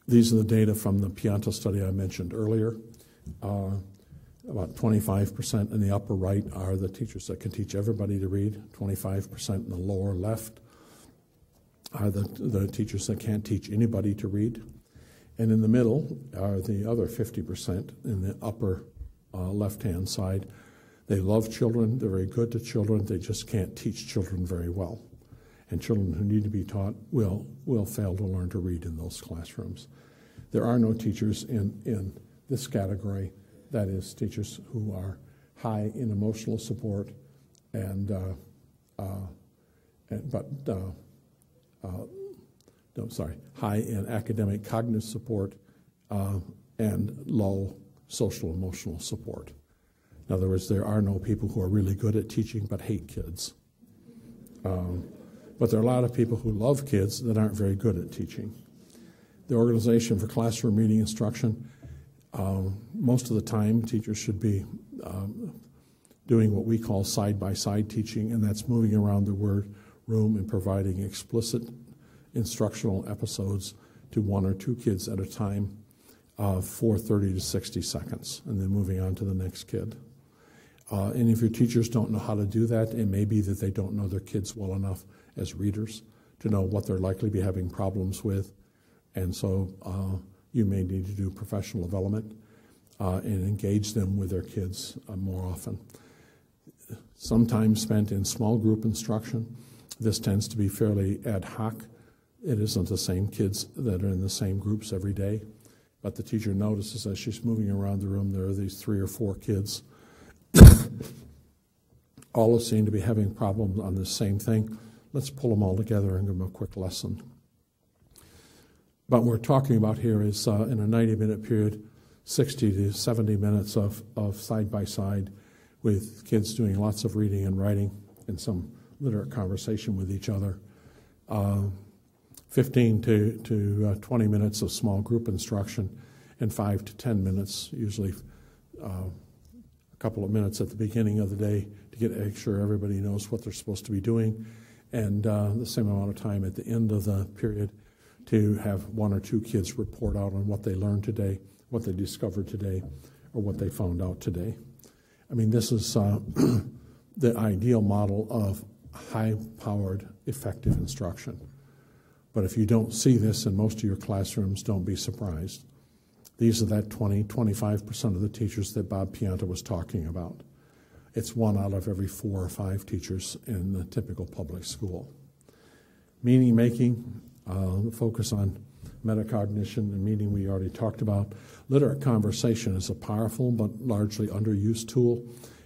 These are the data from the Pianta study I mentioned earlier. About 25% in the upper right are the teachers that can teach everybody to read. 25% in the lower left are the teachers that can't teach anybody to read. And in the middle are the other 50% in the upper left-hand side. They love children, they're very good to children, they just can't teach children very well. And children who need to be taught will fail to learn to read in those classrooms. There are no teachers in this category, that is, teachers who are high in emotional support high in academic cognitive support and low social emotional support. In other words, there are no people who are really good at teaching but hate kids. But there are a lot of people who love kids that aren't very good at teaching. The Organization for Classroom Reading Instruction, most of the time teachers should be doing what we call side-by-side teaching, and that's moving around the room and providing explicit instructional episodes to 1 or 2 kids at a time for 30 to 60 seconds, and then moving on to the next kid. And if your teachers don't know how to do that, it may be that they don't know their kids well enough as readers to know what they're likely to be having problems with. And so you may need to do professional development and engage them with their kids more often. Some time spent in small group instruction. This tends to be fairly ad hoc. It isn't the same kids that are in the same groups every day, but the teacher notices as she's moving around the room there are these 3 or 4 kids all seem to be having problems on the same thing. Let's pull them all together and give them a quick lesson. But what we're talking about here is in a 90-minute period, 60 to 70 minutes of side-by-side with kids doing lots of reading and writing and some literate conversation with each other. 15 to 20 minutes of small group instruction, and 5 to 10 minutes, usually a couple of minutes at the beginning of the day to make sure everybody knows what they're supposed to be doing, and the same amount of time at the end of the period to have 1 or 2 kids report out on what they learned today, what they discovered today, or what they found out today. I mean, this is the ideal model of high-powered, effective instruction. But if you don't see this in most of your classrooms, don't be surprised. These are that 20-25% of the teachers that Bob Pianta was talking about. It's 1 out of every 4 or 5 teachers in the typical public school. Meaning making, the focus on metacognition and meaning we already talked about. Literate conversation is a powerful but largely underused tool,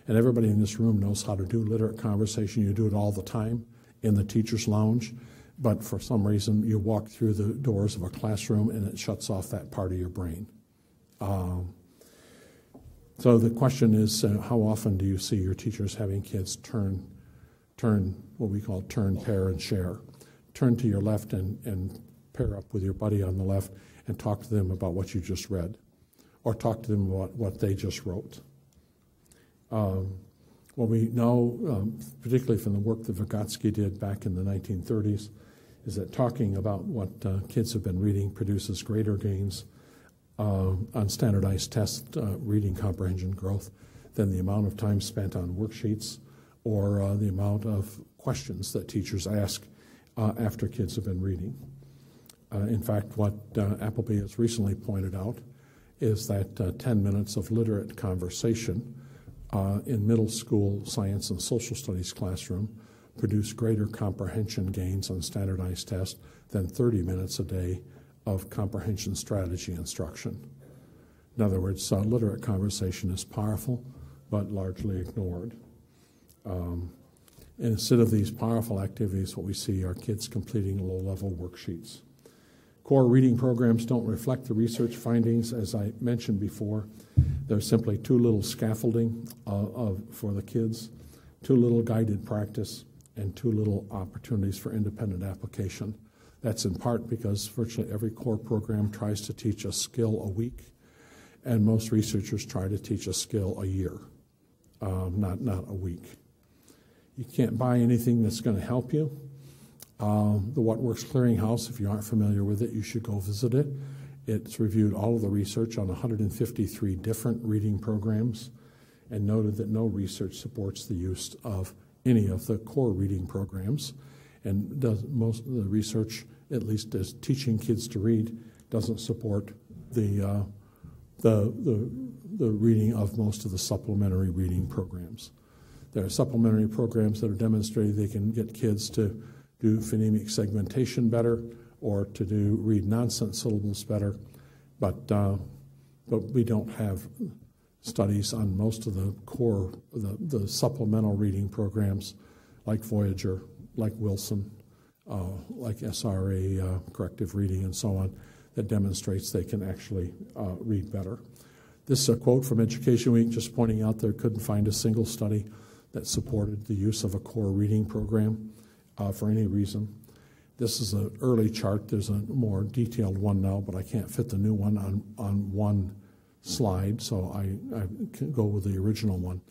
and everybody in this room knows how to do literate conversation. You do it all the time in the teacher's lounge, but for some reason you walk through the doors of a classroom and it shuts off that part of your brain. So the question is, how often do you see your teachers having kids turn what we call turn, pair, and share? Turn to your left and pair up with your buddy on the left and talk to them about what you just read, or talk to them about what they just wrote. What we know, particularly from the work that Vygotsky did back in the 1930s, is that talking about what kids have been reading produces greater gains on standardized test reading comprehension growth than the amount of time spent on worksheets or the amount of questions that teachers ask after kids have been reading. In fact, what Appleby has recently pointed out is that 10 minutes of literate conversation in middle school science and social studies classroom produce greater comprehension gains on standardized tests than 30 minutes a day of comprehension strategy instruction. In other words, literate conversation is powerful, but largely ignored. And instead of these powerful activities, what we see are kids completing low-level worksheets. Core reading programs don't reflect the research findings, as I mentioned before. There's simply too little scaffolding for the kids, too little guided practice, and too little opportunities for independent application. That's in part because virtually every core program tries to teach a skill a week, and most researchers try to teach a skill a year, not a week. You can't buy anything that's going to help you. The What Works Clearinghouse, if you aren't familiar with it, you should go visit it. It's reviewed all of the research on 153 different reading programs and noted that no research supports the use of any of the core reading programs, and most of the research, at least as teaching kids to read, doesn't support the reading of most of the supplementary reading programs. There are supplementary programs that are demonstrated they can get kids to do phonemic segmentation better or to do read nonsense syllables better, but we don't have studies on most of the core, the supplemental reading programs like Voyager, like Wilson, like SRA, corrective reading, and so on, that demonstrates they can actually read better. This is a quote from Education Week just pointing out they couldn't find a single study that supported the use of a core reading program for any reason. This is an early chart. There's a more detailed one now, but I can't fit the new one on one slide, so I can go with the original one.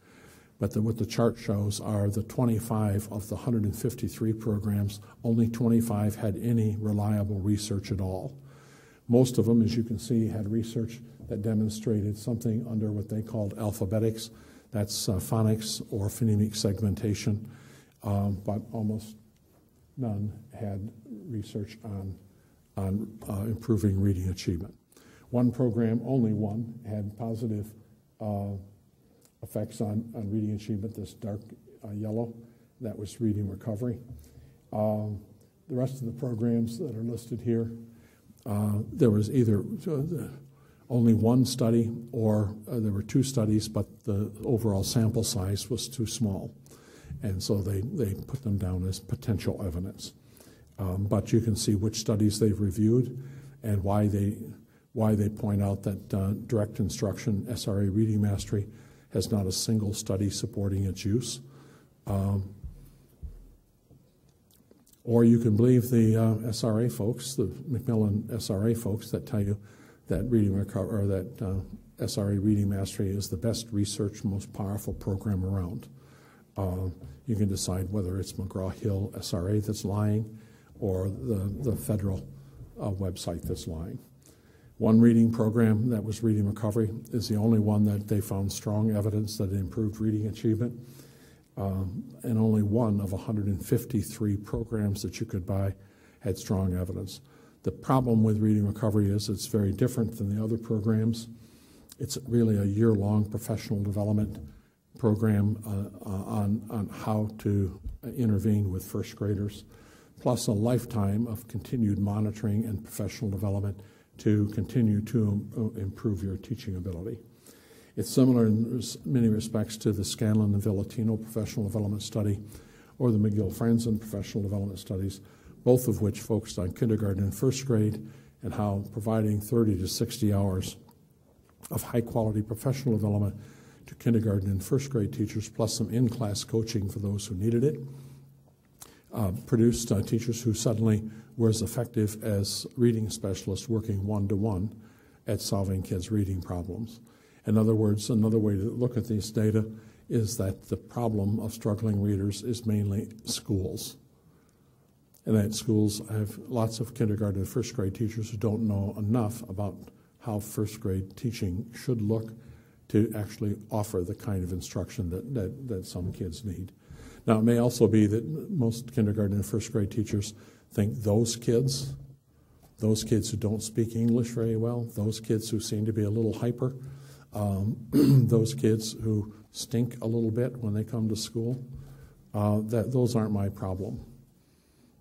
But what the chart shows are the 25 of the 153 programs, only 25 had any reliable research at all. Most of them, as you can see, had research that demonstrated something under what they called alphabetics. That's phonics or phonemic segmentation, but almost none had research on improving reading achievement. One program, only one, had positive effects on reading achievement, this dark yellow. That was reading recovery. The rest of the programs that are listed here, there was either only one study or there were two studies, but the overall sample size was too small. And so they put them down as potential evidence. But you can see which studies they've reviewed and why they point out that direct instruction, SRA reading mastery, has not a single study supporting its use. Or you can believe the SRA folks, the Macmillan SRA folks, that tell you that SRA reading mastery is the best research, most powerful program around. You can decide whether it's McGraw-Hill SRA that's lying or the federal website that's lying. One reading program that was reading recovery is the only one that they found strong evidence that it improved reading achievement, and only one of 153 programs that you could buy had strong evidence. The problem with reading recovery is it's very different than the other programs. It's really a year-long professional development program on how to intervene with first graders, plus a lifetime of continued monitoring and professional development to continue to improve your teaching ability. It's similar in many respects to the Scanlon and Villatino professional development study or the McGill-Franzen professional development studies, both of which focused on kindergarten and first grade and how providing 30 to 60 hours of high-quality professional development to kindergarten and first grade teachers, plus some in-class coaching for those who needed it, produced teachers who suddenly were as effective as reading specialists working one-to-one at solving kids' reading problems. In other words, another way to look at these data is that the problem of struggling readers is mainly schools. And that schools have lots of kindergarten and first grade teachers who don't know enough about how first grade teaching should look to actually offer the kind of instruction that some kids need. Now, it may also be that most kindergarten and first grade teachers think those kids who don't speak English very well, those kids who seem to be a little hyper, those kids who stink a little bit when they come to school, that those aren't my problem.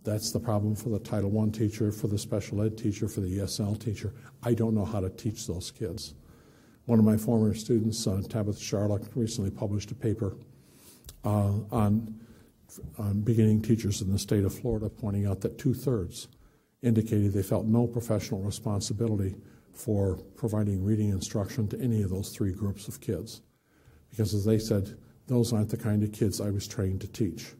That's the problem for the Title I teacher, for the special ed teacher, for the ESL teacher. I don't know how to teach those kids. One of my former students, Tabitha Charlotte, recently published a paper on beginning teachers in the state of Florida, pointing out that 2/3 indicated they felt no professional responsibility for providing reading instruction to any of those three groups of kids. Because as they said, those aren't the kind of kids I was trained to teach.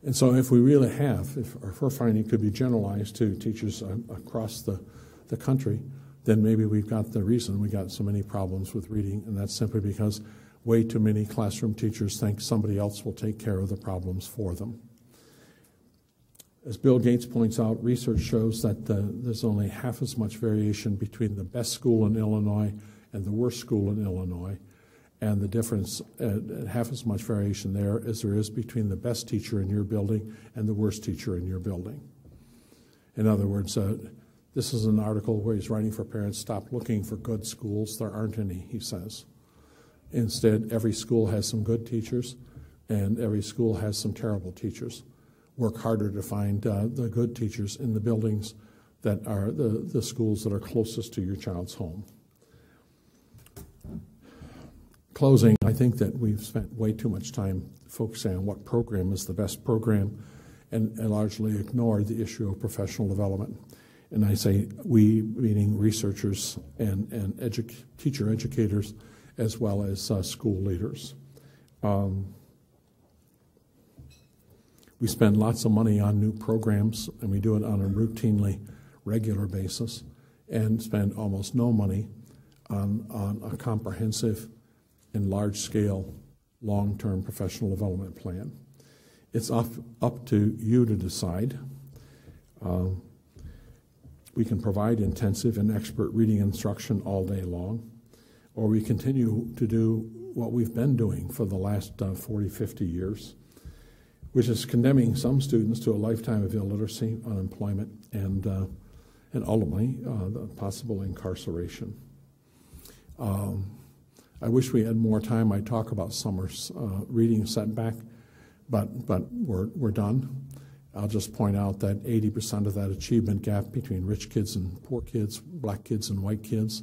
And so if we really have, if our finding could be generalized to teachers across the country, then maybe we've got the reason we got so many problems with reading, and that's simply because way too many classroom teachers think somebody else will take care of the problems for them. As Bill Gates points out, research shows that there's only half as much variation between the best school in Illinois and the worst school in Illinois, and the difference, half as much variation there as there is between the best teacher in your building and the worst teacher in your building. In other words, this is an article where he's writing for parents, stop looking for good schools. There aren't any, he says. Instead, every school has some good teachers, and every school has some terrible teachers. Work harder to find the good teachers in the buildings that are the schools that are closest to your child's home. Closing, I think that we've spent way too much time focusing on what program is the best program and largely ignored the issue of professional development. And I say we, meaning researchers and teacher educators, as well as school leaders. We spend lots of money on new programs, and we do it on a routinely regular basis, and spend almost no money on a comprehensive and large-scale long-term professional development plan. It's up to you to decide. We can provide intensive and expert reading instruction all day long, or we continue to do what we've been doing for the last 40, 50 years, which is condemning some students to a lifetime of illiteracy, unemployment, and ultimately the possible incarceration. I wish we had more time. I talk about summer's reading setback, but we're done. I'll just point out that 80% of that achievement gap between rich kids and poor kids, black kids and white kids,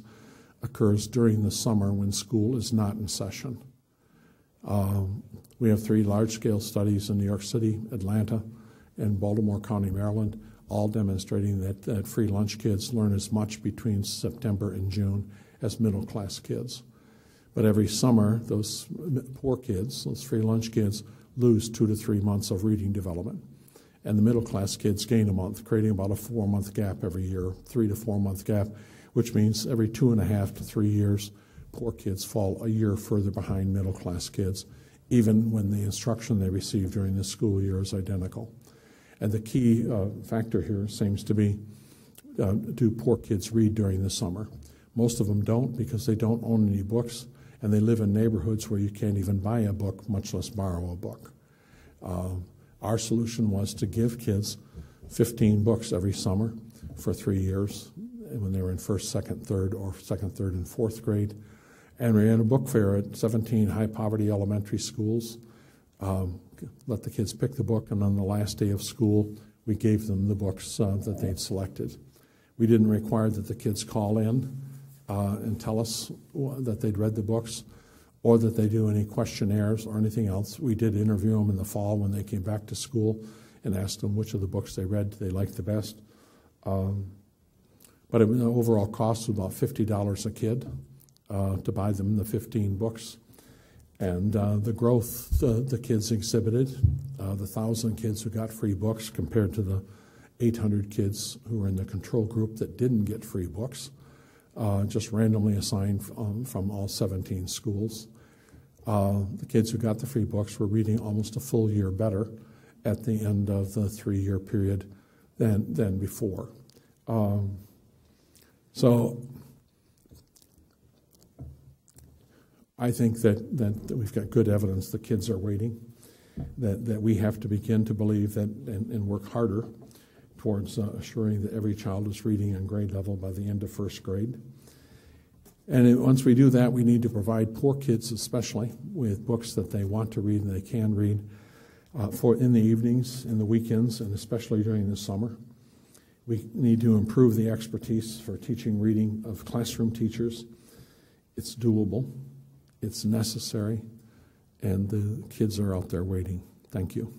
occurs during the summer when school is not in session. We have 3 large-scale studies in New York City, Atlanta, and Baltimore County, Maryland, all demonstrating that free lunch kids learn as much between September and June as middle-class kids. But every summer, those poor kids, those free lunch kids, lose 2 to 3 months of reading development. And the middle-class kids gain a month, creating about a 4-month gap every year, 3 to 4 month gap, which means every 2.5 to 3 years, poor kids fall a year further behind middle-class kids, even when the instruction they receive during the school year is identical. And the key factor here seems to be, do poor kids read during the summer? Most of them don't, because they don't own any books, and they live in neighborhoods where you can't even buy a book, much less borrow a book. Our solution was to give kids 15 books every summer for 3 years when they were in first, second, third, or second, third, and fourth grade. And we had a book fair at 17 high-poverty elementary schools. Let the kids pick the book, and on the last day of school, we gave them the books that they'd selected. We didn't require that the kids call in and tell us that they'd read the books or that they do any questionnaires or anything else. We did interview them in the fall when they came back to school and asked them which of the books they read they liked the best. But the overall cost was about $50 a kid to buy them the 15 books. And the growth the kids exhibited, the 1,000 kids who got free books compared to the 800 kids who were in the control group that didn't get free books, just randomly assigned from all 17 schools. The kids who got the free books were reading almost a full year better at the end of the 3-year period than before. So I think that we've got good evidence the kids are waiting. that we have to begin to believe that and work harder towards assuring that every child is reading on grade level by the end of first grade. And once we do that, we need to provide poor kids especially with books that they want to read and they can read for in the evenings, in the weekends, and especially during the summer. We need to improve the expertise for teaching reading of classroom teachers. It's doable, it's necessary, and the kids are out there waiting. Thank you.